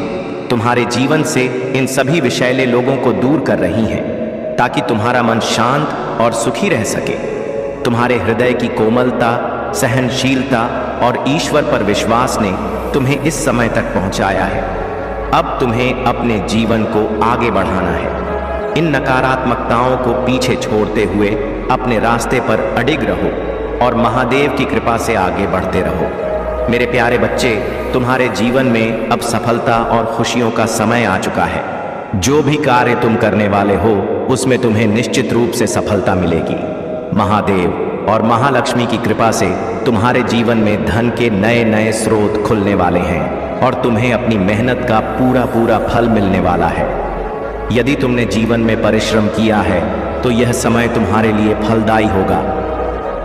तुम्हारे जीवन से इन सभी विषैले लोगों को दूर कर रही हैं, ताकि तुम्हारा मन शांत और सुखी रह सके। तुम्हारे हृदय की कोमलता, सहनशीलता और ईश्वर पर विश्वास ने तुम्हें इस समय तक पहुंचाया है। अब तुम्हें अपने जीवन को आगे बढ़ाना है। इन नकारात्मकताओं को पीछे छोड़ते हुए अपने रास्ते पर अडिग रहो और महादेव की कृपा से आगे बढ़ते रहो। मेरे प्यारे बच्चे, तुम्हारे जीवन में अब सफलता और खुशियों का समय आ चुका है। जो भी कार्य तुम करने वाले हो, उसमें तुम्हें निश्चित रूप से सफलता मिलेगी। महादेव और महालक्ष्मी की कृपा से तुम्हारे जीवन में धन के नए नए स्रोत खुलने वाले हैं और तुम्हें अपनी मेहनत का पूरा पूरा फल मिलने वाला है। यदि तुमने जीवन में परिश्रम किया है तो यह समय तुम्हारे लिए फलदायी होगा।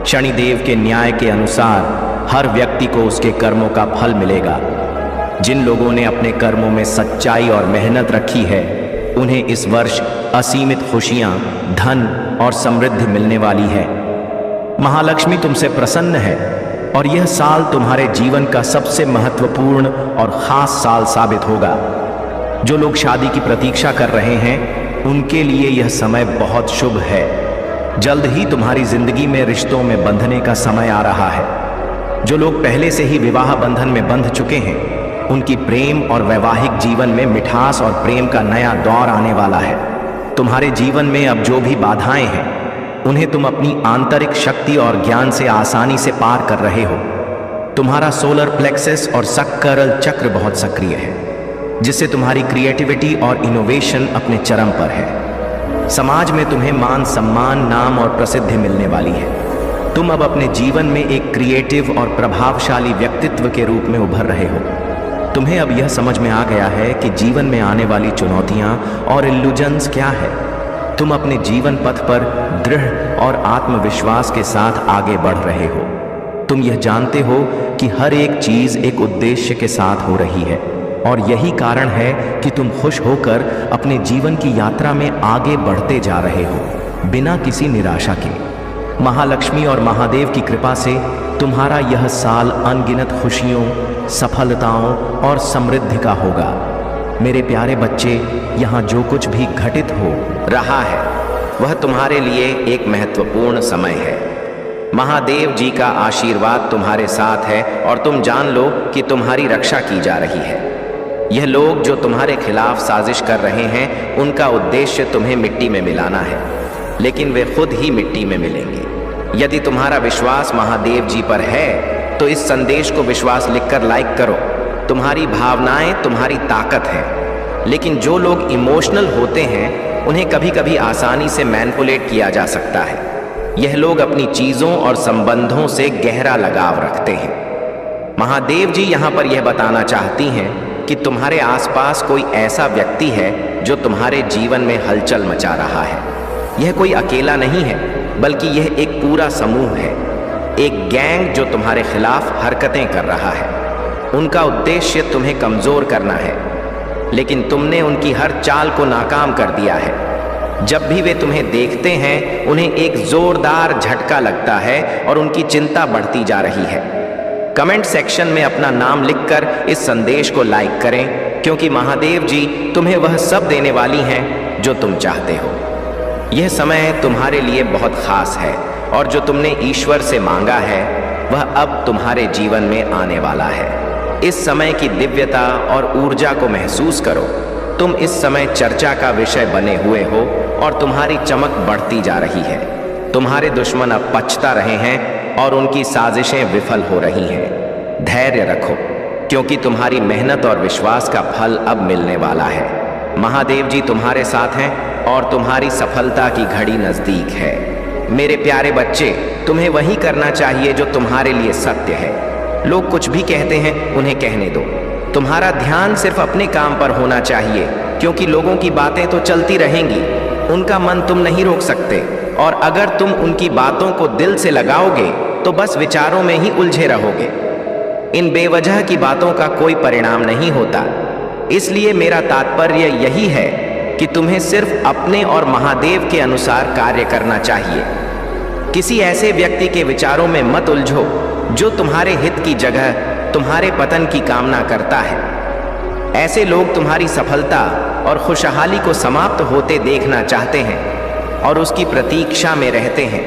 शनिदेव के न्याय के अनुसार हर व्यक्ति को उसके कर्मों का फल मिलेगा। जिन लोगों ने अपने कर्मों में सच्चाई और मेहनत रखी है उन्हें इस वर्ष असीमित खुशियां, धन और समृद्धि मिलने वाली है। महालक्ष्मी तुमसे प्रसन्न है और यह साल तुम्हारे जीवन का सबसे महत्वपूर्ण और खास साल साबित होगा। जो लोग शादी की प्रतीक्षा कर रहे हैं उनके लिए यह समय बहुत शुभ है। जल्द ही तुम्हारी जिंदगी में रिश्तों में बंधने का समय आ रहा है। जो लोग पहले से ही विवाह बंधन में बंध चुके हैं उनकी प्रेम और वैवाहिक जीवन में मिठास और प्रेम का नया दौर आने वाला है। तुम्हारे जीवन में अब जो भी बाधाएं हैं उन्हें तुम अपनी आंतरिक शक्ति और ज्ञान से आसानी से पार कर रहे हो। तुम्हारा सोलर प्लेक्सस और सक्करल चक्र बहुत सक्रिय है, जिससे तुम्हारी क्रिएटिविटी और इनोवेशन अपने चरम पर है। समाज में तुम्हें मान सम्मान, नाम और प्रसिद्धि मिलने वाली है। तुम अब अपने जीवन में एक क्रिएटिव और प्रभावशाली व्यक्तित्व के रूप में उभर रहे हो। तुम्हें अब यह समझ में आ गया है कि जीवन में आने वाली चुनौतियां और इल्यूजन्स क्या है। तुम अपने जीवन पथ पर दृढ़ और आत्मविश्वास के साथ आगे बढ़ रहे हो। तुम यह जानते हो कि हर एक चीज एक उद्देश्य के साथ हो रही है और यही कारण है कि तुम खुश होकर अपने जीवन की यात्रा में आगे बढ़ते जा रहे हो, बिना किसी निराशा के। महालक्ष्मी और महादेव की कृपा से तुम्हारा यह साल अनगिनत खुशियों, सफलताओं और समृद्धि का होगा। मेरे प्यारे बच्चे, यहाँ जो कुछ भी घटित हो रहा है वह तुम्हारे लिए एक महत्वपूर्ण समय है। महादेव जी का आशीर्वाद तुम्हारे साथ है और तुम जान लो कि तुम्हारी रक्षा की जा रही है। यह लोग जो तुम्हारे खिलाफ साजिश कर रहे हैं उनका उद्देश्य तुम्हें मिट्टी में मिलाना है, लेकिन वे खुद ही मिट्टी में मिलेंगे। यदि तुम्हारा विश्वास महादेव जी पर है तो इस संदेश को विश्वास लिखकर लाइक करो। तुम्हारी भावनाएं तुम्हारी ताकत है, लेकिन जो लोग इमोशनल होते हैं उन्हें कभी कभी आसानी से मैनिपुलेट किया जा सकता है। यह लोग अपनी चीजों और संबंधों से गहरा लगाव रखते हैं। महादेव जी यहाँ पर यह बताना चाहती हैं कि तुम्हारे आसपास कोई ऐसा व्यक्ति है जो तुम्हारे जीवन में हलचल मचा रहा है। यह कोई अकेला नहीं है, बल्कि यह एक पूरा समूह है, एक गैंग जो तुम्हारे खिलाफ हरकतें कर रहा है। उनका उद्देश्य तुम्हें कमजोर करना है, लेकिन तुमने उनकी हर चाल को नाकाम कर दिया है। जब भी वे तुम्हें देखते हैं उन्हें एक जोरदार झटका लगता है और उनकी चिंता बढ़ती जा रही है। कमेंट सेक्शन में अपना नाम लिखकर इस संदेश को लाइक करें, क्योंकि महादेव जी तुम्हें वह सब देने वाली हैं जो तुम चाहते हो। यह समय तुम्हारे लिए बहुत खास है और जो तुमने ईश्वर से मांगा है वह अब तुम्हारे जीवन में आने वाला है। इस समय की दिव्यता और ऊर्जा को महसूस करो। तुम इस समय चर्चा का विषय बने हुए हो और तुम्हारी चमक बढ़ती जा रही है। तुम्हारे दुश्मन अब पछता रहे हैं और उनकी साजिशें विफल हो रही हैं। धैर्य रखो, क्योंकि तुम्हारी मेहनत और विश्वास का फल अब मिलने वाला है। महादेव जी तुम्हारे साथ हैं और तुम्हारी सफलता की घड़ी नजदीक है। मेरे प्यारे बच्चे, तुम्हें वही करना चाहिए जो तुम्हारे लिए सत्य है। लोग कुछ भी कहते हैं उन्हें कहने दो। तुम्हारा ध्यान सिर्फ अपने काम पर होना चाहिए, क्योंकि लोगों की बातें तो चलती रहेंगी, उनका मन तुम नहीं रोक सकते। और अगर तुम उनकी बातों को दिल से लगाओगे तो बस विचारों में ही उलझे रहोगे। इन बेवजह की बातों का कोई परिणाम नहीं होता। इसलिए मेरा तात्पर्य यही है कि तुम्हें सिर्फ अपने और महादेव के अनुसार कार्य करना चाहिए। किसी ऐसे व्यक्ति के विचारों में मत उलझो जो तुम्हारे हित की जगह तुम्हारे पतन की कामना करता है। ऐसे लोग तुम्हारी सफलता और खुशहाली को समाप्त होते देखना चाहते हैं और उसकी प्रतीक्षा में रहते हैं।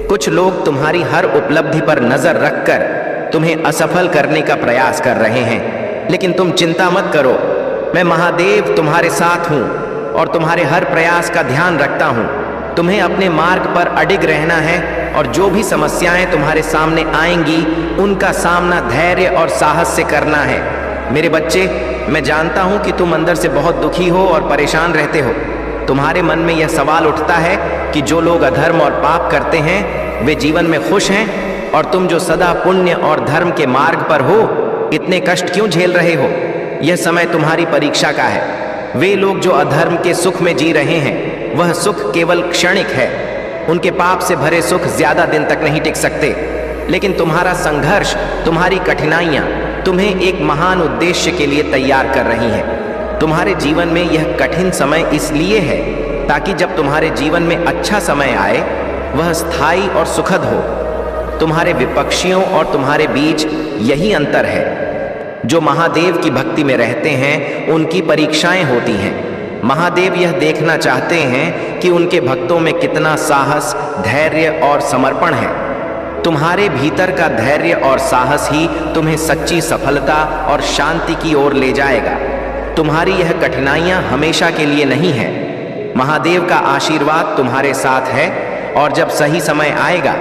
कुछ लोग तुम्हारी हर उपलब्धि पर नजर रखकर तुम्हें असफल करने का प्रयास कर रहे हैं, लेकिन तुम चिंता मत करो। मैं महादेव तुम्हारे साथ हूँ और तुम्हारे हर प्रयास का ध्यान रखता हूँ। तुम्हें अपने मार्ग पर अडिग रहना है और जो भी समस्याएं तुम्हारे सामने आएंगी उनका सामना धैर्य और साहस से करना है। मेरे बच्चे, मैं जानता हूं कि तुम अंदर से बहुत दुखी हो और परेशान रहते हो। तुम्हारे मन में यह सवाल उठता है कि जो लोग अधर्म और पाप करते हैं वे जीवन में खुश हैं, और तुम जो सदा पुण्य और धर्म के मार्ग पर हो, इतने कष्ट क्यों झेल रहे हो? यह समय तुम्हारी परीक्षा का है। वे लोग जो अधर्म के सुख में जी रहे हैं, वह सुख केवल क्षणिक है। उनके पाप से भरे सुख ज्यादा दिन तक नहीं टिक सकते। लेकिन तुम्हारा संघर्ष, तुम्हारी कठिनाइयां तुम्हें एक महान उद्देश्य के लिए तैयार कर रही हैं। तुम्हारे जीवन में यह कठिन समय इसलिए है ताकि जब तुम्हारे जीवन में अच्छा समय आए, वह स्थायी और सुखद हो। तुम्हारे विपक्षियों और तुम्हारे बीच यही अंतर है। जो महादेव की भक्ति में रहते हैं, उनकी परीक्षाएं होती हैं। महादेव यह देखना चाहते हैं कि उनके भक्तों में कितना साहस, धैर्य और समर्पण है। तुम्हारे भीतर का धैर्य और साहस ही तुम्हें सच्ची सफलता और शांति की ओर ले जाएगा। तुम्हारी यह कठिनाइयां हमेशा के लिए नहीं है। महादेव का आशीर्वाद तुम्हारे साथ है, और जब सही समय आएगा,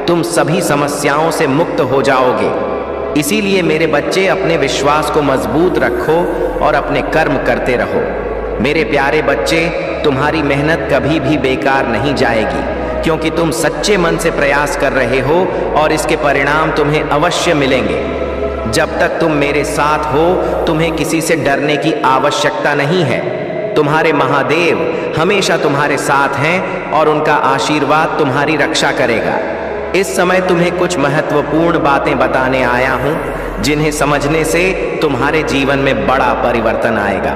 तुम सभी समस्याओं से मुक्त हो जाओगे। इसीलिए मेरे बच्चे, अपने विश्वास को मजबूत रखो और अपने कर्म करते रहो। मेरे प्यारे बच्चे, तुम्हारी मेहनत कभी भी बेकार नहीं जाएगी, क्योंकि तुम सच्चे मन से प्रयास कर रहे हो और इसके परिणाम तुम्हें अवश्य मिलेंगे। जब तक तुम मेरे साथ हो, तुम्हें किसी से डरने की आवश्यकता नहीं है। तुम्हारे महादेव हमेशा तुम्हारे साथ हैं और उनका आशीर्वाद तुम्हारी रक्षा करेगा। इस समय तुम्हें कुछ महत्वपूर्ण बातें बताने आया हूं, जिन्हें समझने से तुम्हारे जीवन में बड़ा परिवर्तन आएगा।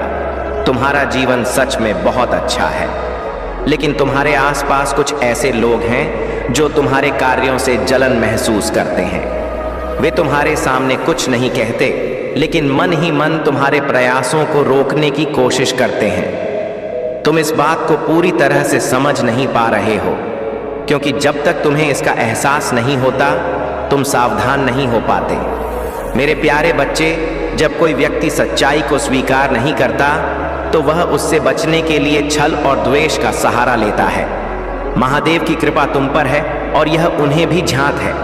तुम्हारा जीवन सच में बहुत अच्छा है, लेकिन तुम्हारे आसपास कुछ ऐसे लोग हैं जो तुम्हारे कार्यों से जलन महसूस करते हैं। वे तुम्हारे सामने कुछ नहीं कहते, लेकिन मन ही मन तुम्हारे प्रयासों को रोकने की कोशिश करते हैं। तुम इस बात को पूरी तरह से समझ नहीं पा रहे हो, क्योंकि जब तक तुम्हें इसका एहसास नहीं होता, तुम सावधान नहीं हो पाते। मेरे प्यारे बच्चे, जब कोई व्यक्ति सच्चाई को स्वीकार नहीं करता, तो वह उससे बचने के लिए छल और द्वेष का सहारा लेता है। महादेव की कृपा तुम पर है और यह उन्हें भी ज्ञात है।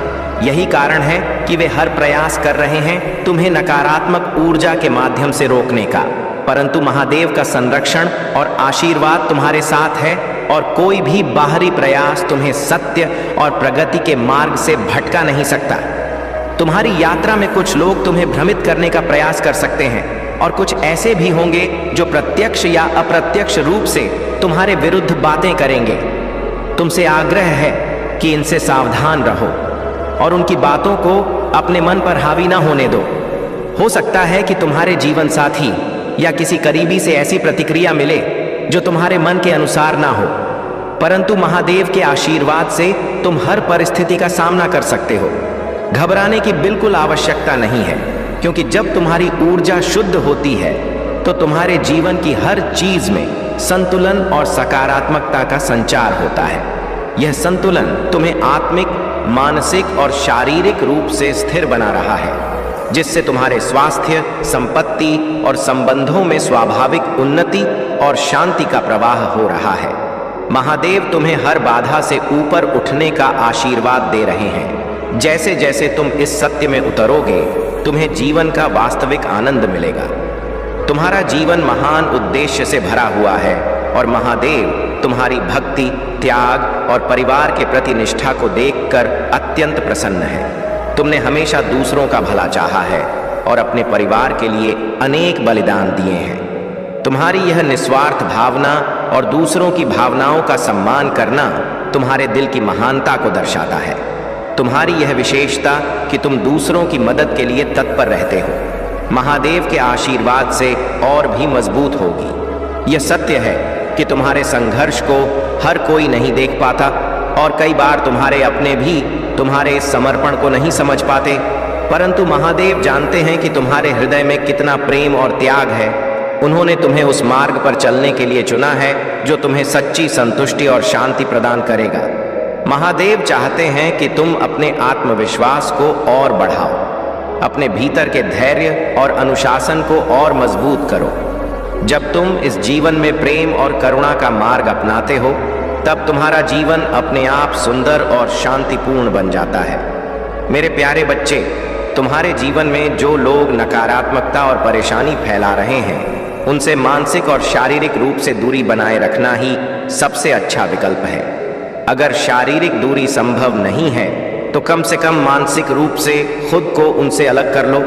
यही कारण है कि वे हर प्रयास कर रहे हैं तुम्हें नकारात्मक ऊर्जा के माध्यम से रोकने का। परंतु महादेव का संरक्षण और आशीर्वाद तुम्हारे साथ है, और कोई भी बाहरी प्रयास तुम्हें सत्य और प्रगति के मार्ग से भटका नहीं सकता। तुम्हारी यात्रा में कुछ लोग तुम्हें भ्रमित करने का प्रयास कर सकते हैं, और कुछ ऐसे भी होंगे जो प्रत्यक्ष या अप्रत्यक्ष रूप से तुम्हारे विरुद्ध बातें करेंगे। तुमसे आग्रह है कि इनसे सावधान रहो और उनकी बातों को अपने मन पर हावी ना होने दो। हो सकता है कि तुम्हारे जीवन साथी या किसी करीबी से ऐसी प्रतिक्रिया मिले जो तुम्हारे मन के अनुसार ना हो, परंतु महादेव के आशीर्वाद से तुम हर परिस्थिति का सामना कर सकते हो। घबराने की बिल्कुल आवश्यकता नहीं है, क्योंकि जब तुम्हारी ऊर्जा शुद्ध होती है, तो तुम्हारे जीवन की हर चीज में संतुलन और सकारात्मकता का संचार होता है। यह संतुलन तुम्हें आत्मिक, मानसिक और शारीरिक रूप से स्थिर बना रहा है, जिससे तुम्हारे स्वास्थ्य, संपत्ति और संबंधों में स्वाभाविक उन्नति और शांति का प्रवाह हो रहा है। महादेव तुम्हें हर बाधा से ऊपर उठने का आशीर्वाद दे रहे हैं। जैसे जैसे तुम इस सत्य में उतरोगे, तुम्हें जीवन का वास्तविक आनंद मिलेगा। तुम्हारा जीवन महान उद्देश्य से भरा हुआ है, और महादेव तुम्हारी भक्ति, त्याग और परिवार के प्रति निष्ठा को देखकर अत्यंत प्रसन्न है। तुमने हमेशा दूसरों का भला चाहा है और अपने परिवार के लिए अनेक बलिदान दिए हैं। तुम्हारी यह निस्वार्थ भावना और दूसरों की भावनाओं का सम्मान करना तुम्हारे दिल की महानता को दर्शाता है। तुम्हारी यह विशेषता कि तुम दूसरों की मदद के लिए तत्पर रहते हो, महादेव के आशीर्वाद से और भी मजबूत होगी। यह सत्य है कि तुम्हारे संघर्ष को हर कोई नहीं देख पाता, और कई बार तुम्हारे अपने भी तुम्हारे इस समर्पण को नहीं समझ पाते, परंतु महादेव जानते हैं कि तुम्हारे हृदय में कितना प्रेम और त्याग है। उन्होंने तुम्हें उस मार्ग पर चलने के लिए चुना है जो तुम्हें सच्ची संतुष्टि और शांति प्रदान करेगा। महादेव चाहते हैं कि तुम अपने आत्मविश्वास को और बढ़ाओ, अपने भीतर के धैर्य और अनुशासन को और मजबूत करो। जब तुम इस जीवन में प्रेम और करुणा का मार्ग अपनाते हो, तब तुम्हारा जीवन अपने आप सुंदर और शांतिपूर्ण बन जाता है। मेरे प्यारे बच्चे, तुम्हारे जीवन में जो लोग नकारात्मकता और परेशानी फैला रहे हैं, उनसे मानसिक और शारीरिक रूप से दूरी बनाए रखना ही सबसे अच्छा विकल्प है। अगर शारीरिक दूरी संभव नहीं है तो कम से कम मानसिक रूप से खुद को उनसे अलग कर लो।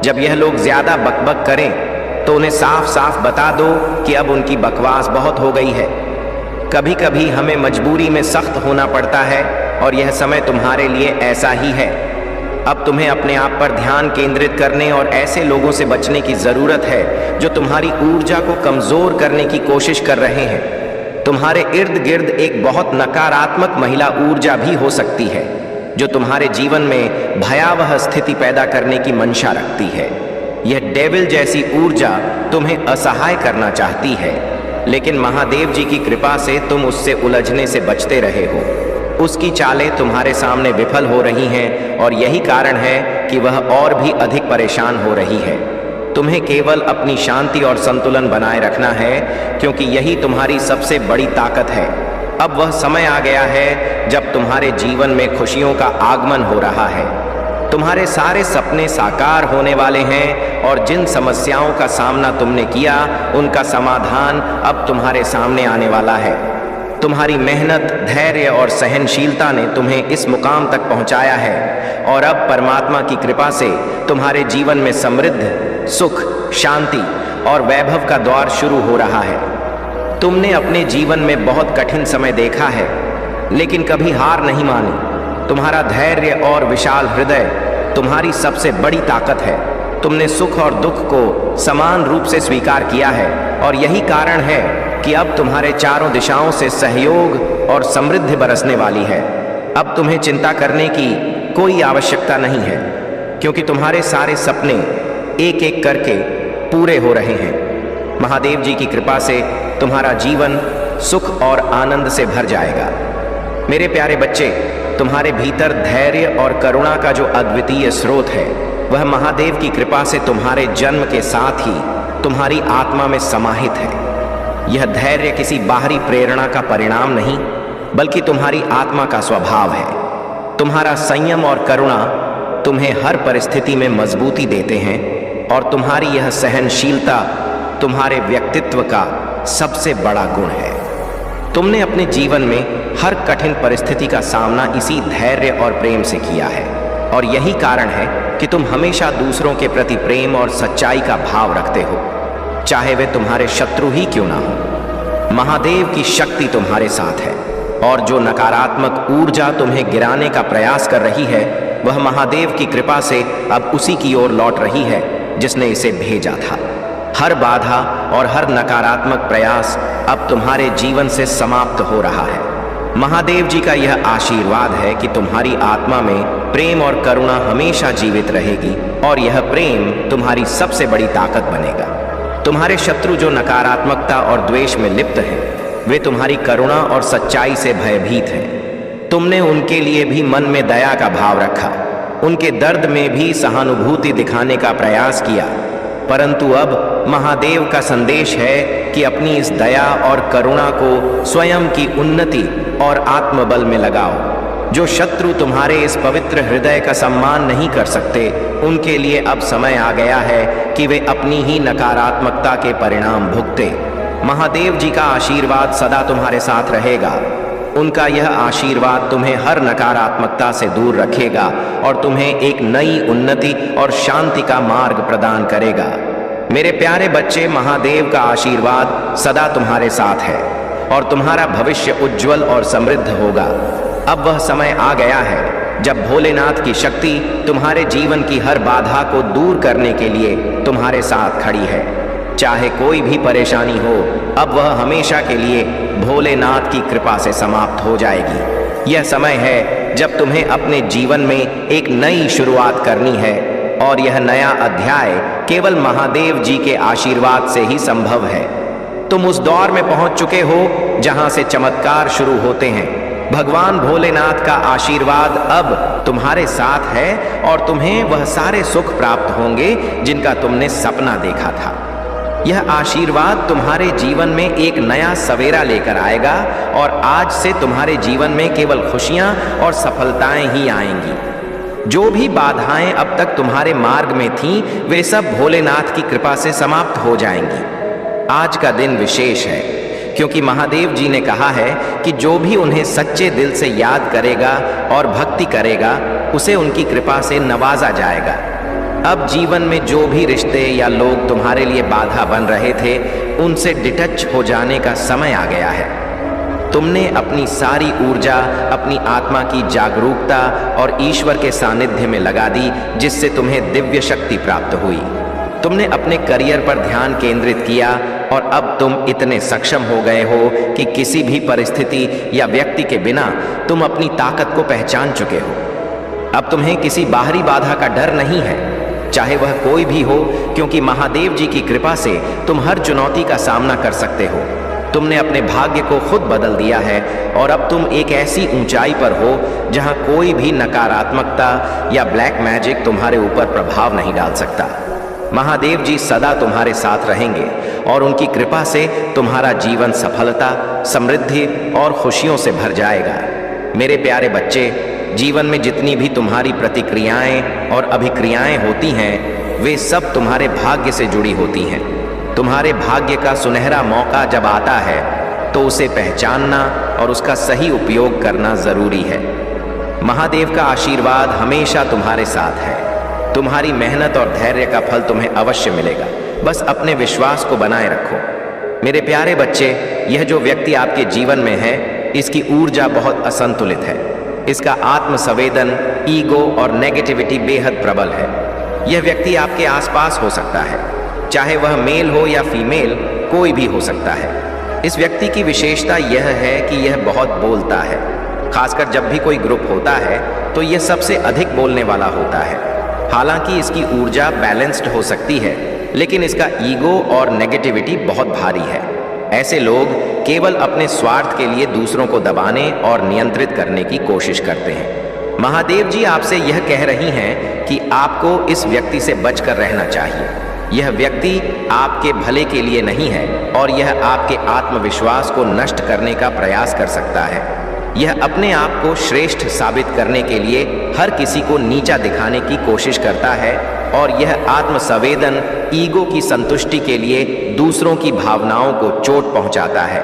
जब यह लोग ज्यादा बकबक करें तो उन्हें साफ साफ बता दो कि अब उनकी बकवास बहुत हो गई है। कभी कभी हमें मजबूरी में सख्त होना पड़ता है और यह समय तुम्हारे लिए ऐसा ही है। अब तुम्हें अपने आप पर ध्यान केंद्रित करने और ऐसे लोगों से बचने की जरूरत है जो तुम्हारी ऊर्जा को कमजोर करने की कोशिश कर रहे हैं। तुम्हारे इर्द गिर्द एक बहुत नकारात्मक महिला ऊर्जा भी हो सकती है जो तुम्हारे जीवन में भयावह स्थिति पैदा करने की मंशा रखती है। यह डेविल जैसी ऊर्जा तुम्हें असहाय करना चाहती है, लेकिन महादेव जी की कृपा से तुम उससे उलझने से बचते रहे हो। उसकी चालें तुम्हारे सामने विफल हो रही हैं और यही कारण है कि वह और भी अधिक परेशान हो रही है। तुम्हें केवल अपनी शांति और संतुलन बनाए रखना है, क्योंकि यही तुम्हारी सबसे बड़ी ताकत है। अब वह समय आ गया है जब तुम्हारे जीवन में खुशियों का आगमन हो रहा है। तुम्हारे सारे सपने साकार होने वाले हैं और जिन समस्याओं का सामना तुमने किया उनका समाधान अब तुम्हारे सामने आने वाला है। तुम्हारी मेहनत, धैर्य और सहनशीलता ने तुम्हें इस मुकाम तक पहुंचाया है और अब परमात्मा की कृपा से तुम्हारे जीवन में समृद्ध, सुख, शांति और वैभव का द्वार शुरू हो रहा है। तुमने अपने जीवन में बहुत कठिन समय देखा है, लेकिन कभी हार नहीं मानी। तुम्हारा धैर्य और विशाल हृदय तुम्हारी सबसे बड़ी ताकत है। तुमने सुख और दुख को समान रूप से स्वीकार किया है और यही कारण है कि अब तुम्हारे चारों दिशाओं से सहयोग और समृद्धि बरसने वाली है। अब तुम्हें चिंता करने की कोई आवश्यकता नहीं है, क्योंकि तुम्हारे सारे सपने एक एक करके पूरे हो रहे हैं। महादेव जी की कृपा से तुम्हारा जीवन सुख और आनंद से भर जाएगा। मेरे प्यारे बच्चे, तुम्हारे भीतर धैर्य और करुणा का जो अद्वितीय स्रोत है वह महादेव की कृपा से तुम्हारे जन्म के साथ ही तुम्हारी आत्मा में समाहित है। यह धैर्य किसी बाहरी प्रेरणा का परिणाम नहीं, बल्कि तुम्हारी आत्मा का स्वभाव है। तुम्हारा संयम और करुणा तुम्हें हर परिस्थिति में मजबूती देते हैं और तुम्हारी यह सहनशीलता तुम्हारे व्यक्तित्व का सबसे बड़ा गुण है। तुमने अपने जीवन में हर कठिन परिस्थिति का सामना इसी धैर्य और प्रेम से किया है और यही कारण है कि तुम हमेशा दूसरों के प्रति प्रेम और सच्चाई का भाव रखते हो, चाहे वे तुम्हारे शत्रु ही क्यों ना हो। महादेव की शक्ति तुम्हारे साथ है और जो नकारात्मक ऊर्जा तुम्हें गिराने का प्रयास कर रही है वह महादेव की कृपा से अब उसी की ओर लौट रही है जिसने इसे भेजा था। हर बाधा और हर नकारात्मक प्रयास अब तुम्हारे जीवन से समाप्त हो रहा है। महादेव जी का यह आशीर्वाद है कि तुम्हारी आत्मा में प्रेम और करुणा हमेशा जीवित रहेगी और यह प्रेम तुम्हारी सबसे बड़ी ताकत बनेगा। तुम्हारे शत्रु जो नकारात्मकता और द्वेष में लिप्त हैं, वे तुम्हारी करुणा और सच्चाई से भयभीत हैं। तुमने उनके लिए भी मन में दया का भाव रखा, उनके दर्द में भी सहानुभूति दिखाने का प्रयास किया, परंतु अब महादेव का संदेश है कि अपनी इस दया और करुणा को स्वयं की उन्नति और आत्मबल में लगाओ। जो शत्रु तुम्हारे इस पवित्र हृदय का सम्मान नहीं कर सकते, उनके लिए अब समय आ गया है कि वे अपनी ही नकारात्मकता के परिणाम भुगते। महादेव जी का आशीर्वाद सदा तुम्हारे साथ रहेगा। उनका यह आशीर्वाद तुम्हें हर नकारात्मकता से दूर रखेगा और तुम्हें एक नई उन्नति और शांति का मार्ग प्रदान करेगा। मेरे प्यारे बच्चे, महादेव का आशीर्वाद सदा तुम्हारे साथ है और तुम्हारा भविष्य उज्जवल और समृद्ध होगा। अब वह समय आ गया है जब भोलेनाथ की शक्ति तुम्हारे जीवन की हर बाधा को दूर करने के लिए तुम्हारे साथ खड़ी है। चाहे कोई भी परेशानी हो, अब वह हमेशा के लिए भोलेनाथ की कृपा से समाप्त हो जाएगी। यह समय है जब तुम्हें अपने जीवन में एक नई शुरुआत करनी है और यह नया अध्याय केवल महादेव जी के आशीर्वाद से ही संभव है। तुम उस दौर में पहुंच चुके हो जहां से चमत्कार शुरू होते हैं। भगवान भोलेनाथ का आशीर्वाद अब तुम्हारे साथ है और तुम्हें वह सारे सुख प्राप्त होंगे जिनका तुमने सपना देखा था। यह आशीर्वाद तुम्हारे जीवन में एक नया सवेरा लेकर आएगा और आज से तुम्हारे जीवन में केवल खुशियां और सफलताएं ही आएंगी। जो भी बाधाएं अब तक तुम्हारे मार्ग में थीं, वे सब भोलेनाथ की कृपा से समाप्त हो जाएंगी। आज का दिन विशेष है क्योंकि महादेव जी ने कहा है कि जो भी उन्हें सच्चे दिल से याद करेगा और भक्ति करेगा उसे उनकी कृपा से नवाजा जाएगा। अब जीवन में जो भी रिश्ते या लोग तुम्हारे लिए बाधा बन रहे थे उनसे डिटच हो जाने का समय आ गया है। तुमने अपनी सारी ऊर्जा अपनी आत्मा की जागरूकता और ईश्वर के सानिध्य में लगा दी, जिससे तुम्हें दिव्य शक्ति प्राप्त हुई। तुमने अपने करियर पर ध्यान केंद्रित किया और अब तुम इतने सक्षम हो गए हो कि किसी भी परिस्थिति या व्यक्ति के बिना तुम अपनी ताकत को पहचान चुके हो। अब तुम्हें किसी बाहरी बाधा का डर नहीं है, चाहे वह कोई भी हो, क्योंकि महादेव जी की कृपा से तुम हर चुनौती का सामना कर सकते हो। तुमने अपने भाग्य को खुद बदल दिया है और अब तुम एक ऐसी ऊंचाई पर हो जहां कोई भी नकारात्मकता या ब्लैक मैजिक तुम्हारे ऊपर प्रभाव नहीं डाल सकता। महादेव जी सदा तुम्हारे साथ रहेंगे और उनकी कृपा से तुम्हारा जीवन सफलता, समृद्धि और खुशियों से भर जाएगा। मेरे प्यारे बच्चे, जीवन में जितनी भी तुम्हारी प्रतिक्रियाएं और अभिक्रियाएं होती हैं वे सब तुम्हारे भाग्य से जुड़ी होती हैं। तुम्हारे भाग्य का सुनहरा मौका जब आता है तो उसे पहचानना और उसका सही उपयोग करना जरूरी है। महादेव का आशीर्वाद हमेशा तुम्हारे साथ है। तुम्हारी मेहनत और धैर्य का फल तुम्हें अवश्य मिलेगा। बस अपने विश्वास को बनाए रखो। मेरे प्यारे बच्चे, यह जो व्यक्ति आपके जीवन में है इसकी ऊर्जा बहुत असंतुलित है। इसका आत्म संवेदन, ईगो और नेगेटिविटी बेहद प्रबल है। यह व्यक्ति आपके आसपास हो सकता है, चाहे वह मेल हो या फीमेल, कोई भी हो सकता है। इस व्यक्ति की विशेषता यह है कि यह बहुत बोलता है। खासकर जब भी कोई ग्रुप होता है तो यह सबसे अधिक बोलने वाला होता है। हालांकि इसकी ऊर्जा बैलेंस्ड हो सकती है, लेकिन इसका ईगो और नेगेटिविटी बहुत भारी है। ऐसे लोग केवल अपने स्वार्थ के लिए दूसरों को दबाने और नियंत्रित करने की कोशिश करते हैं। महादेव जी आपसे यह कह रही हैं कि आपको इस व्यक्ति से बचकर रहना चाहिए। यह व्यक्ति आपके भले के लिए नहीं है और यह आपके आत्मविश्वास को नष्ट करने का प्रयास कर सकता है। यह अपने आप को श्रेष्ठ साबित करने के लिए हर किसी को नीचा दिखाने की कोशिश करता है और यह आत्मसंवेदन, ईगो की संतुष्टि के लिए दूसरों की भावनाओं को चोट पहुंचाता है।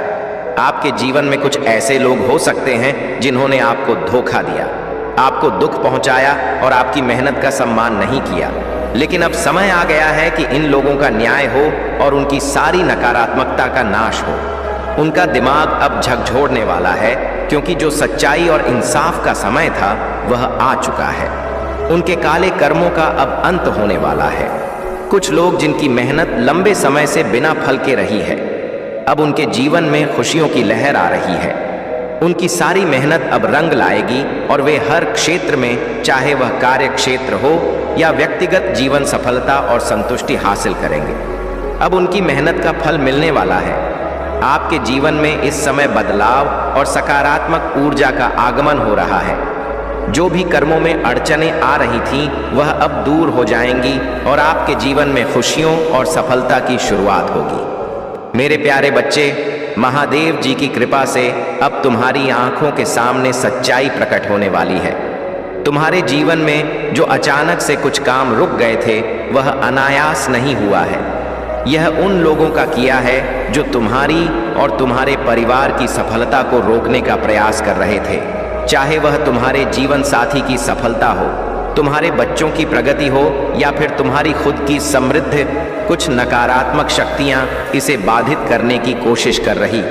आपके जीवन में कुछ ऐसे लोग हो सकते हैं जिन्होंने आपको धोखा दिया, आपको दुख पहुंचाया और आपकी मेहनत का सम्मान नहीं किया। लेकिन अब समय आ गया है कि इन लोगों का न्याय हो और उनकी सारी नकारात्मकता का नाश हो। उनका दिमाग अब झकझोरने वाला है, क्योंकि जो सच्चाई और इंसाफ का समय था वह आ चुका है। उनके काले कर्मों का अब अंत होने वाला है। कुछ लोग जिनकी मेहनत लंबे समय से बिना फल के रही है, अब उनके जीवन में खुशियों की लहर आ रही है। उनकी सारी मेहनत अब रंग लाएगी और वे हर क्षेत्र में, चाहे वह कार्य क्षेत्र हो या व्यक्तिगत जीवन, सफलता और संतुष्टि हासिल करेंगे। अब उनकी मेहनत का फल मिलने वाला है। आपके जीवन में इस समय बदलाव और सकारात्मक ऊर्जा का आगमन हो रहा है। जो भी कर्मों में अड़चनें आ रही थीं वह अब दूर हो जाएंगी और आपके जीवन में खुशियों और सफलता की शुरुआत होगी। मेरे प्यारे बच्चे, महादेव जी की कृपा से अब तुम्हारी आंखों के सामने सच्चाई प्रकट होने वाली है। तुम्हारे जीवन में जो अचानक से कुछ काम रुक गए थे वह अनायास नहीं हुआ है। यह उन लोगों का किया है जो तुम्हारी और तुम्हारे परिवार की सफलता को रोकने का प्रयास कर रहे थे। चाहे वह तुम्हारे जीवन साथी की सफलता हो, तुम्हारे बच्चों की प्रगति हो या फिर तुम्हारी खुद की समृद्धि, कुछ नकारात्मक शक्तियां इसे बाधित करने की कोशिश कर रही।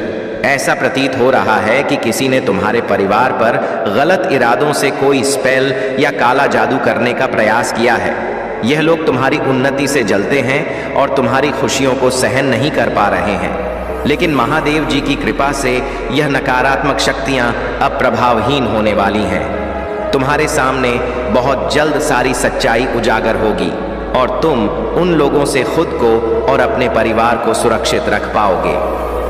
ऐसा प्रतीत हो रहा है कि किसी ने तुम्हारे परिवार पर गलत इरादों से कोई स्पेल या काला जादू करने का प्रयास किया है। यह लोग तुम्हारी उन्नति से जलते हैं और तुम्हारी खुशियों को सहन नहीं कर पा रहे हैं। लेकिन महादेव जी की कृपा से यह नकारात्मक शक्तियां अब प्रभावहीन होने वाली हैं। तुम्हारे सामने बहुत जल्द सारी सच्चाई उजागर होगी और तुम उन लोगों से खुद को और अपने परिवार को सुरक्षित रख पाओगे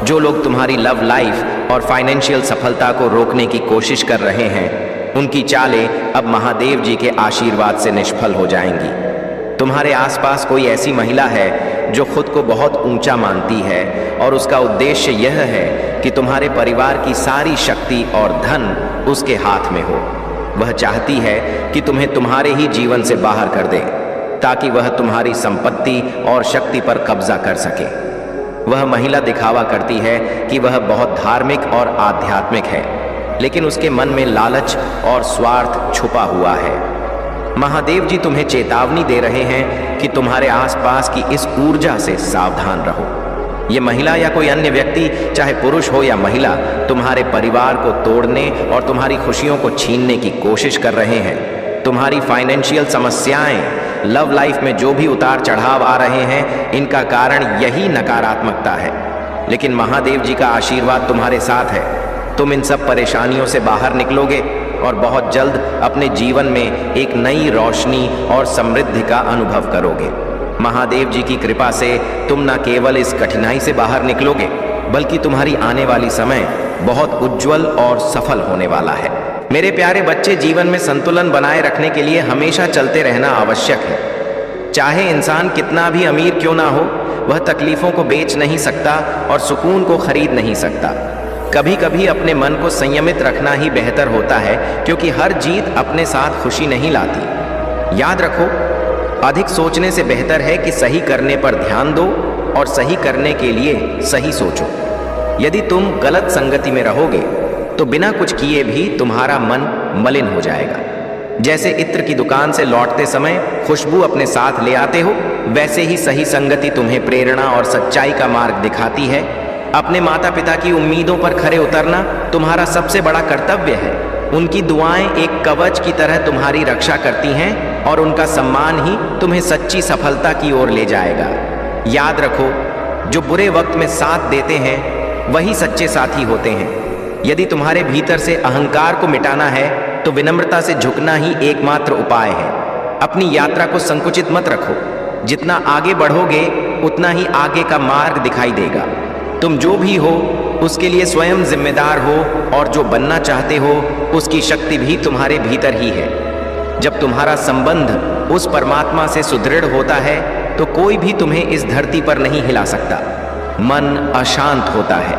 जो लोग तुम्हारी लव लाइफ और फाइनेंशियल सफलता को रोकने की कोशिश कर रहे हैं। उनकी चालें अब महादेव जी के आशीर्वाद से निष्फल हो जाएंगी। तुम्हारे आसपास कोई ऐसी महिला है जो खुद को बहुत ऊंचा मानती है और उसका उद्देश्य यह है कि तुम्हारे परिवार की सारी शक्ति और धन उसके हाथ में हो। वह चाहती है कि तुम्हें तुम्हारे ही जीवन से बाहर कर दे ताकि वह तुम्हारी संपत्ति और शक्ति पर कब्जा कर सके। वह महिला दिखावा करती है कि वह बहुत धार्मिक और आध्यात्मिक है, लेकिन उसके मन में लालच और स्वार्थ छुपा हुआ है। महादेव जी तुम्हें चेतावनी दे रहे हैं कि तुम्हारे आसपास की इस ऊर्जा से सावधान रहो। ये महिला या कोई अन्य व्यक्ति, चाहे पुरुष हो या महिला, तुम्हारे परिवार को तोड़ने और तुम्हारी खुशियों को छीनने की कोशिश कर रहे हैं। तुम्हारी फाइनेंशियल समस्याएं, लव लाइफ में जो भी उतार चढ़ाव आ रहे हैं, इनका कारण यही नकारात्मकता है। लेकिन महादेव जी का आशीर्वाद तुम्हारे साथ है। तुम इन सब परेशानियों से बाहर निकलोगे और बहुत जल्द अपने जीवन में एक नई रोशनी और समृद्धि का अनुभव करोगे। महादेव जी की कृपा से तुम न केवल इस कठिनाई से बाहर निकलोगे, बल्कि तुम्हारी आने वाली समय बहुत उज्जवल और सफल होने वाला है। मेरे प्यारे बच्चे, जीवन में संतुलन बनाए रखने के लिए हमेशा चलते रहना आवश्यक है। चाहे इंसान कितना भी अमीर क्यों ना हो, वह तकलीफों को बेच नहीं सकता और सुकून को खरीद नहीं सकता। कभी कभी अपने मन को संयमित रखना ही बेहतर होता है, क्योंकि हर जीत अपने साथ खुशी नहीं लाती। याद रखो, अधिक सोचने से बेहतर है कि सही करने पर ध्यान दो और सही करने के लिए सही सोचो। यदि तुम गलत संगति में रहोगे तो बिना कुछ किए भी तुम्हारा मन मलिन हो जाएगा। जैसे इत्र की दुकान से लौटते समय खुशबू अपने साथ ले आते हो, वैसे ही सही संगति तुम्हें प्रेरणा और सच्चाई का मार्ग दिखाती है। अपने माता पिता की उम्मीदों पर खरे उतरना तुम्हारा सबसे बड़ा कर्तव्य है। उनकी दुआएं एक कवच की तरह तुम्हारी रक्षा करती हैं और उनका सम्मान ही तुम्हें सच्ची सफलता की ओर ले जाएगा। याद रखो, जो बुरे वक्त में साथ देते हैं वही सच्चे साथी होते हैं। यदि तुम्हारे भीतर से अहंकार को मिटाना है तो विनम्रता से झुकना ही एकमात्र उपाय है। अपनी यात्रा को संकुचित मत रखो। जितना आगे बढ़ोगे उतना ही आगे का मार्ग दिखाई देगा। तुम जो भी हो उसके लिए स्वयं जिम्मेदार हो और जो बनना चाहते हो उसकी शक्ति भी तुम्हारे भीतर ही है। जब तुम्हारा संबंध उस परमात्मा से सुदृढ़ होता है तो कोई भी तुम्हें इस धरती पर नहीं हिला सकता। मन अशांत होता है,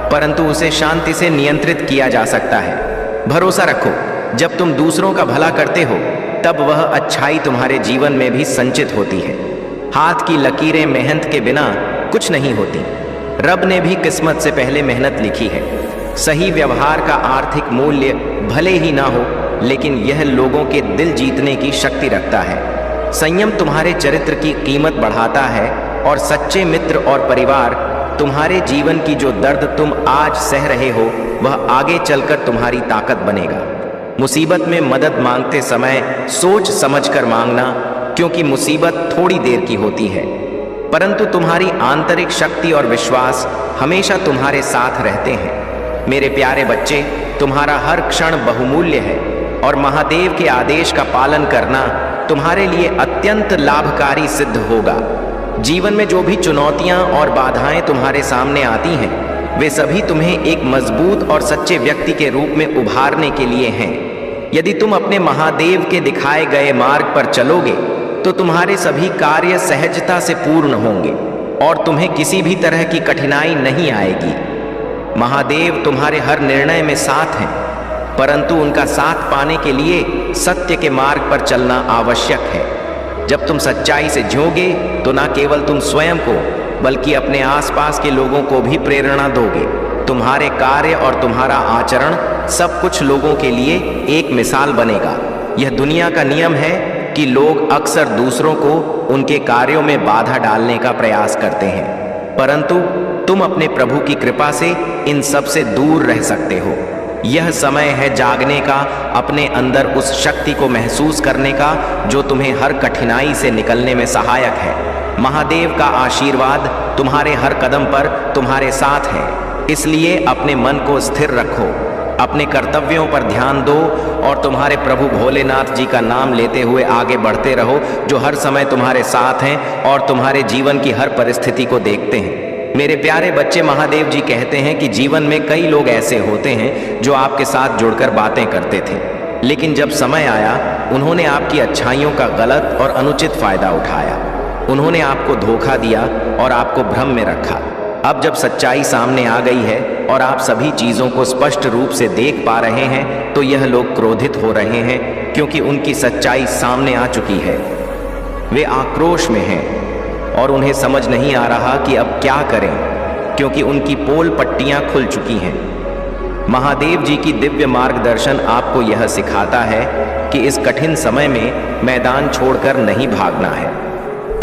परंतु उसे शांति से नियंत्रित किया जा सकता है। भरोसा रखो, जब तुम दूसरों का भला करते हो तब वह अच्छाई तुम्हारे जीवन में भी संचित होती है। हाथ की लकीरें मेहनत के बिना कुछ नहीं होती। रब ने भी किस्मत से पहले मेहनत लिखी है। सही व्यवहार का आर्थिक मूल्य भले ही ना हो, लेकिन यह लोगों के दिल जीतने की शक्ति रखता है। संयम तुम्हारे चरित्र की कीमत बढ़ाता है और सच्चे मित्र और परिवार तुम्हारे जीवन की जो दर्द तुम आज सह रहे हो वह आगे चलकर तुम्हारी ताकत बनेगा। मुसीबत में मदद मांगते समय सोच समझकर मांगना, क्योंकि मुसीबत थोड़ी देर की होती है, परंतु तुम्हारी आंतरिक शक्ति और विश्वास हमेशा तुम्हारे साथ रहते हैं। मेरे प्यारे बच्चे, तुम्हारा हर क्षण बहुमूल्य है और महादेव के आदेश का पालन करना तुम्हारे लिए अत्यंत लाभकारी सिद्ध होगा। जीवन में जो भी चुनौतियां और बाधाएं तुम्हारे सामने आती हैं, वे सभी तुम्हें एक मजबूत और सच्चे व्यक्ति के रूप में उभारने के लिए हैं। यदि तुम अपने महादेव के दिखाए गए मार्ग पर चलोगे तो तुम्हारे सभी कार्य सहजता से पूर्ण होंगे और तुम्हें किसी भी तरह की कठिनाई नहीं आएगी। महादेव तुम्हारे हर निर्णय में साथ हैं, परंतु उनका साथ पाने के लिए सत्य के मार्ग पर चलना आवश्यक है। जब तुम सच्चाई से जियोगे तो न केवल तुम स्वयं को बल्कि अपने आसपास के लोगों को भी प्रेरणा दोगे। तुम्हारे कार्य और तुम्हारा आचरण सब कुछ लोगों के लिए एक मिसाल बनेगा। यह दुनिया का नियम है कि लोग अक्सर दूसरों को उनके कार्यों में बाधा डालने का प्रयास करते हैं, परंतु तुम अपने प्रभु की कृपा से इन सब से दूर रह सकते हो। यह समय है जागने का, अपने अंदर उस शक्ति को महसूस करने का जो तुम्हें हर कठिनाई से निकलने में सहायक है। महादेव का आशीर्वाद तुम्हारे हर कदम पर तुम्हारे साथ है, इसलिए अपने मन को स्थिर रखो, अपने कर्तव्यों पर ध्यान दो और तुम्हारे प्रभु भोलेनाथ जी का नाम लेते हुए आगे बढ़ते रहो, जो हर समय तुम्हारे साथ हैं और तुम्हारे जीवन की हर परिस्थिति को देखते हैं। मेरे प्यारे बच्चे, महादेव जी कहते हैं कि जीवन में कई लोग ऐसे होते हैं जो आपके साथ जुड़कर बातें करते थे, लेकिन जब समय आया उन्होंने आपकी अच्छाइयों का गलत और अनुचित फायदा उठाया। उन्होंने आपको धोखा दिया और आपको भ्रम में रखा। अब जब सच्चाई सामने आ गई है और आप सभी चीज़ों को स्पष्ट रूप से देख पा रहे हैं तो यह लोग क्रोधित हो रहे हैं, क्योंकि उनकी सच्चाई सामने आ चुकी है। वे आक्रोश में हैं और उन्हें समझ नहीं आ रहा कि अब क्या करें। क्योंकि उनकी पोल पट्टियां खुल चुकी हैं। महादेव जी की दिव्य मार्गदर्शन आपको यह सिखाता है कि इस कठिन समय में मैदान छोड़कर नहीं भागना है।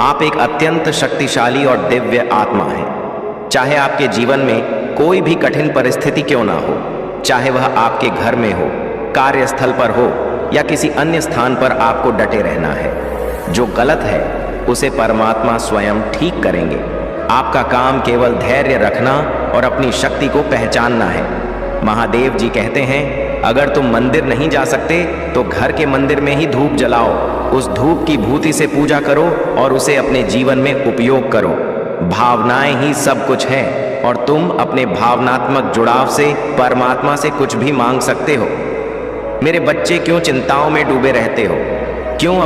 आप एक अत्यंत शक्तिशाली और दिव्य आत्मा हैं। चाहे आपके जीवन में कोई भी कठिन परिस्थिति क्यों ना हो, चाहे वह आपके घर में हो, कार्यस्थल पर हो या किसी अन्य स्थान पर, आपको डटे रहना है। जो गलत है उसे परमात्मा स्वयं ठीक करेंगे। आपका काम केवल धैर्य रखना और अपनी शक्ति को पहचानना है। महादेव जी कहते हैं, अगर तुम मंदिर नहीं जा सकते तो घर के मंदिर में ही धूप जलाओ, उस धूप की भूति से पूजा करो और उसे अपने जीवन में उपयोग करो। भावनाएं ही सब कुछ है और तुम अपने भावनात्मक जुड़ाव से परमात्मा से कुछ भी मांग सकते हो। मेरे बच्चे, क्यों चिंताओं में डूबे रहते हो? क्यों